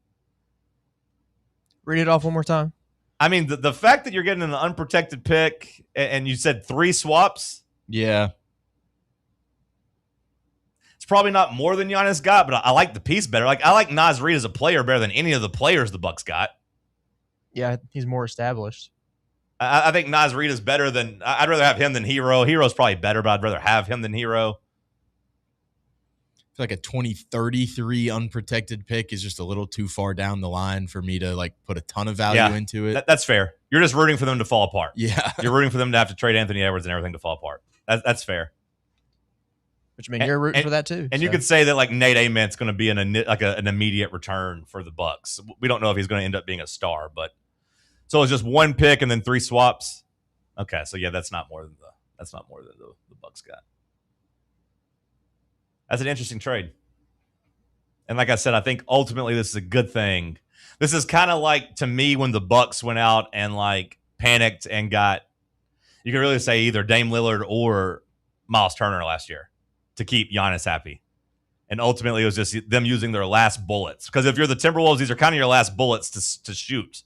Speaker 4: Read it off one more time.
Speaker 3: The fact that you're getting an unprotected pick and you said 3 swaps.
Speaker 5: Yeah.
Speaker 3: Probably not more than Giannis got, but I like the piece better. I like Naz Reid as a player better than any of the players the Bucks got.
Speaker 4: Yeah, he's more established.
Speaker 3: I think Naz Reid is better than. I'd rather have him than Hero. Hero's probably better, but I'd rather have him than Hero.
Speaker 5: I feel like a 2033 unprotected pick is just a little too far down the line for me to put a ton of value into it.
Speaker 3: That's fair. You're just rooting for them to fall apart.
Speaker 5: Yeah,
Speaker 3: you're rooting for them to have to trade Anthony Edwards and everything to fall apart. That's fair.
Speaker 4: Which you're rooting for that too.
Speaker 3: And you could say that Nate Ament's going to be an immediate return for the Bucks. We don't know if he's going to end up being a star, but so it's just 1 pick and then 3 swaps. Okay, so yeah, that's not more than the Bucks got. That's an interesting trade. And like I said, I think ultimately this is a good thing. This is kind of to me when the Bucks went out and panicked and got, you could really say either Dame Lillard or Miles Turner last year to keep Giannis happy. And ultimately, it was just them using their last bullets. Because if you're the Timberwolves, these are kind of your last bullets to shoot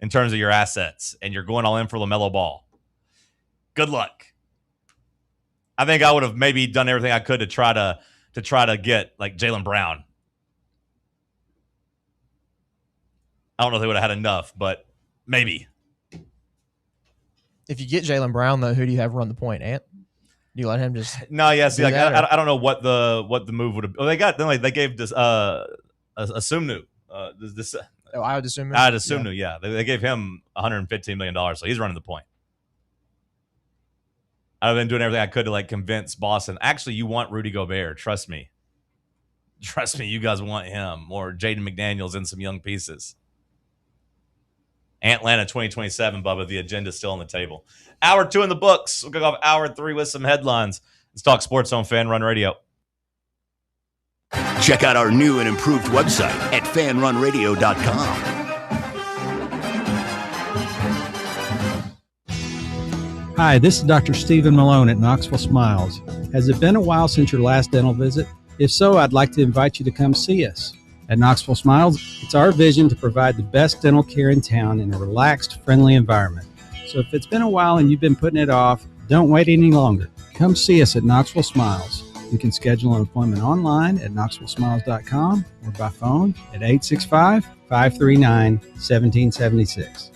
Speaker 3: in terms of your assets. And you're going all in for LaMelo Ball. Good luck. I think I would have maybe done everything I could to try to get Jaylen Brown. I don't know if they would have had enough, but maybe.
Speaker 4: If you get Jaylen Brown, though, who do you have run the point, Ant? Do you let him just?
Speaker 3: No, yeah. I don't know what the move would have. Well, they gave this Asumnu
Speaker 4: I would assume.
Speaker 3: Yeah. They gave him $115 million, so he's running the point. I've been doing everything I could to like convince Boston. Actually, you want Rudy Gobert. Trust me. You guys want him or Jaden McDaniels and some young pieces. Atlanta 2027, Bubba. The agenda's still on the table. Hour 2 in the books. We'll go off hour 3 with some headlines. Let's talk sports on Fan Run Radio.
Speaker 7: Check out our new and improved website at fanrunradio.com.
Speaker 9: Hi, this is Dr. Stephen Malone at Knoxville Smiles. Has it been a while since your last dental visit? If so, I'd like to invite you to come see us. At Knoxville Smiles, it's our vision to provide the best dental care in town in a relaxed, friendly environment. So if it's been a while and you've been putting it off, don't wait any longer. Come see us at Knoxville Smiles. You can schedule an appointment online at knoxvillesmiles.com or by phone at 865-539-1776.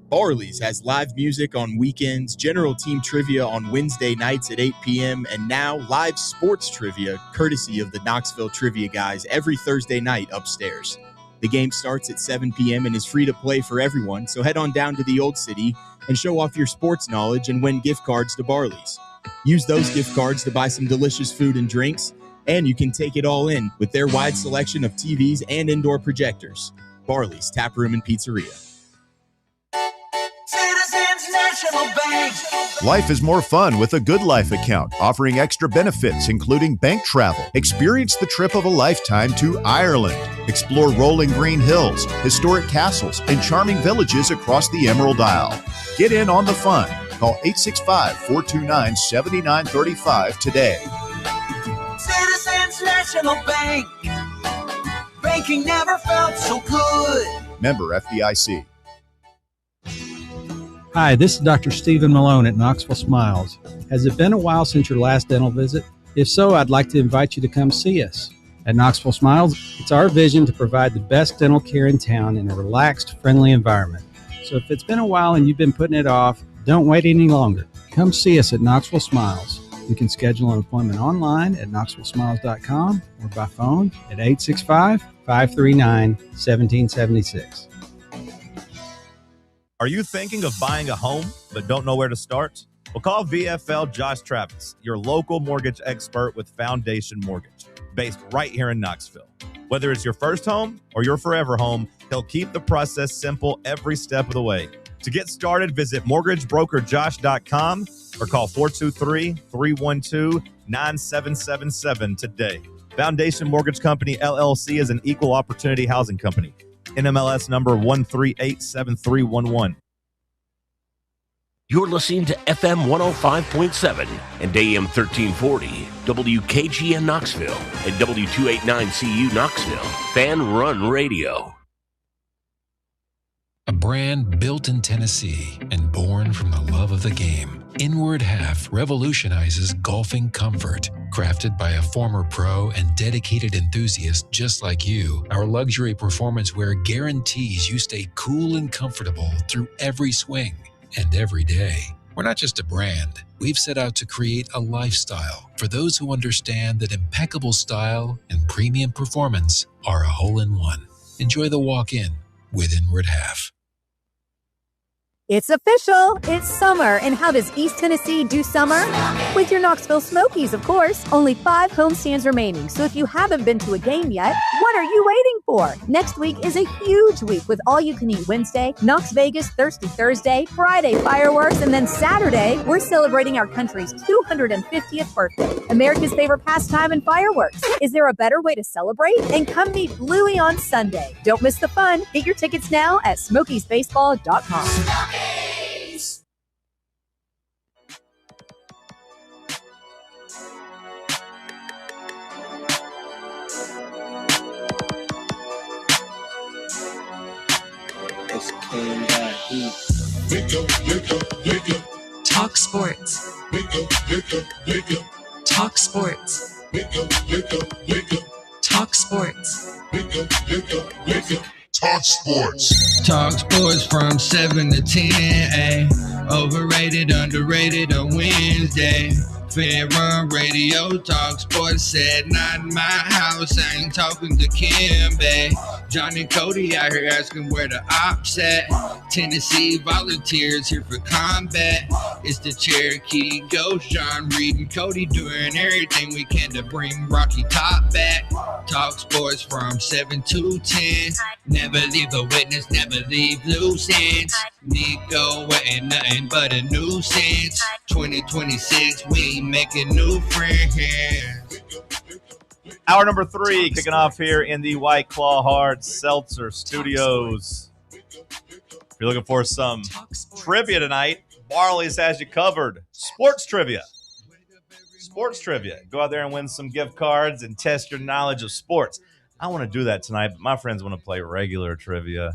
Speaker 11: Barley's has live music on weekends, general team trivia on Wednesday nights at 8 p.m., and now live sports trivia courtesy of the Knoxville Trivia Guys every Thursday night upstairs. The game starts at 7 p.m. and is free to play for everyone, so head on down to the Old City and show off your sports knowledge and win gift cards to Barley's. Use those gift cards to buy some delicious food and drinks, and you can take it all in with their wide selection of TVs and indoor projectors. Barley's Tap Room and Pizzeria.
Speaker 10: Citizens National Bank.
Speaker 14: Life is more fun with a Good Life account, offering extra benefits, including bank travel. Experience the trip of a lifetime to Ireland. Explore rolling green hills, historic castles, and charming villages across the Emerald Isle. Get in on the fun. Call 865-429-7935 today.
Speaker 10: Citizens National Bank. Banking never felt so good.
Speaker 14: Member FDIC.
Speaker 9: Hi, this is Dr. Stephen Malone at Knoxville Smiles. Has it been a while since your last dental visit? If so, I'd like to invite you to come see us. At Knoxville Smiles, it's our vision to provide the best dental care in town in a relaxed, friendly environment. So if it's been a while and you've been putting it off, don't wait any longer. Come see us at Knoxville Smiles. You can schedule an appointment online at knoxvillesmiles.com or by phone at 865-539-1776.
Speaker 3: Are you thinking of buying a home but don't know where to start? Well, call VFL Josh Travis, your local mortgage expert with Foundation Mortgage, based right here in Knoxville. Whether it's your first home or your forever home, he'll keep the process simple every step of the way. To get started, visit mortgagebrokerjosh.com or call 423-312-9777 today. Foundation Mortgage Company, LLC is an equal opportunity housing company. NMLS number 1387311.
Speaker 20: You're listening to FM 105.7 and AM 1340, WKGN Knoxville, and W289CU Knoxville, Fan Run Radio.
Speaker 17: A brand built in Tennessee and born from the love of the game, Inward Half revolutionizes golfing comfort. Crafted by a former pro and dedicated enthusiast just like you, our luxury performance wear guarantees you stay cool and comfortable through every swing and every day. We're not just a brand. We've set out to create a lifestyle for those who understand that impeccable style and premium performance are a hole-in-one. Enjoy the walk-in with Inward Half.
Speaker 1: It's official. It's summer. And how does East Tennessee do summer? With your Knoxville Smokies, of course. Only 5 homestands remaining. So if you haven't been to a game yet, what are you waiting for? Next week is a huge week with all-you-can-eat Wednesday, Knox Vegas Thirsty Thursday, Friday fireworks, and then Saturday, we're celebrating our country's 250th birthday. America's favorite pastime and fireworks. Is there a better way to celebrate? And come meet Bluey on Sunday. Don't miss the fun. Get your tickets now at smokiesbaseball.com.
Speaker 12: Talk Sports. Talk Sports. Talk Sports.
Speaker 13: Talk Sports. Talk Sports from 7 to 10, ayy. Overrated, underrated on Wednesday. Fan Run Radio, Talk Sports, said not in my house. I ain't talking to Kimbe. John and Cody out here asking where the ops at. Tennessee Volunteers here for combat. It's the Cherokee Ghost, John Reed and Cody doing everything we can to bring Rocky Top back. Talk Sports from 7 to 10. Never leave a witness, never leave loose ends. Nico ain't nothing but a nuisance. 2026, we making new friends.
Speaker 3: Hour number 3 kicking off here in the White Claw Hard Seltzer Studios. If you're looking for some trivia tonight, Barley's has you covered. Sports trivia. Go out there and win some gift cards and test your knowledge of sports. I want to do that tonight, but my friends want to play regular trivia.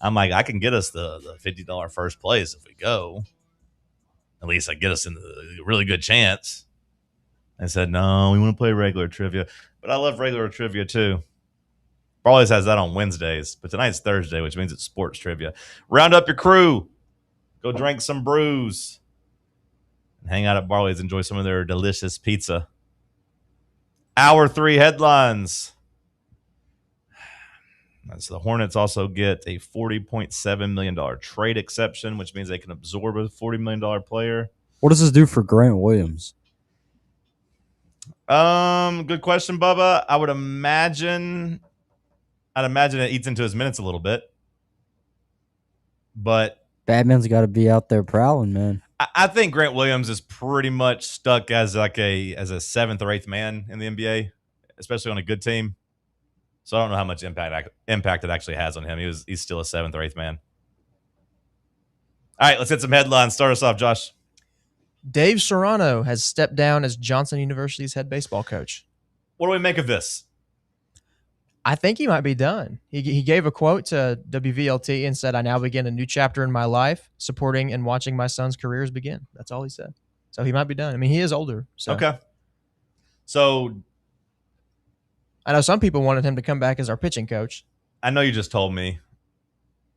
Speaker 3: I'm like, I can get us the $50 first place if we go. At least I get us in a really good chance. I said, no, we want to play regular trivia. But I love regular trivia too. Barley's has that on Wednesdays, but tonight's Thursday, which means it's sports trivia. Round up your crew. Go drink some brews. And hang out at Barley's. Enjoy some of their delicious pizza. Hour 3 headlines. So the Hornets also get a $40.7 million trade exception, which means they can absorb a $40 million player.
Speaker 6: What does this do for Grant Williams?
Speaker 3: Good question, Bubba. I'd imagine it eats into his minutes a little bit. But
Speaker 6: Batman's got to be out there prowling, man.
Speaker 3: I think Grant Williams is pretty much stuck as a 7th or 8th man in the NBA, especially on a good team. So I don't know how much impact it actually has on him. He's still a 7th or 8th man. All right, let's hit some headlines. Start us off, Josh.
Speaker 4: Dave Serrano has stepped down as Johnson University's head baseball coach.
Speaker 3: What do we make of this?
Speaker 4: I think he might be done. He gave a quote to WVLT and said, "I now begin a new chapter in my life, supporting and watching my son's careers begin." That's all he said. So he might be done. I mean, he is older. So.
Speaker 3: Okay. So
Speaker 4: I know some people wanted him to come back as our pitching coach.
Speaker 3: I know you just told me.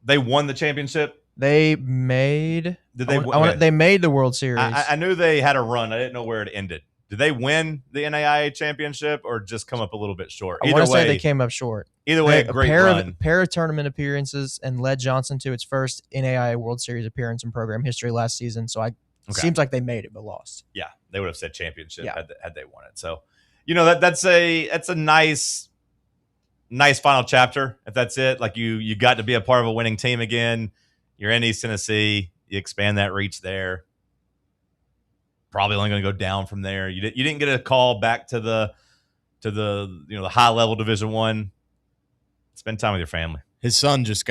Speaker 3: They won the championship?
Speaker 4: They made
Speaker 3: They
Speaker 4: made the World Series.
Speaker 3: I knew they had a run. I didn't know where it ended. Did they win the NAIA championship or just come up a little bit short?
Speaker 4: I want to say they came up short.
Speaker 3: Either way, a great run.
Speaker 4: Pair of tournament appearances and led Johnson to its first NAIA World Series appearance in program history last season. So it seems like they made it but lost.
Speaker 3: Yeah, they would have said championship had they won it. So, that's a nice final chapter if that's it. Like you got to be a part of a winning team again. You're in East Tennessee. You expand that reach there. Probably only going to go down from there. You didn't get a call back to the high level Division I. Spend time with your family.
Speaker 5: His son just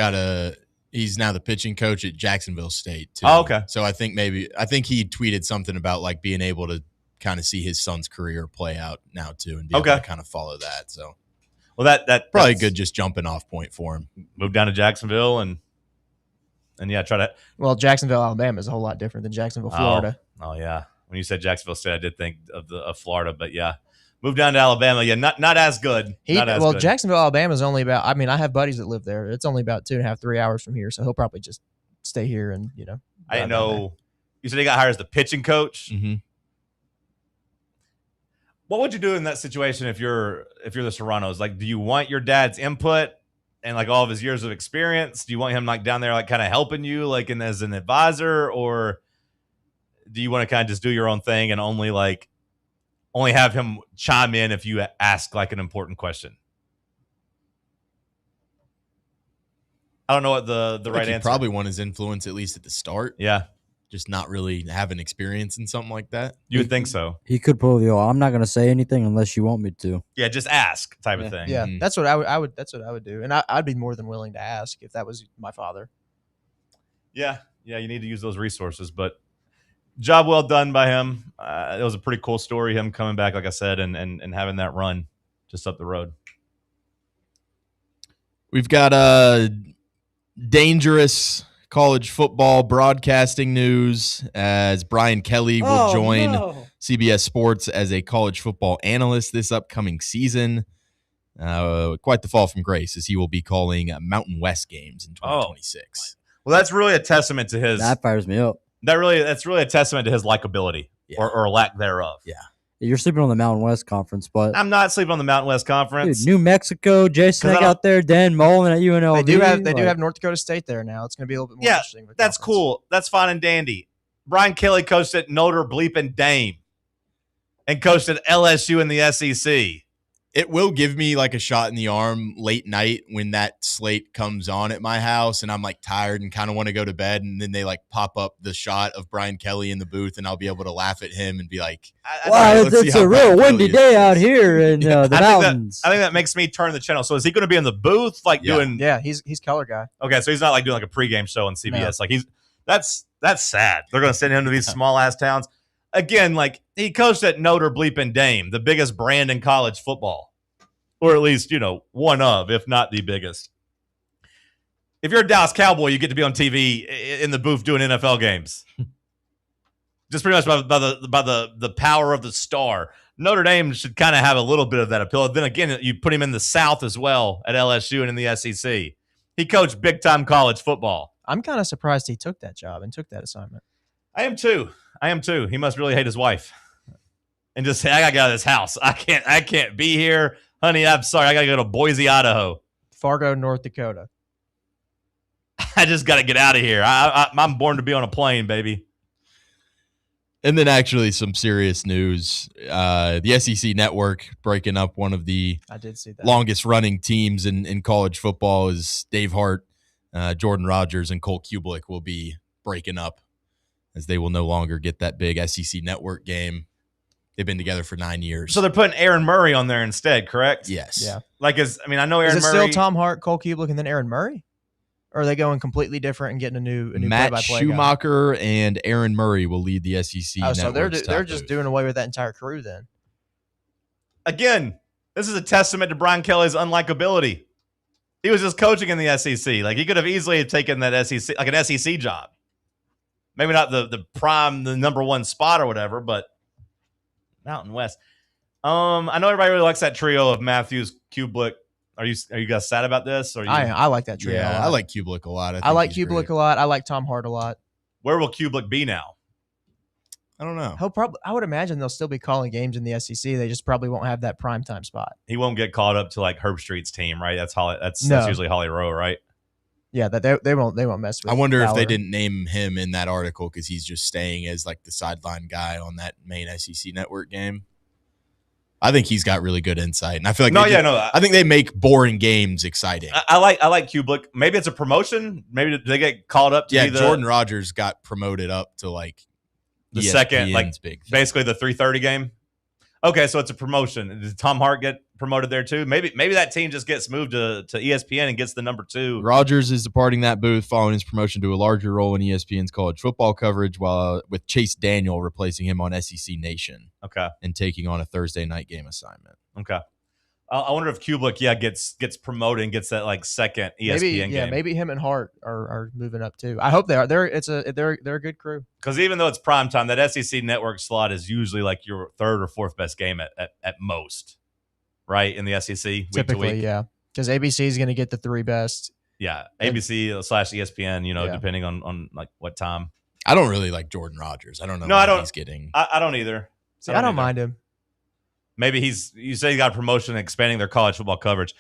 Speaker 5: he's now the pitching coach at Jacksonville State too.
Speaker 3: Oh, okay.
Speaker 5: So I think he tweeted something about like being able to kind of see his son's career play out now too, and be able to kind of follow that. So,
Speaker 3: well, that
Speaker 5: probably a good just jumping off point for him.
Speaker 3: Move down to Jacksonville and try to.
Speaker 4: Well, Jacksonville, Alabama is a whole lot different than Jacksonville, Florida.
Speaker 3: Oh yeah. When you said Jacksonville State, I did think of Florida, but yeah, move down to Alabama. Yeah, not as good. Good.
Speaker 4: Jacksonville, Alabama is only about. I mean, I have buddies that live there. It's only about 2.5, 3 hours from here, so he'll probably just stay here and
Speaker 3: I didn't know. You said he got hired as the pitching coach.
Speaker 5: Mm-hmm.
Speaker 3: What would you do in that situation if you're the Serranos? Like, do you want your dad's input and like all of his years of experience? Do you want him like down there like kind of helping you like as an advisor, or do you want to kind of just do your own thing and only have him chime in if you ask like an important question? I don't know what the right answer.
Speaker 5: Probably want his influence at least at the start.
Speaker 3: Yeah,
Speaker 5: just not really having experience in something like that.
Speaker 3: You would think so.
Speaker 6: He could pull I'm not going to say anything unless you want me to.
Speaker 3: Yeah, just ask type of thing.
Speaker 4: Yeah, that's what I would. That's what I would do, and I'd be more than willing to ask if that was my father.
Speaker 3: Yeah, you need to use those resources, but. Job well done by him. It was a pretty cool story, him coming back, like I said, and having that run just up the road.
Speaker 5: We've got dangerous college football broadcasting news as Brian Kelly will join CBS Sports as a college football analyst this upcoming season. Quite the fall from grace as he will be calling Mountain West games in 2026.
Speaker 3: Well, that's really a testament to his.
Speaker 6: That fires me up.
Speaker 3: That's really a testament to his likability. or lack thereof.
Speaker 5: Yeah.
Speaker 6: You're sleeping on the Mountain West Conference, but
Speaker 3: I'm not sleeping on the Mountain West Conference.
Speaker 6: dude, New Mexico, Jason
Speaker 3: 'Cause
Speaker 6: out there, Dan Mullen at UNLV.
Speaker 4: They do have North Dakota State there now. It's going to be a little bit more interesting. of a
Speaker 3: That's
Speaker 4: conference.
Speaker 3: cool. That's fine and dandy. Brian Kelly coached at Notre bleeping Dame and coached at LSU in the SEC.
Speaker 5: It will give me like a shot in the arm late night when that slate comes on at my house and I'm like tired and kind of want to go to bed, and then they like pop up the shot of Brian Kelly in the booth and I'll be able to laugh at him and be like,
Speaker 6: wow, it's a real windy day out here in the mountains.
Speaker 3: I think that makes me turn the channel. So is he going to be in the booth doing?
Speaker 4: Yeah, he's color guy.
Speaker 3: Okay, so he's not like doing like a pregame show on CBS.
Speaker 4: No.
Speaker 3: Like that's sad. They're going to send him to these small ass towns again. Like he coached at Notre bleeping Dame, the biggest brand in college football. Or at least, one of, if not the biggest. If you're a Dallas Cowboy, you get to be on TV in the booth doing NFL games. Just pretty much by the power of the star. Notre Dame should kind of have a little bit of that appeal. Then again, you put him in the South as well at LSU and in the SEC. He coached big-time college football.
Speaker 4: I'm kind of surprised he took that job and took that assignment.
Speaker 3: I am too. He must really hate his wife. And just say, I got to get out of this house. I can't be here. Honey, I'm sorry. I got to go to Boise, Idaho.
Speaker 4: Fargo, North Dakota.
Speaker 3: I just got to get out of here. I'm born to be on a plane, baby.
Speaker 5: And then actually some serious news. The SEC Network breaking up one of the
Speaker 4: I did see that.
Speaker 5: longest running teams in college football is Dave Hart, Jordan Rodgers, and Cole Kublik will be breaking up as they will no longer get that big SEC Network game. They've been together for 9 years.
Speaker 3: So they're putting Aaron Murray on there instead, correct?
Speaker 5: Yes.
Speaker 4: Yeah.
Speaker 3: I know Aaron
Speaker 4: Is it
Speaker 3: Murray.
Speaker 4: still Tom Hart, Cole Kublik, and then Aaron Murray? Or are they going completely different and getting a new
Speaker 5: Matt
Speaker 4: play-by-play
Speaker 5: Schumacher and Aaron Murray will lead the SEC.
Speaker 4: guy? Oh, so they're
Speaker 5: Network's
Speaker 4: just
Speaker 5: top
Speaker 4: doing away with that entire crew then.
Speaker 3: Again, this is a testament to Brian Kelly's unlikability. He was just coaching in the SEC. Like he could have easily taken that SEC, like an SEC job. Maybe not the prime, the number one spot or whatever, but Mountain West. I know everybody really likes that trio of Matthews, Kublik. Are you guys sad about this? Or
Speaker 4: I like that trio.
Speaker 5: Yeah,
Speaker 4: a lot.
Speaker 5: I like Kublik a lot.
Speaker 4: I like
Speaker 5: he's
Speaker 4: Kublik
Speaker 5: great.
Speaker 4: a lot. I like Tom Hart a lot.
Speaker 3: Where will Kublik be now?
Speaker 5: I don't know.
Speaker 4: I would imagine they'll still be calling games in the SEC. They just probably won't have that primetime spot.
Speaker 3: He won't get caught up to like Herb Street's team, right? That's
Speaker 4: No.
Speaker 3: usually Holly Rowe, right?
Speaker 4: Yeah, that they won't mess with.
Speaker 5: I wonder if
Speaker 4: Fowler.
Speaker 5: they didn't name him in that article because he's just staying as like the sideline guy on that main SEC Network game. I think he's got really good insight, and I feel like I think they make boring games exciting.
Speaker 3: I like Kublik. Maybe it's a promotion. Maybe they get called up to be the
Speaker 5: Jordan Rodgers got promoted up to like
Speaker 3: the
Speaker 5: ESPN's
Speaker 3: second, like
Speaker 5: big thing.
Speaker 3: basically the 3:30 game. Okay, so it's a promotion. Did Tom Hart get promoted there too? Maybe that team just gets moved to ESPN and gets the number 2.
Speaker 5: Rodgers is departing that booth following his promotion to a larger role in ESPN's college football coverage, while with Chase Daniel replacing him on SEC Nation.
Speaker 3: Okay,
Speaker 5: and taking on a Thursday night game assignment.
Speaker 3: Okay, I wonder if Kublik gets promoted and gets that like second ESPN game.
Speaker 4: Yeah, maybe him and Hart are moving up too. I hope they are. They're a good crew.
Speaker 3: Because even though it's prime time, that SEC Network slot is usually like your third or fourth best game at most, right? In the SEC, week
Speaker 4: Typically,
Speaker 3: to week.
Speaker 4: yeah. Because ABC is going to get the 3 best.
Speaker 3: Yeah, ABC/ESPN. Depending on like what time.
Speaker 5: I don't really like Jordan Rodgers. I don't know.
Speaker 3: No, I don't.
Speaker 5: He's getting.
Speaker 3: I don't either.
Speaker 4: See, I don't mind him.
Speaker 3: Maybe you say he got a promotion and expanding their college football coverage.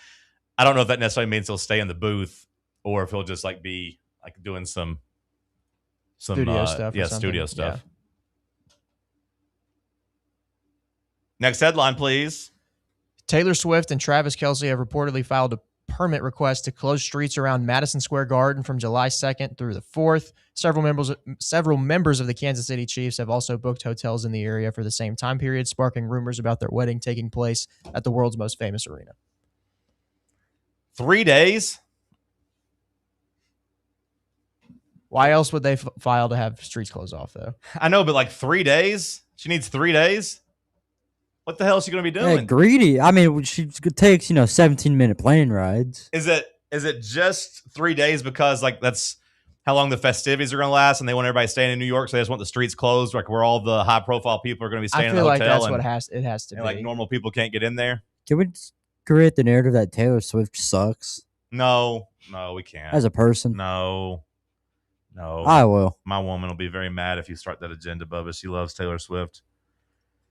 Speaker 3: I don't know if that necessarily means he'll stay in the booth or if he'll just like be like doing some
Speaker 4: studio stuff.
Speaker 3: Yeah, studio stuff. Yeah. Next headline, please.
Speaker 4: Taylor Swift and Travis Kelce have reportedly filed a permit request to close streets around Madison Square Garden from July 2nd through the 4th. Several members of the Kansas City Chiefs have also booked hotels in the area for the same time period, sparking rumors about their wedding taking place at the world's most famous arena.
Speaker 3: 3 days?
Speaker 4: Why else would they file to have streets closed off, though?
Speaker 3: I know, but like 3 days? She needs 3 days? What the hell is she going to be doing?
Speaker 6: Hey, greedy. I mean, she takes 17-minute plane rides.
Speaker 3: Is it just 3 days because like that's how long the festivities are going to last, and they want everybody staying in New York, so they just want the streets closed, like where all the high-profile people are going to be staying in the hotel?
Speaker 4: I feel like that's what it has to be.
Speaker 3: Like normal people can't get in there.
Speaker 6: Can we create the narrative that Taylor Swift sucks?
Speaker 3: No, we can't.
Speaker 6: As a person?
Speaker 3: No. No,
Speaker 6: I will.
Speaker 3: My woman will be very mad if you start that agenda, Bubba. She loves Taylor Swift.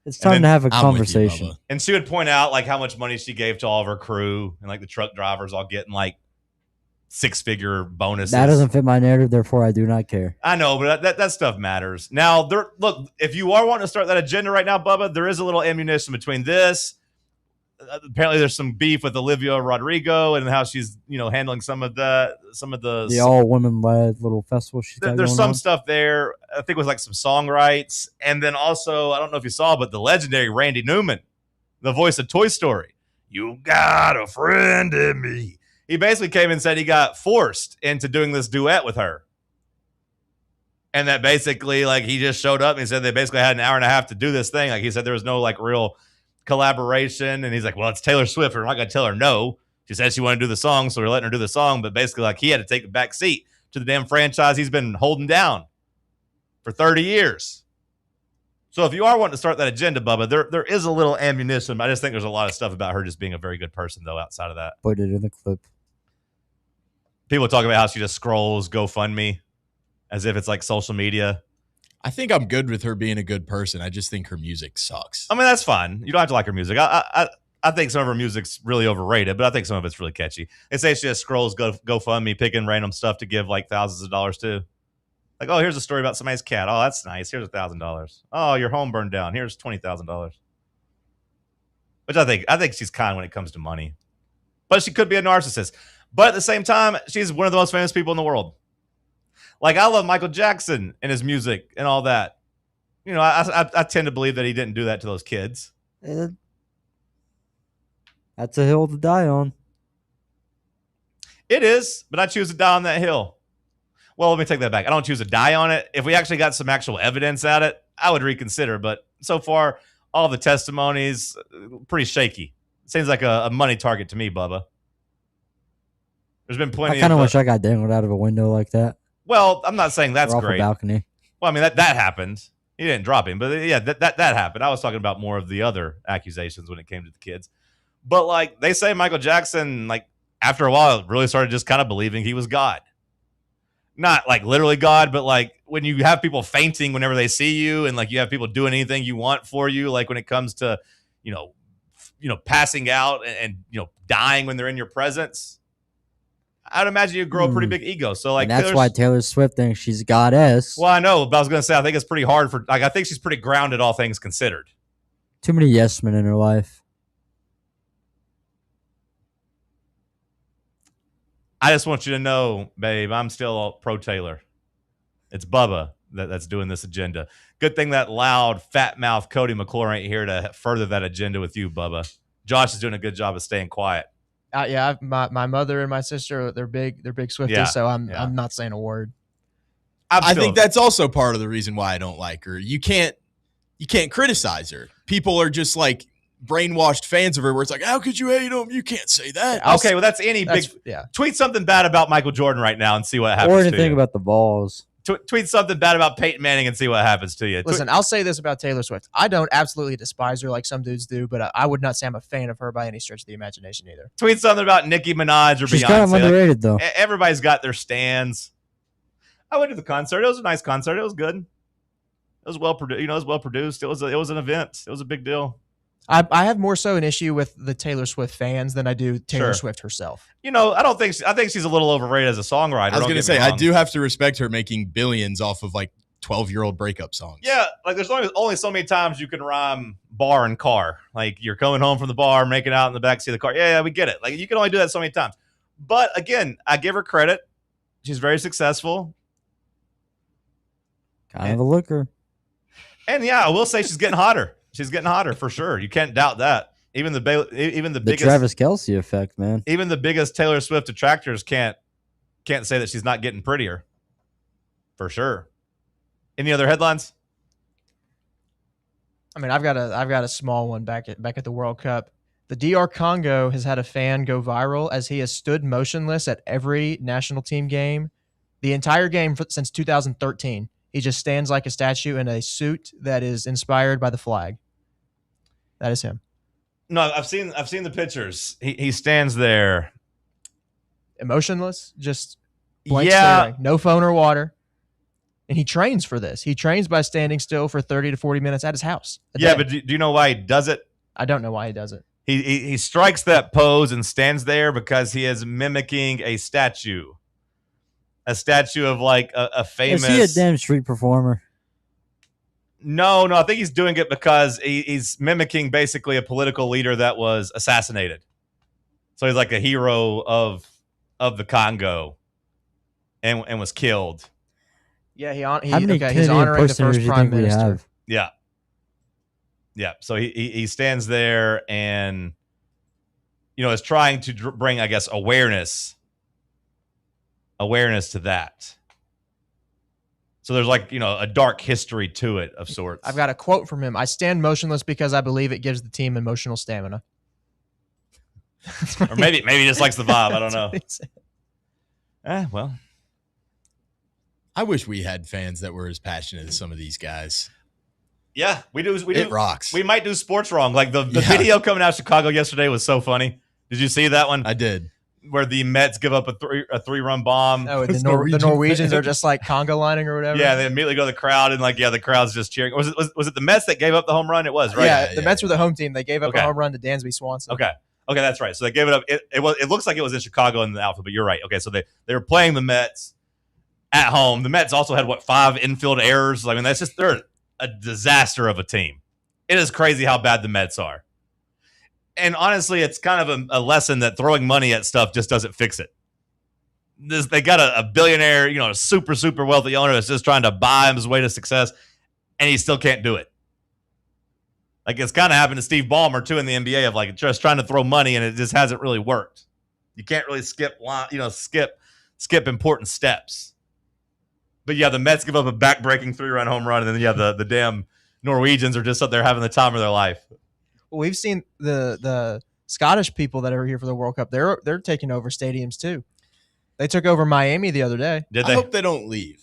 Speaker 6: It's time to have a
Speaker 5: I'm with you,
Speaker 6: conversation.
Speaker 5: Bubba.
Speaker 3: And she would point out like how much money she gave to all of her crew, and like the truck drivers all getting like 6-figure bonuses.
Speaker 6: That doesn't fit my narrative, therefore I do not care.
Speaker 3: I know, but that stuff matters. Now, look, if you are wanting to start that agenda right now, Bubba, there is a little ammunition between this. Apparently, there's some beef with Olivia Rodrigo and how she's handling some of the
Speaker 6: all women led little festival she's got
Speaker 3: there's
Speaker 6: going
Speaker 3: some
Speaker 6: on.
Speaker 3: stuff there. I think it was like some song rights, and then also I don't know if you saw, but the legendary Randy Newman, the voice of Toy Story, you got a friend in me. He basically came and said he got forced into doing this duet with her. And that basically, like, he just showed up and he said they basically had an hour and a half to do this thing. Like, he said there was no, like, real collaboration. And he's like, well, it's Taylor Swift. We're not going to tell her no. She said she wanted to do the song, so we're letting her do the song. But basically, like, he had to take the back seat to the damn franchise he's been holding down for 30 years. So if you are wanting to start that agenda, Bubba, there is a little ammunition. I just think there's a lot of stuff about her just being a very good person, though, outside of that.
Speaker 6: Put it in the clip.
Speaker 3: People talk about how she just scrolls GoFundMe as if it's like social media.
Speaker 5: I think I'm good with her being a good person. I just think her music sucks.
Speaker 3: I mean, that's fine. You don't have to like her music. I think some of her music's really overrated, but I think some of it's really catchy. They say she just scrolls GoFundMe, picking random stuff to give like thousands of dollars to. Like, oh, here's a story about somebody's cat. Oh, that's nice. Here's $1,000. Oh, your home burned down. Here's $20,000. Which I think she's kind when it comes to money. But she could be a narcissist. But at the same time, she's one of the most famous people in the world. Like, I love Michael Jackson and his music and all that. You know, I tend to believe that he didn't do that to those kids.
Speaker 6: That's a hill to die on.
Speaker 3: It is, but I choose to die on that hill. Well, let me take that back. I don't choose to die on it. If we actually got some actual evidence at it, I would reconsider. But so far, all the testimonies, pretty shaky. Seems like a money target to me, Bubba. There's been plenty.
Speaker 6: I kind of wish I got dangled out of a window like that.
Speaker 3: Well, I'm not saying that's
Speaker 6: or off
Speaker 3: great.
Speaker 6: A balcony.
Speaker 3: Well, I mean that happened. He didn't drop him, but yeah, that happened. I was talking about more of the other accusations when it came to the kids. But like they say, Michael Jackson, like after a while, really started just kind of believing he was God. Not like literally God, but like when you have people fainting whenever they see you, and like you have people doing anything you want for you, like when it comes to, passing out and dying when they're in your presence. I'd imagine you grow a pretty big ego. So like,
Speaker 6: and that's why Taylor Swift thinks she's goddess.
Speaker 3: Well, I know, but I was going to say, I think it's pretty hard for, like, I think she's pretty grounded, all things considered.
Speaker 6: Too many yes men in her life.
Speaker 3: I just want you to know, babe, I'm still pro Taylor. It's Bubba that's doing this agenda. Good thing that loud, fat mouth Cody McClure ain't here to further that agenda with you, Bubba. Josh is doing a good job of staying quiet.
Speaker 4: Yeah, my mother and my sister, they're big Swifties,
Speaker 3: Yeah,
Speaker 4: so I'm not saying a word.
Speaker 5: I think that's also part of the reason why I don't like her. You can't criticize her. People are just like brainwashed fans of her where it's like, how could you hate him? You can't say that.
Speaker 3: Okay, well, that's any big.
Speaker 4: Yeah.
Speaker 3: Tweet something bad about Michael Jordan right now and see what happens.
Speaker 6: Or
Speaker 3: to
Speaker 6: anything
Speaker 3: you.
Speaker 6: about the balls.
Speaker 3: Tweet something bad about Peyton Manning and see what happens to you.
Speaker 4: Listen, I'll say this about Taylor Swift. I don't absolutely despise her like some dudes do, but I would not say I'm a fan of her by any stretch of the imagination either.
Speaker 3: Tweet something about Nicki Minaj or
Speaker 6: She's
Speaker 3: Beyonce.
Speaker 6: kind of underrated, though.
Speaker 3: Everybody's got their stands. I went to the concert. It was a nice concert. It was good. It was well produced. It was well produced. It was an event. It was a big deal.
Speaker 4: I have more so an issue with the Taylor Swift fans than I do Taylor Swift herself.
Speaker 3: I think she's a little overrated as a songwriter.
Speaker 5: I was going to say, I do have to respect her making billions off of like 12-year-old breakup songs.
Speaker 3: Yeah, like there's only so many times you can rhyme bar and car. Like you're coming home from the bar, making out in the backseat of the car. Yeah, we get it. Like you can only do that so many times. But again, I give her credit. She's very successful.
Speaker 6: Kind of a looker.
Speaker 3: And yeah, I will say she's getting hotter. She's getting hotter for sure. You can't doubt that. Even the biggest
Speaker 6: Travis Kelce effect, man.
Speaker 3: Even the biggest Taylor Swift detractors can't say that she's not getting prettier. For sure. Any other headlines?
Speaker 4: I mean, I've got a small one back at the World Cup. The DR Congo has had a fan go viral as he has stood motionless at every national team game, the entire game since 2013. He just stands like a statue in a suit that is inspired by the flag. That is him.
Speaker 3: No, I've seen the pictures. He stands there,
Speaker 4: emotionless, just blank staring, no phone or water. And he trains for this. He trains by standing still for 30 to 40 minutes at his house.
Speaker 3: Yeah, but do you know why he does it?
Speaker 4: I don't know why he does it.
Speaker 3: He strikes that pose and stands there because he is mimicking a statue. A statue of like a famous...
Speaker 6: Is he a damn street performer?
Speaker 3: No, I think he's doing it because he's mimicking basically a political leader that was assassinated. So he's like a hero of the Congo and was killed.
Speaker 4: Yeah, he's
Speaker 6: How many
Speaker 4: honoring the first prime minister.
Speaker 3: Yeah. So he stands there and, is trying to bring, I guess, awareness to that. So there's like, a dark history to it of sorts.
Speaker 4: I've got a quote from him. I stand motionless because I believe it gives the team emotional stamina.
Speaker 3: Or maybe he just likes the vibe. I don't know. Well.
Speaker 5: I wish we had fans that were as passionate as some of these guys.
Speaker 3: Yeah, we do.
Speaker 5: It rocks.
Speaker 3: We might do sports wrong. Like the video coming out of Chicago yesterday was so funny. Did you see that one?
Speaker 5: I did.
Speaker 3: Where the Mets give up a 3-run bomb.
Speaker 4: Oh, the Norwegians are just like conga lining or whatever.
Speaker 3: Yeah, they immediately go to the crowd and the crowd's just cheering. Was it the Mets that gave up the home run? It was, right?
Speaker 4: Yeah, the Mets were the home team. They gave up a home run to Dansby Swanson.
Speaker 3: Okay, that's right. So they gave it up. It looks like it was in Chicago in the outfield, but you're right. Okay, so they were playing the Mets at home. The Mets also had 5 infield errors. I mean, they're a disaster of a team. It is crazy how bad the Mets are. And honestly, it's kind of a lesson that throwing money at stuff just doesn't fix it. They got a billionaire, a super, super wealthy owner that's just trying to buy him his way to success, and he still can't do it. Like it's kind of happened to Steve Ballmer too in the NBA of like just trying to throw money and it just hasn't really worked. You can't really skip important steps. But yeah, the Mets give up a back-breaking 3-run home run, and then the damn Norwegians are just up there having the time of their life.
Speaker 4: Well, we've seen the Scottish people that are here for the World Cup. They're taking over stadiums too. They took over Miami the other day.
Speaker 3: Did they?
Speaker 5: I hope they don't leave.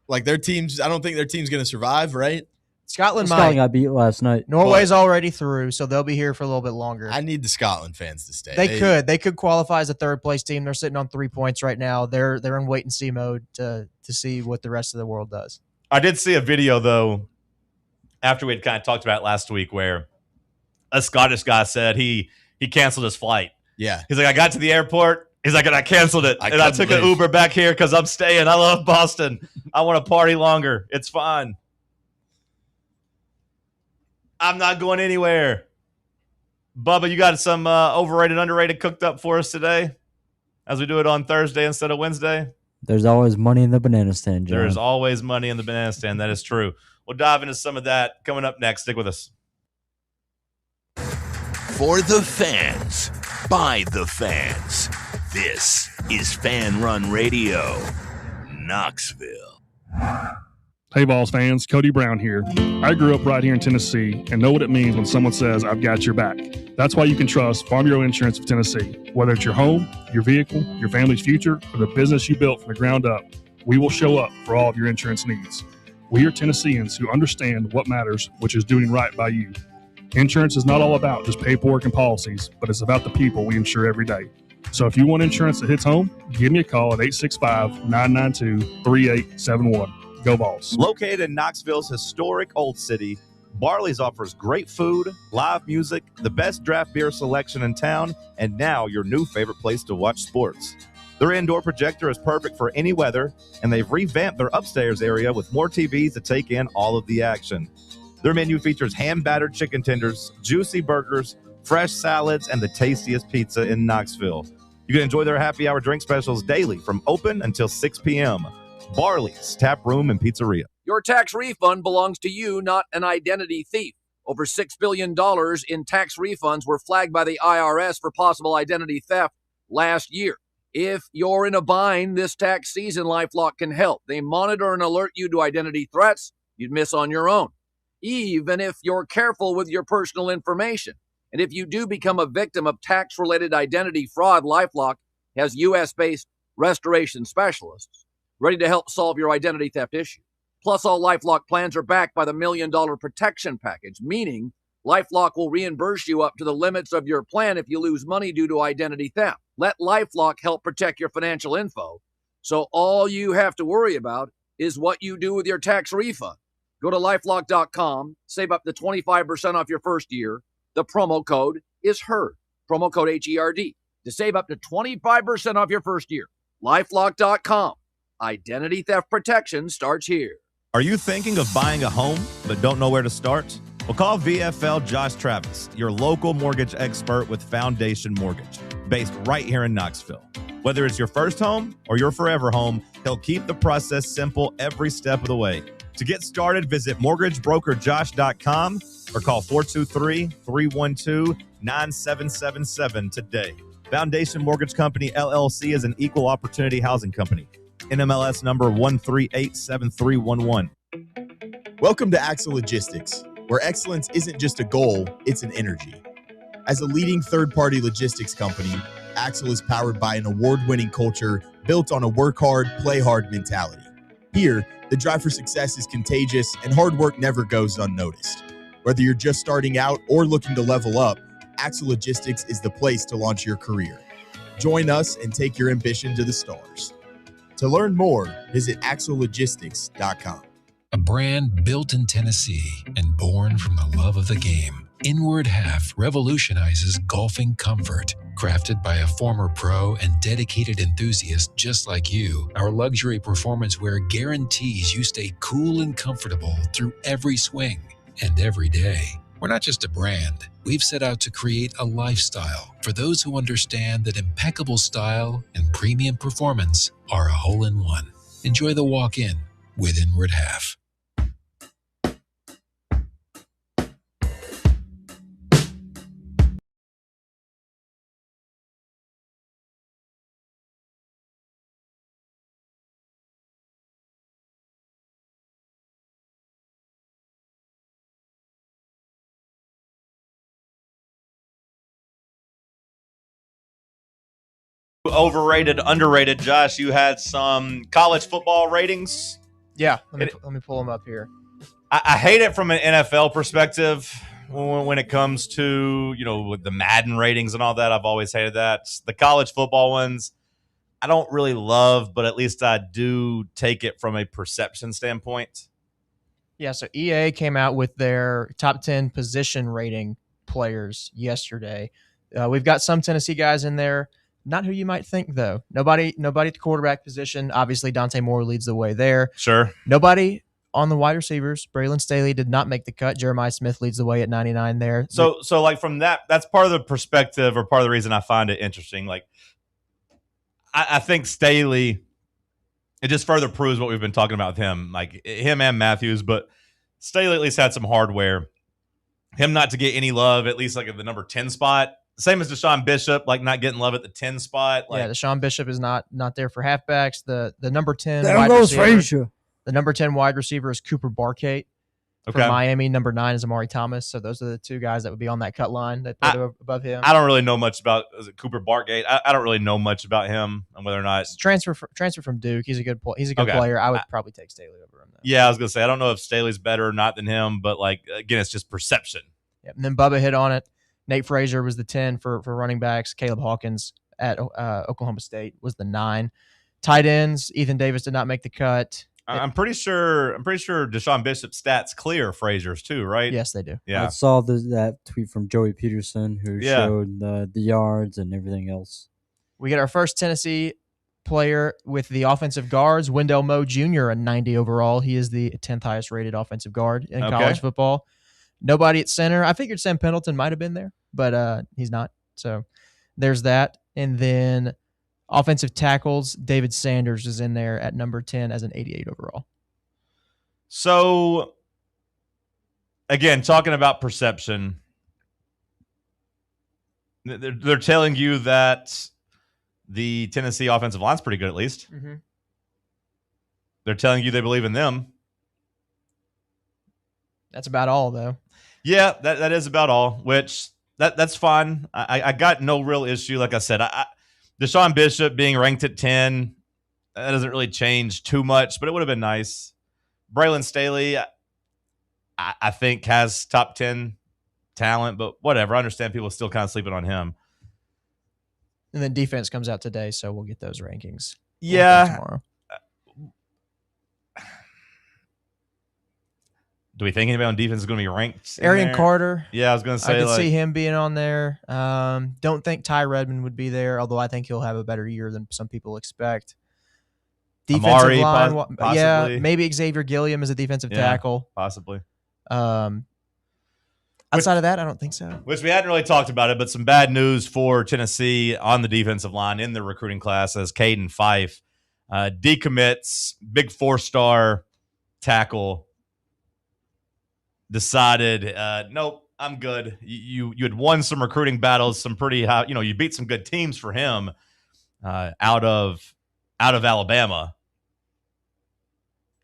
Speaker 5: Like their teams, I don't think their team's going to survive, right?
Speaker 4: Scotland
Speaker 6: got beat last night.
Speaker 4: Norway's already through, so they'll be here for a little bit longer.
Speaker 5: I need the Scotland fans to stay.
Speaker 4: They could qualify as a third place team. They're sitting on 3 points right now. They're in wait and see mode to see what the rest of the world does.
Speaker 3: I did see a video though after we had kind of talked about it last week where a Scottish guy said he canceled his flight.
Speaker 5: Yeah.
Speaker 3: He's like, I got to the airport. He's like, and I canceled it. I took an Uber back here because I'm staying. I love Boston. I want to party longer. It's fun. I'm not going anywhere. Bubba, you got some overrated, underrated cooked up for us today as we do it on Thursday instead of Wednesday?
Speaker 6: There's always money in the banana stand, John.
Speaker 3: There's always money in the banana stand. That is true. We'll dive into some of that coming up next. Stick with us.
Speaker 7: For the fans, by the fans, this is Fan Run Radio, Knoxville.
Speaker 15: Hey, Vols fans, Cody Brown here. I grew up right here in Tennessee and know what it means when someone says, I've got your back. That's why you can trust Farm Bureau Insurance of Tennessee. Whether it's your home, your vehicle, your family's future, or the business you built from the ground up, we will show up for all of your insurance needs. We are Tennesseans who understand what matters, which is doing right by you. Insurance is not all about just paperwork and policies, but it's about the people we insure every day. So if you want insurance that hits home, give me a call at 865-992-3871. Go Vols.
Speaker 3: Located in Knoxville's historic Old City, Barley's offers great food, live music, the best draft beer selection in town, and now your new favorite place to watch sports. Their indoor projector is perfect for any weather, and they've revamped their upstairs area with more TVs to take in all of the action. Their menu features hand-battered chicken tenders, juicy burgers, fresh salads, and the tastiest pizza in Knoxville. You can enjoy their happy hour drink specials daily from open until 6 p.m. Barley's Tap Room and Pizzeria.
Speaker 2: Your tax refund belongs to you, not an identity thief. Over $6 billion in tax refunds were flagged by the IRS for possible identity theft last year. If you're in a bind this tax season, LifeLock can help. They monitor and alert you to identity threats you'd miss on your own, even if you're careful with your personal information. And if you do become a victim of tax-related identity fraud, LifeLock has U.S.-based restoration specialists ready to help solve your identity theft issue. Plus, all LifeLock plans are backed by the $1 Million Protection Package, meaning LifeLock will reimburse you up to the limits of your plan if you lose money due to identity theft. Let LifeLock help protect your financial info, so all you have to worry about is what you do with your tax refund. Go to lifelock.com, save up to 25% off your first year. The promo code is HERD, promo code HERD, to save up to 25% off your first year. Lifelock.com. Identity theft protection starts here.
Speaker 3: Are you thinking of buying a home but don't know where to start? Well, call VFL Josh Travis, your local mortgage expert with Foundation Mortgage, based right here in Knoxville. Whether it's your first home or your forever home, he'll keep the process simple every step of the way. To get started, visit mortgagebrokerjosh.com or call 423-312-9777 today. Foundation Mortgage Company, LLC is an equal opportunity housing company. NMLS number 1387311.
Speaker 11: Welcome to Axle Logistics, where excellence isn't just a goal, it's an energy. As a leading third-party logistics company, Axle is powered by an award-winning culture built on a work hard, play hard mentality. Here, the drive for success is contagious and hard work never goes unnoticed. Whether you're just starting out or looking to level up, Axle Logistics is the place to launch your career. Join us and take your ambition to the stars. To learn more, visit axlelogistics.com.
Speaker 17: A brand built in Tennessee and born from the love of the game. Inward Half revolutionizes golfing comfort. Crafted by a former pro and dedicated enthusiast just like you, our luxury performance wear guarantees you stay cool and comfortable through every swing and every day. We're not just a brand. We've set out to create a lifestyle for those who understand that impeccable style and premium performance are a hole-in-one. Enjoy the walk-in with Inward Half.
Speaker 3: Overrated, underrated. Josh, you had some college football ratings.
Speaker 4: Yeah, let me pull them up here.
Speaker 3: I hate it from an NFL perspective when it comes to, with the Madden ratings and all that. I've always hated that. The college football ones, I don't really love, but at least I do take it from a perception standpoint.
Speaker 4: Yeah, so EA came out with their top 10 position rating players yesterday. We've got some Tennessee guys in there. Not who you might think, though. Nobody at the quarterback position. Obviously, Dante Moore leads the way there.
Speaker 3: Sure.
Speaker 4: Nobody on the wide receivers. Braylon Staley did not make the cut. Jeremiah Smith leads the way at 99 there.
Speaker 3: So like from that's part of the perspective or part of the reason I find it interesting. Like, I think Staley, it just further proves what we've been talking about with him, like him and Matthews, but Staley at least had some hardware. Him not to get any love, at least like at the number 10 spot. Same as Deshaun Bishop, like not getting love at the 10 spot. Like,
Speaker 4: yeah, Deshaun Bishop is not there for halfbacks. The number 10
Speaker 6: There
Speaker 4: wide
Speaker 6: goes
Speaker 4: receiver.
Speaker 6: Frazier.
Speaker 4: The number 10 wide receiver is Cooper Barkate from Miami. Number 9 is Amari Thomas. So those are the two guys that would be on that cut line that played above him.
Speaker 3: I don't really know much about Cooper Barkate. I don't really know much about him and whether or not
Speaker 4: transfer from Duke. He's a good player. I would probably take Staley over him. Though.
Speaker 3: Yeah, I was gonna say I don't know if Staley's better or not than him, but like again, it's just perception.
Speaker 4: Yep. And then Bubba hit on it. Nate Frazier was the 10 for running backs. Caleb Hawkins at Oklahoma State was the 9. Tight ends, Ethan Davis did not make the cut.
Speaker 3: I'm pretty sure Deshaun Bishop's stats clear Frazier's too, right?
Speaker 4: Yes, they do.
Speaker 3: Yeah.
Speaker 6: I saw that tweet from Joey Peterson who showed the yards and everything else.
Speaker 4: We get our first Tennessee player with the offensive guards, Wendell Moe Jr., a 90 overall. He is the 10th highest rated offensive guard in college football. Nobody at center. I figured Sam Pendleton might have been there, but he's not. So there's that. And then offensive tackles, David Sanders is in there at number 10 as an 88 overall.
Speaker 3: So, again, talking about perception, they're telling you that the Tennessee offensive line's pretty good at least.
Speaker 4: Mm-hmm.
Speaker 3: They're telling you they believe in them.
Speaker 4: That's about all, though.
Speaker 3: Yeah, that is about all, which that's fine. I got no real issue. Like I said, Deshaun Bishop being ranked at 10, that doesn't really change too much, but it would have been nice. Braylon Staley, I think, has top 10 talent, but whatever. I understand people still kind of sleeping on him.
Speaker 4: And then defense comes out today, so we'll get those rankings.
Speaker 3: Yeah.
Speaker 4: Tomorrow.
Speaker 3: Do we think anybody on defense is going to be ranked?
Speaker 4: Arian Carter.
Speaker 3: Yeah, I was going to say.
Speaker 4: I could see him being on there. Don't think Ty Redmond would be there, although I think he'll have a better year than some people expect. Defensive
Speaker 3: Amari,
Speaker 4: line,
Speaker 3: possibly.
Speaker 4: yeah, maybe Xavier Gilliam as a defensive tackle.
Speaker 3: Possibly.
Speaker 4: Outside of that, I don't think so.
Speaker 3: Which we hadn't really talked about it, but some bad news for Tennessee on the defensive line in the recruiting class as Caden Fife decommits, big 4-star tackle, decided, nope, I'm good. You had won some recruiting battles, some pretty high, you beat some good teams for him out of Alabama.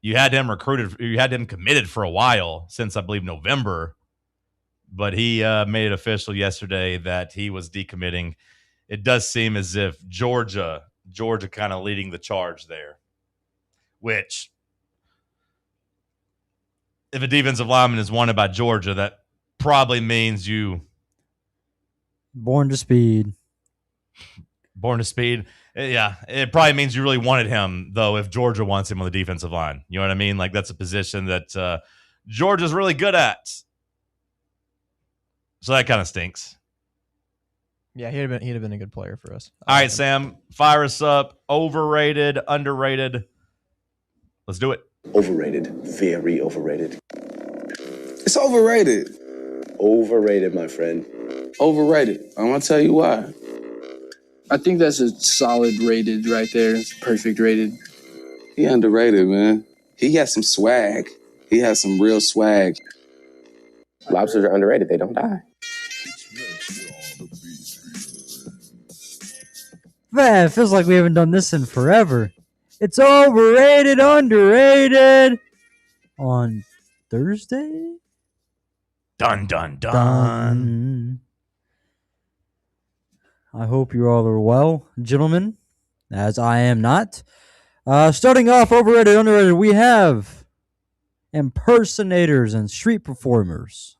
Speaker 3: You had him recruited, you had him committed for a while, since I believe November. But he made it official yesterday that he was decommitting. It does seem as if Georgia kind of leading the charge there, which if a defensive lineman is wanted by Georgia, that probably means you
Speaker 6: born to speed.
Speaker 3: Born to speed. Yeah, it probably means you really wanted him, though, if Georgia wants him on the defensive line. You know what I mean? Like, that's a position that Georgia's really good at. So that kind of stinks.
Speaker 4: Yeah, he'd have been a good player for us.
Speaker 3: All right, Sam, fire us up. Overrated, underrated. Let's do it.
Speaker 19: Overrated. Very overrated. It's overrated. Overrated, my friend. Overrated. I'm going to tell you why.
Speaker 21: I think that's a solid rated right there. It's perfect rated.
Speaker 19: He underrated, man. He got some swag. He has some real swag. Lobsters are underrated. They don't die.
Speaker 6: Man, it feels like we haven't done this in forever. It's overrated, underrated on Thursday.
Speaker 3: Dun, dun, dun.
Speaker 6: I hope you all are well, gentlemen, as I am not. Starting off, overrated, underrated, we have impersonators and street performers.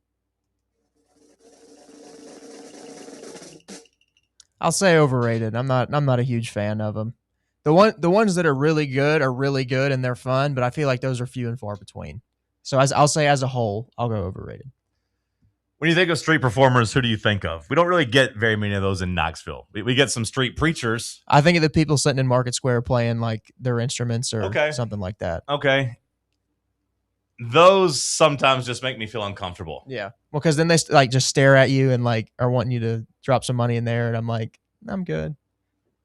Speaker 4: I'll say overrated. I'm not a huge fan of them. The ones that are really good and they're fun, but I feel like those are few and far between. So I'll say as a whole, I'll go overrated.
Speaker 3: When you think of street performers, who do you think of? We don't really get very many of those in Knoxville. We get some street preachers.
Speaker 4: I think of the people sitting in Market Square playing like their instruments or something like that.
Speaker 3: Okay. Those sometimes just make me feel uncomfortable.
Speaker 4: Yeah. Well, because then they just stare at you and like are wanting you to drop some money in there, and I'm like, I'm good.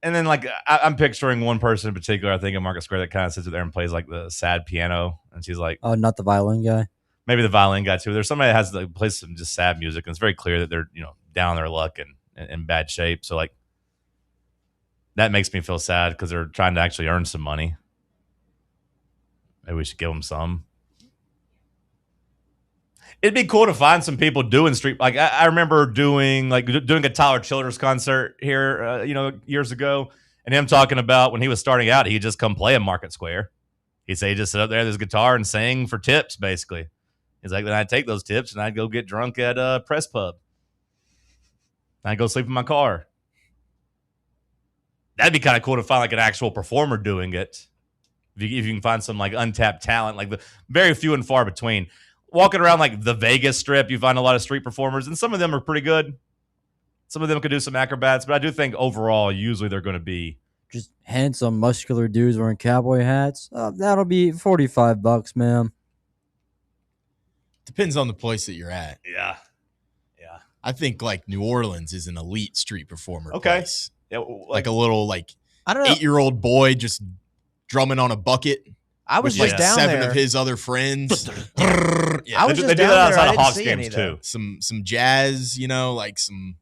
Speaker 3: And then I'm picturing one person in particular, I think in Market Square, that kind of sits there and plays like the sad piano, and she's like,
Speaker 6: "Oh, not the violin guy."
Speaker 3: Maybe the violin guy too. There's somebody that has plays some just sad music, and it's very clear that they're down on their luck and in bad shape. So like that makes me feel sad because they're trying to actually earn some money. Maybe we should give them some. It'd be cool to find some people doing street. Like I remember doing a Tyler Childers concert here, years ago, and him talking about when he was starting out, he'd just come play in Market Square. He'd say he'd just sit up there with his guitar and sing for tips, basically. He's like, then I'd take those tips and I'd go get drunk at Press Pub. I'd go sleep in my car. That'd be kind of cool to find like an actual performer doing it. If you can find some like untapped talent, like the very few and far between. Walking around like the Vegas Strip, you find a lot of street performers, and some of them are pretty good. Some of them could do some acrobats, but I do think overall, usually they're going to be
Speaker 6: just handsome, muscular dudes wearing cowboy hats. That'll be $45, man.
Speaker 5: Depends on the place that you're at.
Speaker 3: Yeah.
Speaker 5: I think like New Orleans is an elite street performer place.
Speaker 3: Yeah,
Speaker 5: like a little
Speaker 4: I don't know,
Speaker 5: 8-year-old boy just drumming on a bucket.
Speaker 4: I was
Speaker 5: with
Speaker 4: just down
Speaker 5: 7
Speaker 4: there.
Speaker 5: of his other friends.
Speaker 4: I was
Speaker 3: they
Speaker 4: just
Speaker 3: do
Speaker 4: down
Speaker 3: that
Speaker 4: there.
Speaker 3: outside
Speaker 4: I
Speaker 3: of
Speaker 4: didn't
Speaker 3: Hawks
Speaker 4: see
Speaker 3: games
Speaker 4: any, though.
Speaker 5: Some jazz, like some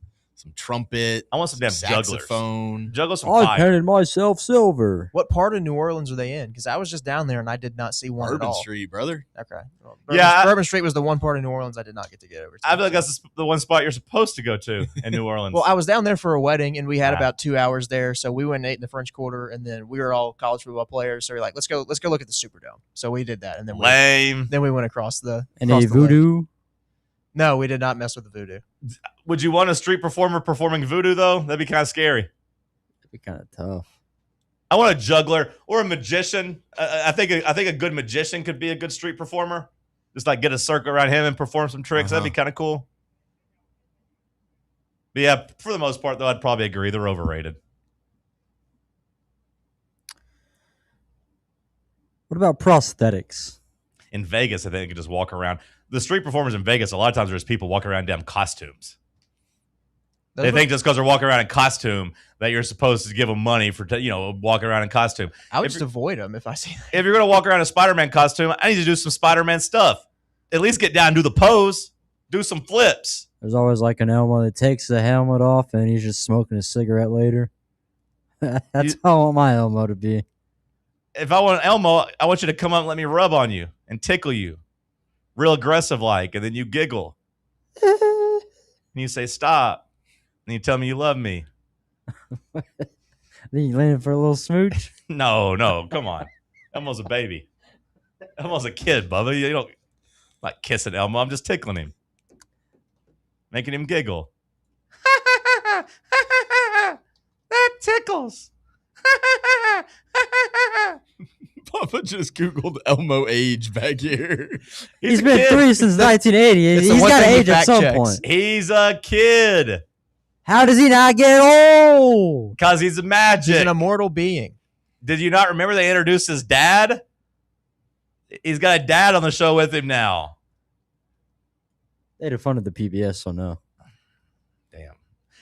Speaker 5: trumpet.
Speaker 3: I want some damn
Speaker 5: saxophone.
Speaker 3: Jugglers some
Speaker 6: I
Speaker 3: fire.
Speaker 6: painted myself silver.
Speaker 4: What part of New Orleans are they in? Because I was just down there and I did not see one at
Speaker 5: Bourbon
Speaker 4: all.
Speaker 5: Street, brother.
Speaker 4: Okay. Well, Bourbon Street was the one part of New Orleans I did not get to get over to.
Speaker 3: I feel like that's the one spot you're supposed to go to in New Orleans.
Speaker 4: Well, I was down there for a wedding, and we had about 2 hours there. So we went and ate in the French Quarter, and then we were all college football players. So we're like, let's go look at the Superdome. So we did that, and then we went across the
Speaker 6: Any voodoo?
Speaker 4: lake. No, we did not mess with the voodoo.
Speaker 3: Would you want a street performer performing voodoo though? That'd be kind of scary.
Speaker 6: That'd be kind of tough.
Speaker 3: I want a juggler or a magician. I think a good magician could be a good street performer. Just like get a circle around him and perform some tricks. That'd be kind of cool. But yeah, for the most part, though, I'd probably agree they're overrated.
Speaker 6: What about prosthetics?
Speaker 3: In Vegas, I think you could just walk around. The street performers in Vegas, a lot of times there's people walking around in damn costumes. They think just because they're walking around in costume that you're supposed to give them money for, walking around in costume.
Speaker 4: I would just avoid them if I see that.
Speaker 3: If you're going to walk around in a Spider-Man costume, I need to do some Spider-Man stuff. At least get down and do the pose. Do some flips.
Speaker 6: There's always like an Elmo that takes the helmet off and he's just smoking a cigarette later. That's how I want my Elmo to be.
Speaker 3: If I want Elmo, I want you to come up and let me rub on you and tickle you. Real aggressive like, and then you giggle. And you say, stop. And you tell me you love me.
Speaker 6: Then you leaning for a little smooch?
Speaker 3: No, come on. Elmo's a baby. Elmo's a kid, Bubba. You don't like kissing Elmo. I'm just tickling him. Making him giggle. That tickles.
Speaker 5: Papa just Googled Elmo age back here.
Speaker 6: He's been 3 since 1980. He's got to age at some point.
Speaker 3: He's a kid.
Speaker 6: How does he not get old?
Speaker 3: Because he's magic.
Speaker 4: He's an immortal being.
Speaker 3: Did you not remember they introduced his dad? He's got a dad on the show with him now.
Speaker 6: They had fun at the PBS, so no.
Speaker 3: Damn.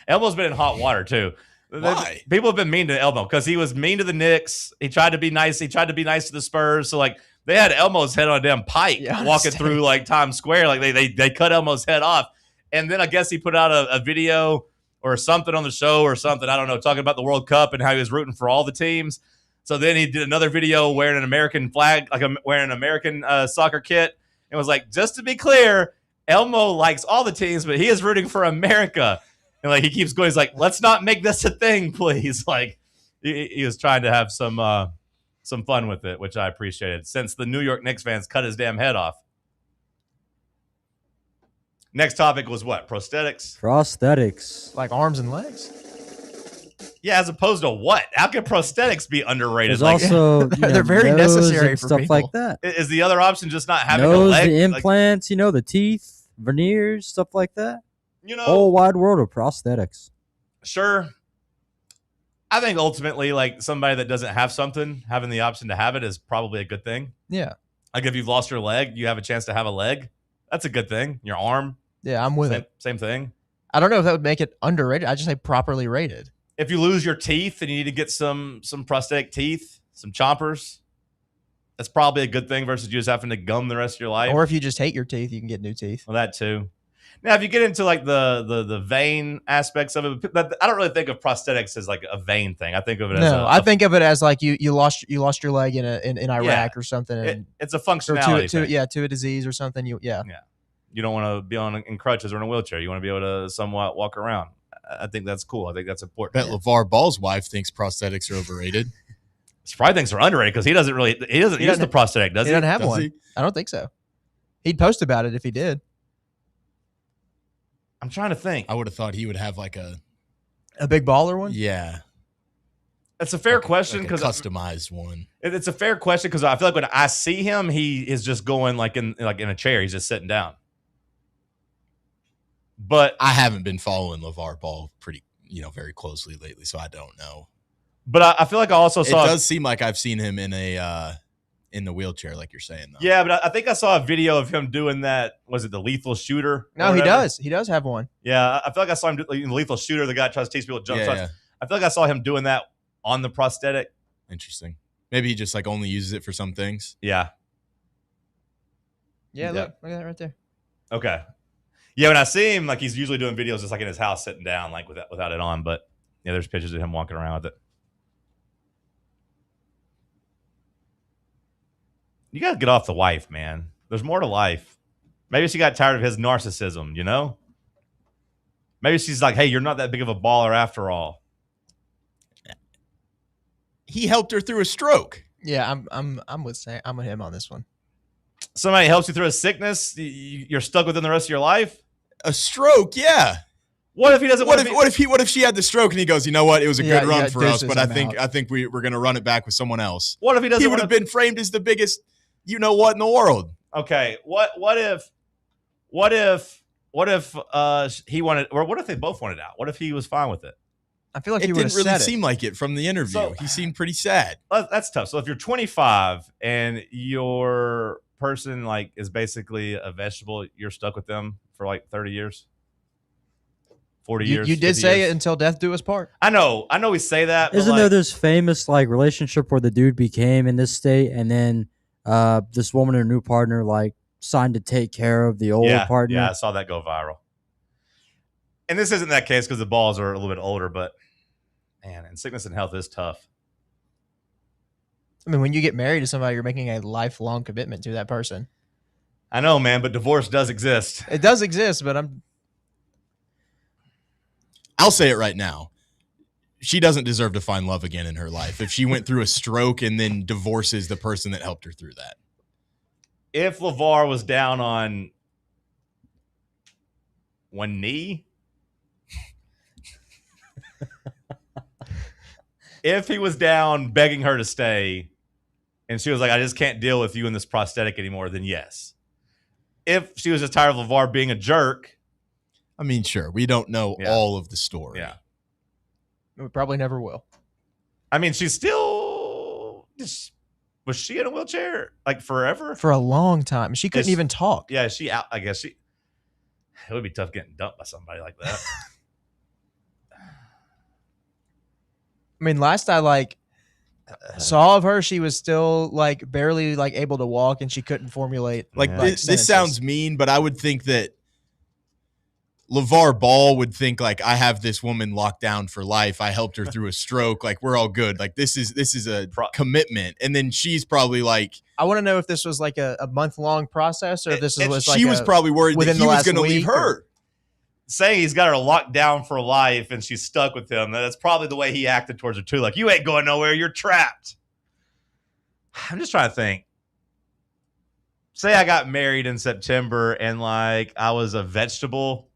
Speaker 3: Elmo's been in hot water, too.
Speaker 5: Why?
Speaker 3: People have been mean to Elmo because he was mean to the Knicks. He tried to be nice. He tried to be nice to the Spurs. So, like, they had Elmo's head on a damn pike walking through, like, Times Square. Like, they cut Elmo's head off. And then I guess he put out a video or something on the show or something, I don't know, talking about the World Cup and how he was rooting for all the teams. So then he did another video wearing an American flag, like wearing an American soccer kit, and was like, just to be clear, Elmo likes all the teams, but he is rooting for America. And like he keeps going, he's like, let's not make this a thing, please. Like he was trying to have some fun with it, which I appreciated. Since the New York Knicks fans cut his damn head off. Next topic was what? Prosthetics?
Speaker 6: Prosthetics.
Speaker 4: Like arms and legs?
Speaker 3: Yeah, as opposed to what? How can prosthetics be underrated?
Speaker 6: There's also
Speaker 4: they're very necessary for
Speaker 6: stuff
Speaker 4: people.
Speaker 6: like that.
Speaker 3: Is the other option just not having
Speaker 6: Nose,
Speaker 3: a leg?
Speaker 6: the implants, the teeth, veneers, stuff like that. Whole wide world of prosthetics.
Speaker 3: Sure. I think ultimately, like somebody that doesn't have something, having the option to have it is probably a good thing.
Speaker 4: Yeah.
Speaker 3: Like if you've lost your leg, you have a chance to have a leg. That's a good thing. Your arm.
Speaker 4: Yeah, I'm with it.
Speaker 3: Same thing.
Speaker 4: I don't know if that would make it underrated. I just say properly rated.
Speaker 3: If you lose your teeth and you need to get some prosthetic teeth, some chompers, that's probably a good thing versus you just having to gum the rest of your life.
Speaker 4: Or if you just hate your teeth, you can get new teeth.
Speaker 3: Well, that too. Now, if you get into like the vein aspects of it, but I don't really think of prosthetics as like a vein thing. I think of it as
Speaker 4: I think of it as like you lost your leg in Iraq or something. And,
Speaker 3: it's a functionality thing.
Speaker 4: To a disease or something. You
Speaker 3: don't want to be in crutches or in a wheelchair. You want to be able to somewhat walk around. I think that's cool. I think that's important.
Speaker 5: Bet LeVar Ball's wife thinks prosthetics are overrated.
Speaker 3: She probably thinks they're underrated because he doesn't use the prosthetic, does he?
Speaker 4: He doesn't have one. I don't think so. He'd post about it if he did.
Speaker 3: I'm trying to think.
Speaker 5: I would have thought he would have like a
Speaker 4: big baller one.
Speaker 5: Yeah.
Speaker 3: That's a fair question because
Speaker 5: customized one.
Speaker 3: It's a fair question because I feel like when I see him, he is just going like in a chair. He's just sitting down. But
Speaker 5: I haven't been following LeVar Ball very closely lately, so I don't know.
Speaker 3: But I feel like I also saw.
Speaker 5: It does seem like I've seen him in the wheelchair, like you're saying, though.
Speaker 3: Yeah, but I think I saw a video of him doing that. Was it the Lethal Shooter?
Speaker 4: No, he does. He does have one.
Speaker 3: Yeah, I feel like I saw him in the Lethal Shooter. The guy tries to teach people to jump shots.
Speaker 5: Yeah.
Speaker 3: I feel like I saw him doing that on the prosthetic.
Speaker 5: Interesting. Maybe he just like only uses it for some things.
Speaker 3: Yeah.
Speaker 4: Yeah, look at that right there.
Speaker 3: Okay. Yeah, when I see him, like he's usually doing videos just like in his house sitting down, like without it on. But yeah, there's pictures of him walking around with it. You got to get off the wife, man. There's more to life. Maybe she got tired of his narcissism, Maybe she's like, hey, you're not that big of a baller after all.
Speaker 5: He helped her through a stroke.
Speaker 4: Yeah, I'm with him on this one.
Speaker 3: Somebody helps you through a sickness, you're stuck with them the rest of your life?
Speaker 5: A stroke, yeah.
Speaker 3: What if he doesn't?
Speaker 5: What if she had the stroke and he goes, you know what? It was a good run for us, but I think we're going to run it back with someone else.
Speaker 3: What if he doesn't?
Speaker 5: He would have been framed as the biggest, in the world.
Speaker 3: Okay, what if he wanted, or what if they both wanted out? What if he was fine with it?
Speaker 4: I feel like
Speaker 5: It
Speaker 4: he would have
Speaker 5: didn't really
Speaker 4: said
Speaker 5: seem
Speaker 4: it.
Speaker 5: like it from the interview.
Speaker 3: So-
Speaker 5: He seemed pretty sad.
Speaker 3: That's tough. So if you're 25 and your person like is basically a vegetable, you're stuck with them for like 30 years, 40 years.
Speaker 4: You did
Speaker 3: 50
Speaker 4: say
Speaker 3: years.
Speaker 4: it until death do us part.
Speaker 3: I know we say that.
Speaker 6: Isn't
Speaker 3: but
Speaker 6: there
Speaker 3: like,
Speaker 6: this famous like relationship where the dude became in this state and then this woman and her new partner like signed to take care of the old partner?
Speaker 3: Yeah, I saw that go viral. And this isn't that case because the balls are a little bit older, but man, and sickness and health is tough.
Speaker 4: I mean, when you get married to somebody, you're making a lifelong commitment to that person.
Speaker 3: I know, man, but divorce does exist.
Speaker 4: It does exist, but
Speaker 5: I'll say it right now. She doesn't deserve to find love again in her life if she went through a stroke and then divorces the person that helped her through that.
Speaker 3: If LeVar was down on one knee, if he was down begging her to stay and she was like, I just can't deal with you in this prosthetic anymore, then yes. If she was just tired of LeVar being a jerk.
Speaker 5: I mean, sure, we don't know all of the story.
Speaker 3: Yeah.
Speaker 4: we probably never will.
Speaker 3: I mean, she's still was she in a wheelchair like forever?
Speaker 4: For a long time. She couldn't even talk.
Speaker 3: Yeah, she out. I guess it would be tough getting dumped by somebody like that.
Speaker 4: I mean, last I saw of her, she was still barely able to walk, and she couldn't formulate
Speaker 5: this sounds mean, but I would think that LeVar Ball would think I have this woman locked down for life. I helped her through a stroke. We're all good. This is a commitment. And then she's probably
Speaker 4: I want to know if this was a month-long process or if this was
Speaker 5: she was probably worried that he was going to leave her.
Speaker 3: Saying he's got her locked down for life and she's stuck with him. That's probably the way he acted towards her too. You ain't going nowhere. You're trapped. I'm just trying to think. Say I got married in September and I was a vegetable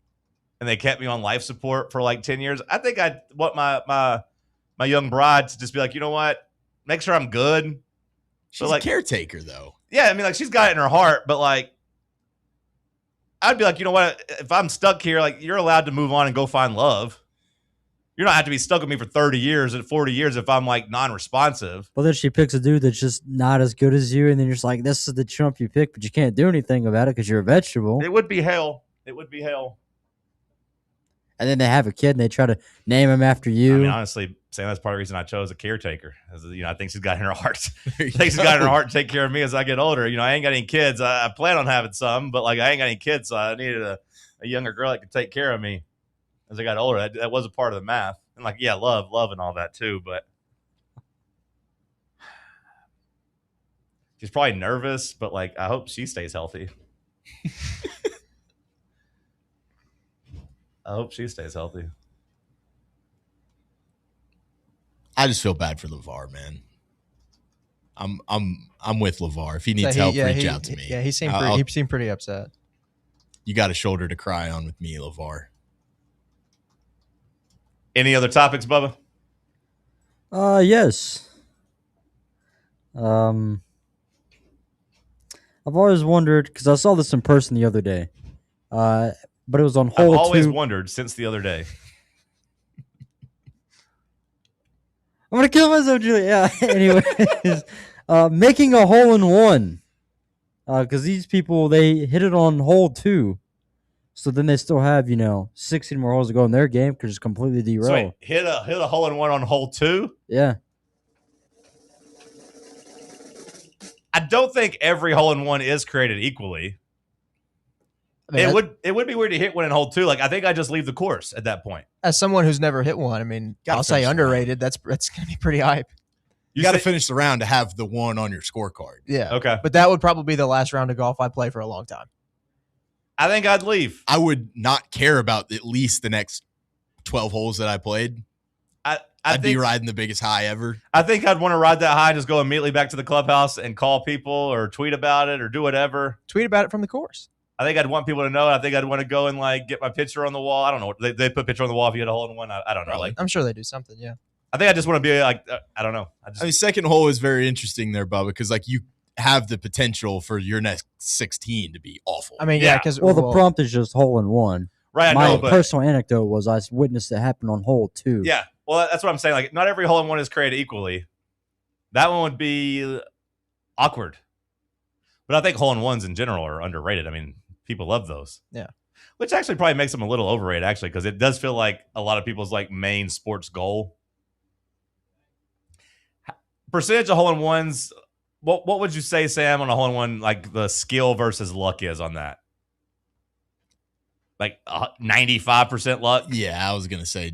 Speaker 3: and they kept me on life support for 10 years. I think I'd want my young bride to just be you know what? Make sure I'm good.
Speaker 5: She's a caretaker though.
Speaker 3: Yeah. I mean, she's got it in her heart, but I'd be you know what? If I'm stuck here, you're allowed to move on and go find love. You don't have to be stuck with me for 30 years and 40 years if I'm non-responsive.
Speaker 6: Well, then she picks a dude that's just not as good as you, and then you're just this is the chump you pick, but you can't do anything about it because you're a vegetable.
Speaker 3: It would be hell. It would be hell.
Speaker 6: And then they have a kid and they try to name him after you.
Speaker 3: I mean, honestly, Sam, that's part of the reason I chose a caretaker. I think she's got it in her heart. I think she's got it in her heart to take care of me as I get older. I ain't got any kids. I plan on having some, but I ain't got any kids, so I needed a younger girl that could take care of me as I got older. That was a part of the math. And love and all that too, but she's probably nervous, but I hope she stays healthy. I hope she stays healthy.
Speaker 5: I just feel bad for LeVar, man. I'm with LeVar. If he needs help, reach out to me.
Speaker 4: Yeah, he seemed pretty upset.
Speaker 5: You got a shoulder to cry on with me, LeVar.
Speaker 3: Any other topics, Bubba?
Speaker 6: Yes. I've always wondered because I saw this in person the other day. But it was on hole 2.
Speaker 3: I've always wondered since the other day.
Speaker 6: I'm gonna kill myself, Julie. Yeah. Anyways, making a hole in one. Because these people they hit it on hole 2, so then they still have 16 more holes to go in their game because it's completely derailed.
Speaker 3: So wait, hit a hole in one on hole 2.
Speaker 6: Yeah.
Speaker 3: I don't think every hole in one is created equally. I mean, it would be weird to hit one in hole 2. I think I just leave the course at that point.
Speaker 4: As someone who's never hit one, I mean, I'll say underrated. That's going to be pretty hype.
Speaker 5: You got to finish the round to have the one on your scorecard.
Speaker 4: Yeah.
Speaker 3: Okay.
Speaker 4: But that would probably be the last round of golf I play for a long time.
Speaker 3: I think I'd leave.
Speaker 5: I would not care about at least the next 12 holes that I played. I'd be riding the biggest high ever.
Speaker 3: I think I'd want to ride that high and just go immediately back to the clubhouse and call people or tweet about it or do whatever.
Speaker 4: Tweet about it from the course.
Speaker 3: I think I'd want people to know. I think I'd want to go and get my picture on the wall. I don't know. They put a picture on the wall if you had a hole in one. I don't know.
Speaker 4: I'm sure they do something. Yeah.
Speaker 3: I think I just want to be I don't know.
Speaker 5: I mean, second hole is very interesting there, Bubba, because have the potential for your next 16 to be awful.
Speaker 4: I mean, yeah, because
Speaker 6: the prompt is just hole in one.
Speaker 3: Right, I
Speaker 6: My
Speaker 3: know, but
Speaker 6: personal anecdote was I witnessed it happen on hole 2.
Speaker 3: yeah, well, that's what I'm saying. Like, not every hole in one is created equally. That one would be awkward. But I think hole in ones in general are underrated. I mean, people love those.
Speaker 4: Yeah.
Speaker 3: Which actually probably makes them a little overrated, actually, because it does feel like a lot of people's like main sports goal. Percentage of hole in ones. What would you say, Sam, on a hole in one, like the skill versus luck is on that? Like 95% luck?
Speaker 5: Yeah, I was going to say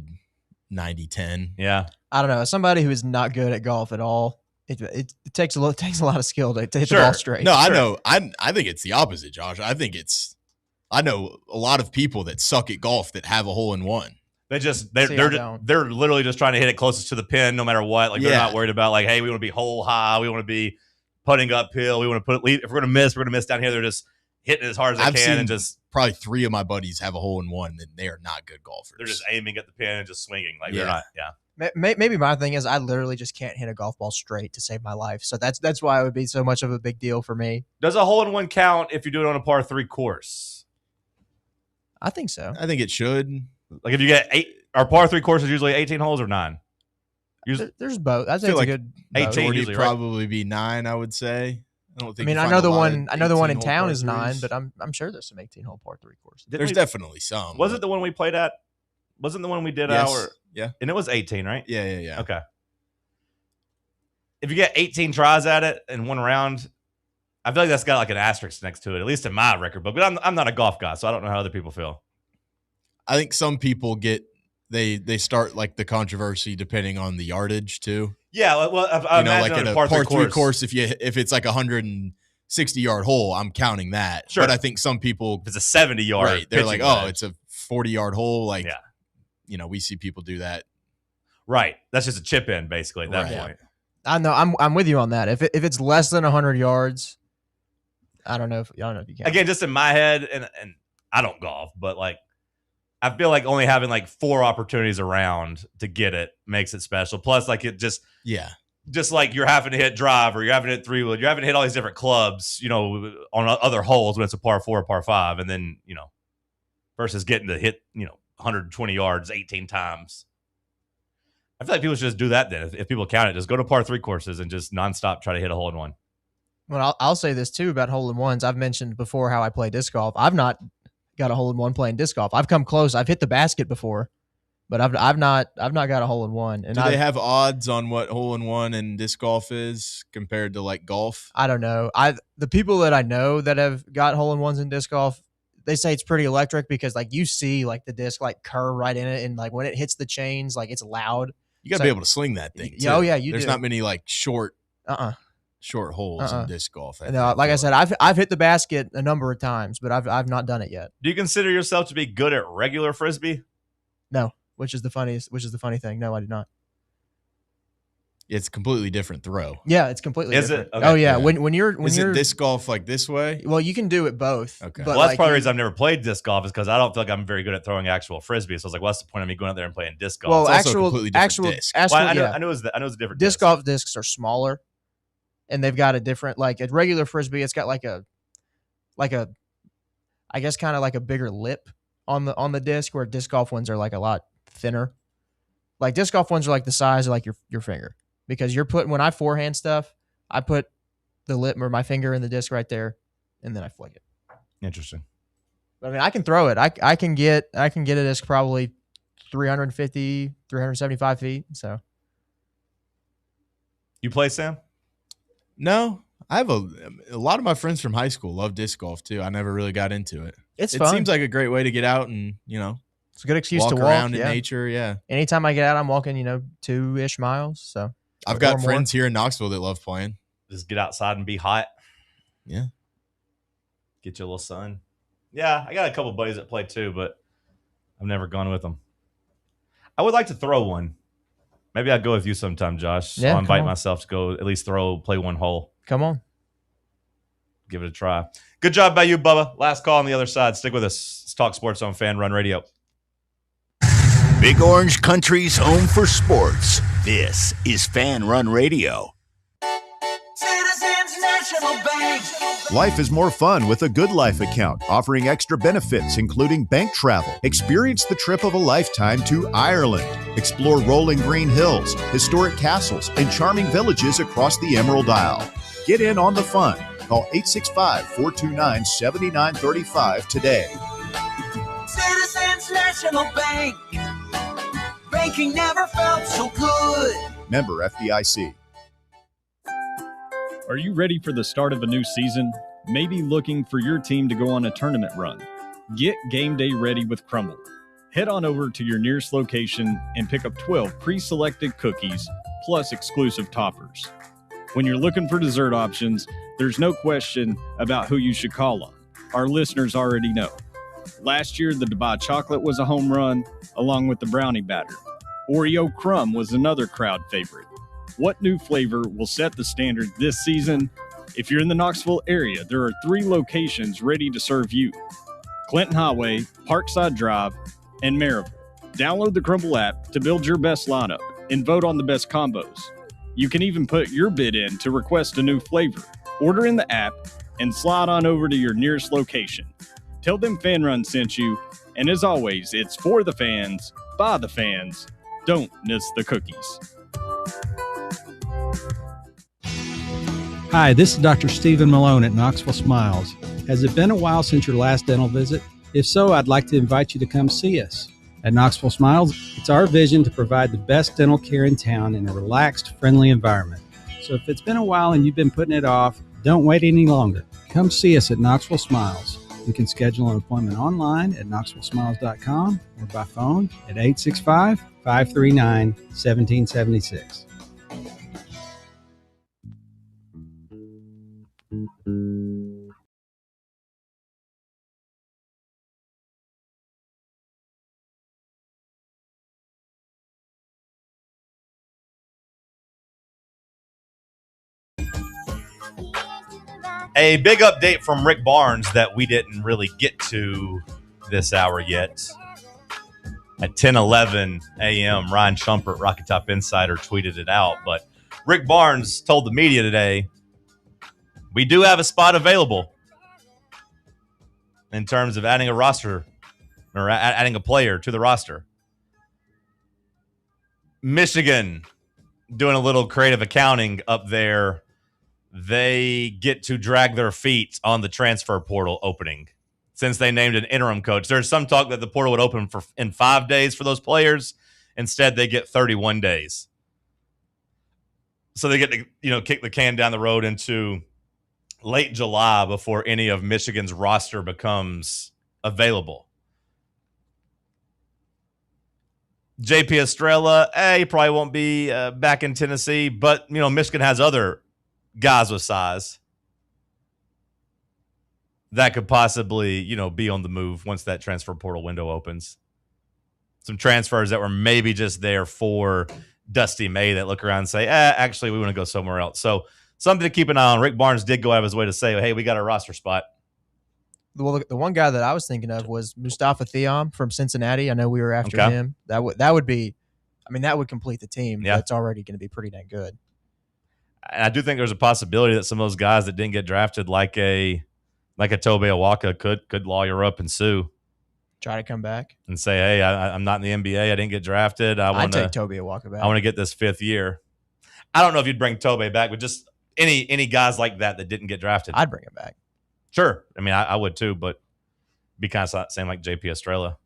Speaker 5: 90-10.
Speaker 3: Yeah.
Speaker 4: I don't know. As somebody who is not good at golf at all, it takes a lot of skill to hit the ball straight.
Speaker 5: No, I know. I think it's the opposite, Josh. I know a lot of people that suck at golf that have a hole in one.
Speaker 3: They're literally just trying to hit it closest to the pin no matter what. Like they're not worried about like, hey, we want to be hole high, we want to be putting uphill, we want to if we're gonna miss down here. They're just hitting it as hard as they can and just
Speaker 5: probably 3 of my buddies have a hole in one and they are not good golfers.
Speaker 3: They're just aiming at the pin and just swinging. Like they're not. Yeah.
Speaker 4: Maybe my thing is I literally just can't hit a golf ball straight to save my life. So that's why it would be so much of a big deal for me.
Speaker 3: Does a hole in one count if you do it on a par 3 course?
Speaker 4: I think so.
Speaker 5: I think it should.
Speaker 3: Like if you get 8, our par 3 course is usually 18 holes or 9.
Speaker 4: There's both. I think it's
Speaker 5: like
Speaker 4: a good
Speaker 3: 18
Speaker 5: would
Speaker 3: usually,
Speaker 5: probably be 9. I would say. I don't think.
Speaker 4: I mean, I know the one in town is 9, but I'm sure there's some 18-hole par 3 courses.
Speaker 5: There's definitely some.
Speaker 3: Was it the one we played at? Wasn't the one we did our?
Speaker 5: Yeah,
Speaker 3: and it was 18, right?
Speaker 5: Yeah.
Speaker 3: Okay. If you get 18 tries at it in one round, I feel like that's got like an asterisk next to it, at least in my record book. But I'm not a golf guy, so I don't know how other people feel.
Speaker 5: I think some people get they start like the controversy depending on the yardage too.
Speaker 3: Yeah, well, I
Speaker 5: like at a par 3 course, if it's like 160-yard hole, I'm counting that.
Speaker 3: Sure.
Speaker 5: But I think some people,
Speaker 3: if it's a 70-yard,
Speaker 5: right? They're like, oh, it's a 40-yard hole. Like, we see people do that.
Speaker 3: Right. That's just a chip in, basically, at that point.
Speaker 4: I know. I'm with you on that. If it's less than 100 yards, I don't know if you can.
Speaker 3: Again, just in my head, and I don't golf, but like I feel like only having like 4 opportunities around to get it makes it special. Plus, like it just like you're having to hit drive or you're having to hit 3-wood, you're having to hit all these different clubs, on other holes when it's a par 4 or par 5, and then versus getting to hit 120 yards 18 times. I feel like people should just do that then. If people count it, just go to par 3 courses and just nonstop try to hit a hole in one.
Speaker 4: Well, I'll say this too about hole in ones. I've mentioned before how I play disc golf. I've not got a hole in one playing disc golf. I've come close. I've hit the basket before, but I've not got a hole in one. And
Speaker 5: do they have odds on what hole in one and disc golf is compared to like golf?
Speaker 4: I don't know. The people that I know that have got hole in ones in disc golf, they say it's pretty electric because like you see like the disc like curve right in it, and like when it hits the chains, like it's loud.
Speaker 5: You got to be able to sling that thing. Too.
Speaker 4: Oh yeah,
Speaker 5: There's not many like short holes in disc golf.
Speaker 4: No, like I said, I've hit the basket a number of times, but I've not done it yet.
Speaker 3: Do you consider yourself to be good at regular frisbee?
Speaker 4: No, which is the funny thing. No, I do not.
Speaker 5: It's a completely different throw.
Speaker 4: Yeah, it's completely different.
Speaker 3: Is it? Okay.
Speaker 4: Oh yeah, when you're
Speaker 5: it disc golf like this way?
Speaker 4: Well, you can do it both.
Speaker 5: Okay.
Speaker 3: Well, that's probably the reason I've never played disc golf is because I don't feel like I'm very good at throwing actual frisbee. So I was like, what's the point of me going out there and playing disc golf?
Speaker 4: Well,
Speaker 5: it's also a completely different disc.
Speaker 3: I know it's a different
Speaker 4: disc golf discs are smaller, and they've got a different like a regular frisbee. It's got like a I guess kind of like a bigger lip on the disc, where disc golf ones are like a lot thinner. Like disc golf ones are like the size of like your finger. Because when I forehand stuff, I put the lip or my finger in the disc right there, and then I flick it.
Speaker 3: Interesting.
Speaker 4: But I mean, I can throw it. I can get a disc probably 350, 375 feet. So,
Speaker 3: you play, Sam?
Speaker 5: No, I have a lot of my friends from high school love disc golf too. I never really got into it.
Speaker 4: It
Speaker 5: fun. Seems like a great way to get out and
Speaker 4: it's a good excuse to walk
Speaker 5: around in nature. Yeah.
Speaker 4: Anytime I get out, I'm walking 2-ish miles. So.
Speaker 5: I've got friends here in Knoxville that love playing.
Speaker 3: Just get outside and be hot.
Speaker 5: Yeah.
Speaker 3: Get you a little sun. Yeah, I got a couple buddies that play too, but I've never gone with them. I would like to throw one. Maybe I'll go with you sometime, Josh.
Speaker 4: Yeah,
Speaker 3: I'll invite myself to go at least play one hole.
Speaker 4: Come on.
Speaker 3: Give it a try. Good job by you, Bubba. Last call on the other side. Stick with us. It's Talk Sports on Fan Run Radio.
Speaker 7: Big Orange Country's home for sports. This is Fan Run Radio.
Speaker 10: Citizens National Bank.
Speaker 14: Life is more fun with a Good Life account, offering extra benefits, including bank travel. Experience the trip of a lifetime to Ireland. Explore rolling green hills, historic castles, and charming villages across the Emerald Isle. Get in on the fun. Call 865-429-7935 today.
Speaker 10: Citizens National Bank. Banking never felt so good.
Speaker 14: Member FDIC.
Speaker 18: Are you ready for the start of a new season? Maybe looking for your team to go on a tournament run? Get game day ready with Crumble. Head on over to your nearest location and pick up 12 pre-selected cookies plus exclusive toppers. When you're looking for dessert options, there's no question about who you should call on. Our listeners already know. Last year, the Dubai chocolate was a home run, along with the brownie batter. Oreo crumb was another crowd favorite. What new flavor will set the standard this season? If you're in the Knoxville area, there are 3 locations ready to serve you: Clinton Highway, Parkside Drive, and Maryville. Download the Crumble app to build your best lineup and vote on the best combos. You can even put your bid in to request a new flavor. Order in the app and slide on over to your nearest location. Tell them Fan Run sent you, and as always, it's for the fans, by the fans. Don't miss the cookies.
Speaker 9: Hi, this is Dr. Stephen Malone at Knoxville Smiles. Has it been a while since your last dental visit? If so, I'd like to invite you to come see us. At Knoxville Smiles, it's our vision to provide the best dental care in town in a relaxed, friendly environment. So if it's been a while and you've been putting it off, don't wait any longer. Come see us at Knoxville Smiles. You can schedule an appointment online at knoxvillesmiles.com or by phone at 865-539-1776.
Speaker 3: A big update from Rick Barnes that we didn't really get to this hour yet. At 10:11 a.m., Ryan Shumpert, Rocky Top Insider, tweeted it out. But Rick Barnes told the media today, we do have a spot available in terms of adding a roster or adding a player to the roster. Michigan doing a little creative accounting up there. They get to drag their feet on the transfer portal opening since they named an interim coach. There's some talk that the portal would open in 5 days for those players. Instead, they get 31 days. So they get to, kick the can down the road into late July before any of Michigan's roster becomes available. JP Estrella, he probably won't be back in Tennessee, but Michigan has other guys with size that could possibly, be on the move once that transfer portal window opens. Some transfers that were maybe just there for Dusty May that look around and say, actually, we want to go somewhere else. So something to keep an eye on. Rick Barnes did go out of his way to say, hey, we got a roster spot.
Speaker 4: Well, the one guy that I was thinking of was Mustafa Theom from Cincinnati. I know we were after him. That would be, that would complete the team.
Speaker 3: Yeah.
Speaker 4: That's already going to be pretty dang good.
Speaker 3: And I do think there's a possibility that some of those guys that didn't get drafted, like a Tobe Awaka, could lawyer up and sue.
Speaker 4: Try to come back
Speaker 3: and say, hey, I'm not in the NBA. I didn't get drafted. I'd
Speaker 4: take Tobe Awaka back.
Speaker 3: I want to get this 5th year. I don't know if you'd bring Tobe back, but just any guys like that didn't get drafted.
Speaker 4: I'd bring him back. Sure.
Speaker 3: I would too, but be kind of same like JP Estrella.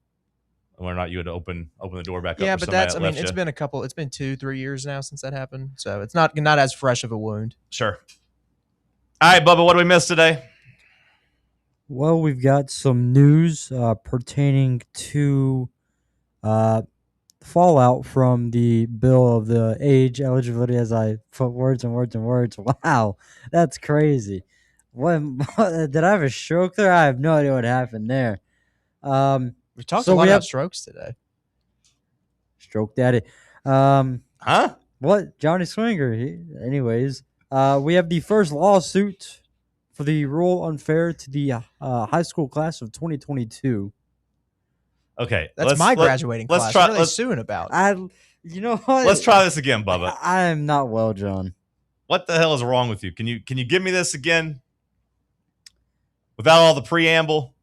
Speaker 3: Whether or not you would open the door back up.
Speaker 4: Yeah, but it's been it's been 2-3 years now since that happened. So it's not as fresh of a wound.
Speaker 3: Sure. All right, Bubba, what do we miss today?
Speaker 6: Well, we've got some news pertaining to fallout from the bill of the age eligibility, as I put words and words and words. Wow, that's crazy. What did I have a stroke there? I have no idea what happened there.
Speaker 4: We talked a lot about strokes today.
Speaker 6: Stroke daddy. What? Johnny Swinger. Anyways, we have the first lawsuit for the rule unfair to the high school class of 2022.
Speaker 3: Okay.
Speaker 4: That's my graduating class. What are they suing about?
Speaker 6: You know what?
Speaker 3: Let's try this again, Bubba.
Speaker 6: I am not well, John.
Speaker 3: What the hell is wrong with you? Can you give me this again without all the preamble?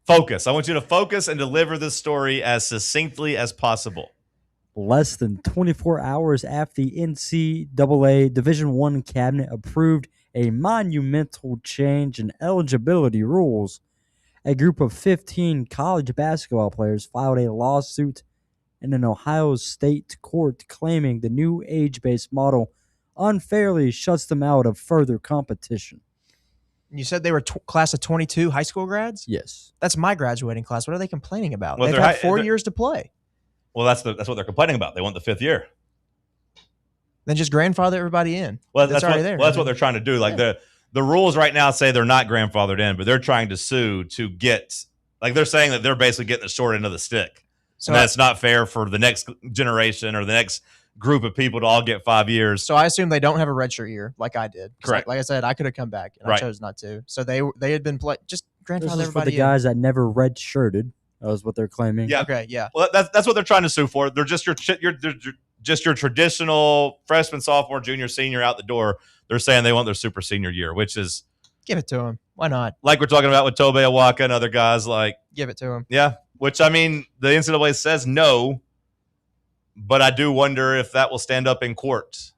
Speaker 3: Focus. I want you to focus and deliver this story as succinctly as possible.
Speaker 6: Less than 24 hours after the NCAA Division I cabinet approved a monumental change in eligibility rules, a group of 15 college basketball players filed a lawsuit in an Ohio state court claiming the new age-based model unfairly shuts them out of further competition.
Speaker 4: You said they were class of 22 high school grads?
Speaker 6: Yes.
Speaker 4: That's my graduating class. What are they complaining about?
Speaker 3: Well,
Speaker 4: They've had 4 years to play.
Speaker 3: Well, that's what they're complaining about. They want the 5th year.
Speaker 4: Then just grandfather everybody in.
Speaker 3: Well,
Speaker 4: that's already there.
Speaker 3: Well, that's what they're trying to do. Like the rules right now say they're not grandfathered in, but they're trying to sue to get, like they're saying that they're basically getting the short end of the stick. So and that's not fair for the next generation or the next group of people to all get 5 years.
Speaker 4: So I assume they don't have a redshirt year like I did.
Speaker 3: Correct.
Speaker 4: Like I said, I could have come back and I chose not to. So they had been just grandfather
Speaker 6: This is for
Speaker 4: everybody
Speaker 6: the guys that never red-shirted. That was what they're claiming.
Speaker 3: Yeah.
Speaker 4: Okay. Yeah.
Speaker 3: Well, that's what they're trying to sue for. They're just your traditional freshman, sophomore, junior, senior out the door. They're saying they want their super senior year, which is
Speaker 4: give it to them. Why not?
Speaker 3: Like we're talking about with Tobe Awaka and other guys. Like
Speaker 4: give it to them.
Speaker 3: Yeah. Which I mean, the NCAA says no, but I do wonder if that will stand up in court.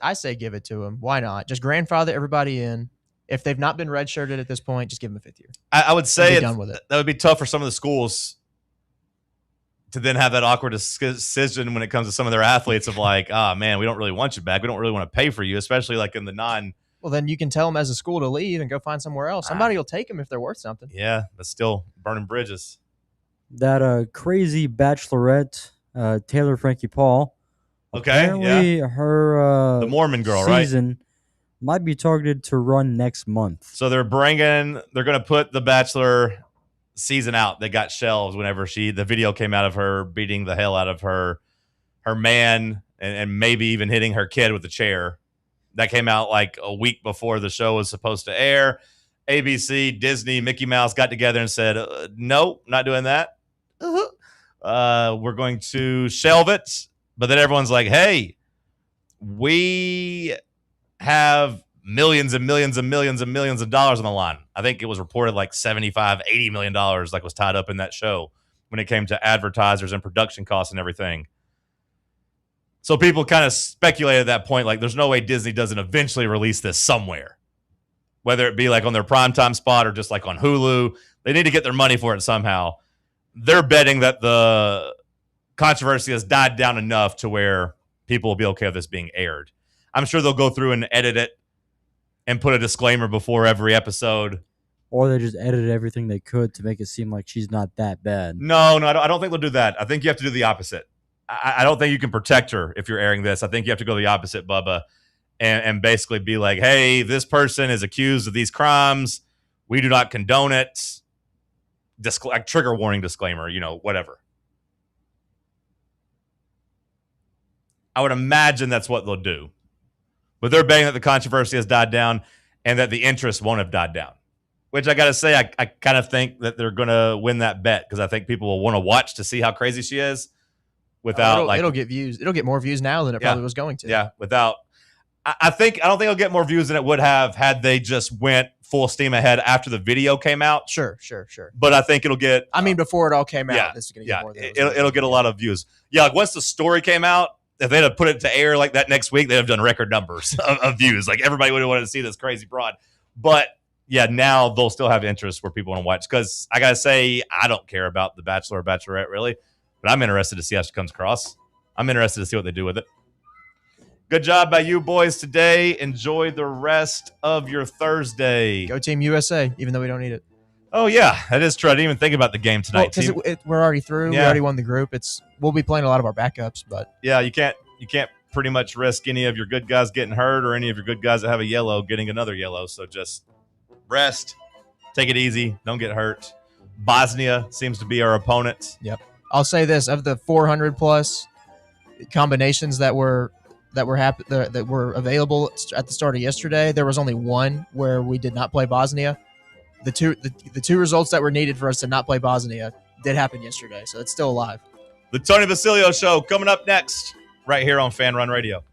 Speaker 4: I say give it to them. Why not? Just grandfather everybody in. If they've not been redshirted at this point, just give them a 5th year.
Speaker 3: I would say
Speaker 4: done with it.
Speaker 3: That would be tough for some of the schools to then have that awkward decision when it comes to some of their athletes of like, man, we don't really want you back. We don't really want to pay for you, especially like in the non.
Speaker 4: Well, then you can tell them as a school to leave and go find somewhere else. Somebody will take them if they're worth something.
Speaker 3: Yeah, but still burning bridges.
Speaker 6: That crazy bachelorette, Taylor Frankie Paul.
Speaker 3: Okay,
Speaker 6: apparently her
Speaker 3: the Mormon girl,
Speaker 6: season might be targeted to run next month.
Speaker 3: So they're going to put the Bachelor season out. They got shelves whenever the video came out of her beating the hell out of her man and maybe even hitting her kid with a chair. That came out like a week before the show was supposed to air. ABC, Disney, Mickey Mouse got together and said, no, not doing that. We're going to shelve it. But then everyone's like, hey, we have millions and millions and millions and millions of dollars on the line. I think it was reported like $75, $80 million like was tied up in that show when it came to advertisers and production costs and everything. So people kind of speculated at that point, like there's no way Disney doesn't eventually release this somewhere, whether it be like on their primetime spot or just like on Hulu. They need to get their money for it somehow. They're betting that the controversy has died down enough to where people will be okay with this being aired. I'm sure they'll go through and edit it and put a disclaimer before every episode.
Speaker 6: Or they just edited everything they could to make it seem like she's not that bad.
Speaker 3: No, I don't think they'll do that. I think you have to do the opposite. I don't think you can protect her if you're airing this. I think you have to go the opposite, Bubba, and basically be like, hey, this person is accused of these crimes. We do not condone it. Like trigger warning disclaimer, whatever. I would imagine that's what they'll do. But they're betting that the controversy has died down and that the interest won't have died down. Which I got to say, I kind of think that they're going to win that bet because I think people will want to watch to see how crazy she is without
Speaker 4: it'll get views. It'll get more views now than it probably was going to.
Speaker 3: Yeah, without. I don't think it'll get more views than it would have had they just went full steam ahead after the video came out.
Speaker 4: Sure.
Speaker 3: But I think it'll get.
Speaker 4: I mean, before it all came out, this is going to get more than
Speaker 3: it'll get a lot of views. Yeah, like once the story came out, if they'd have put it to air like that next week, they'd have done record numbers of views. Like everybody would have wanted to see this crazy broad. But yeah, now they'll still have interest where people want to watch. Because I got to say, I don't care about the Bachelor or Bachelorette really, but I'm interested to see how she comes across. I'm interested to see what they do with it. Good job by you boys today. Enjoy the rest of your Thursday.
Speaker 4: Go Team USA, even though we don't need it.
Speaker 3: Oh, yeah, that is true. I didn't even think about the game tonight.
Speaker 4: Because we're already through.
Speaker 3: Yeah.
Speaker 4: We already won the group. We'll be playing a lot of our backups, but
Speaker 3: yeah, you can't pretty much risk any of your good guys getting hurt or any of your good guys that have a yellow getting another yellow. So just rest, take it easy, don't get hurt. Bosnia seems to be our opponent.
Speaker 4: Yep. I'll say this: of the 400 plus combinations that were available at the start of yesterday, there was only one where we did not play Bosnia. The two results that were needed for us to not play Bosnia did happen yesterday, so it's still alive.
Speaker 3: The Tony Basilio Show coming up next. right here on Fan Run Radio.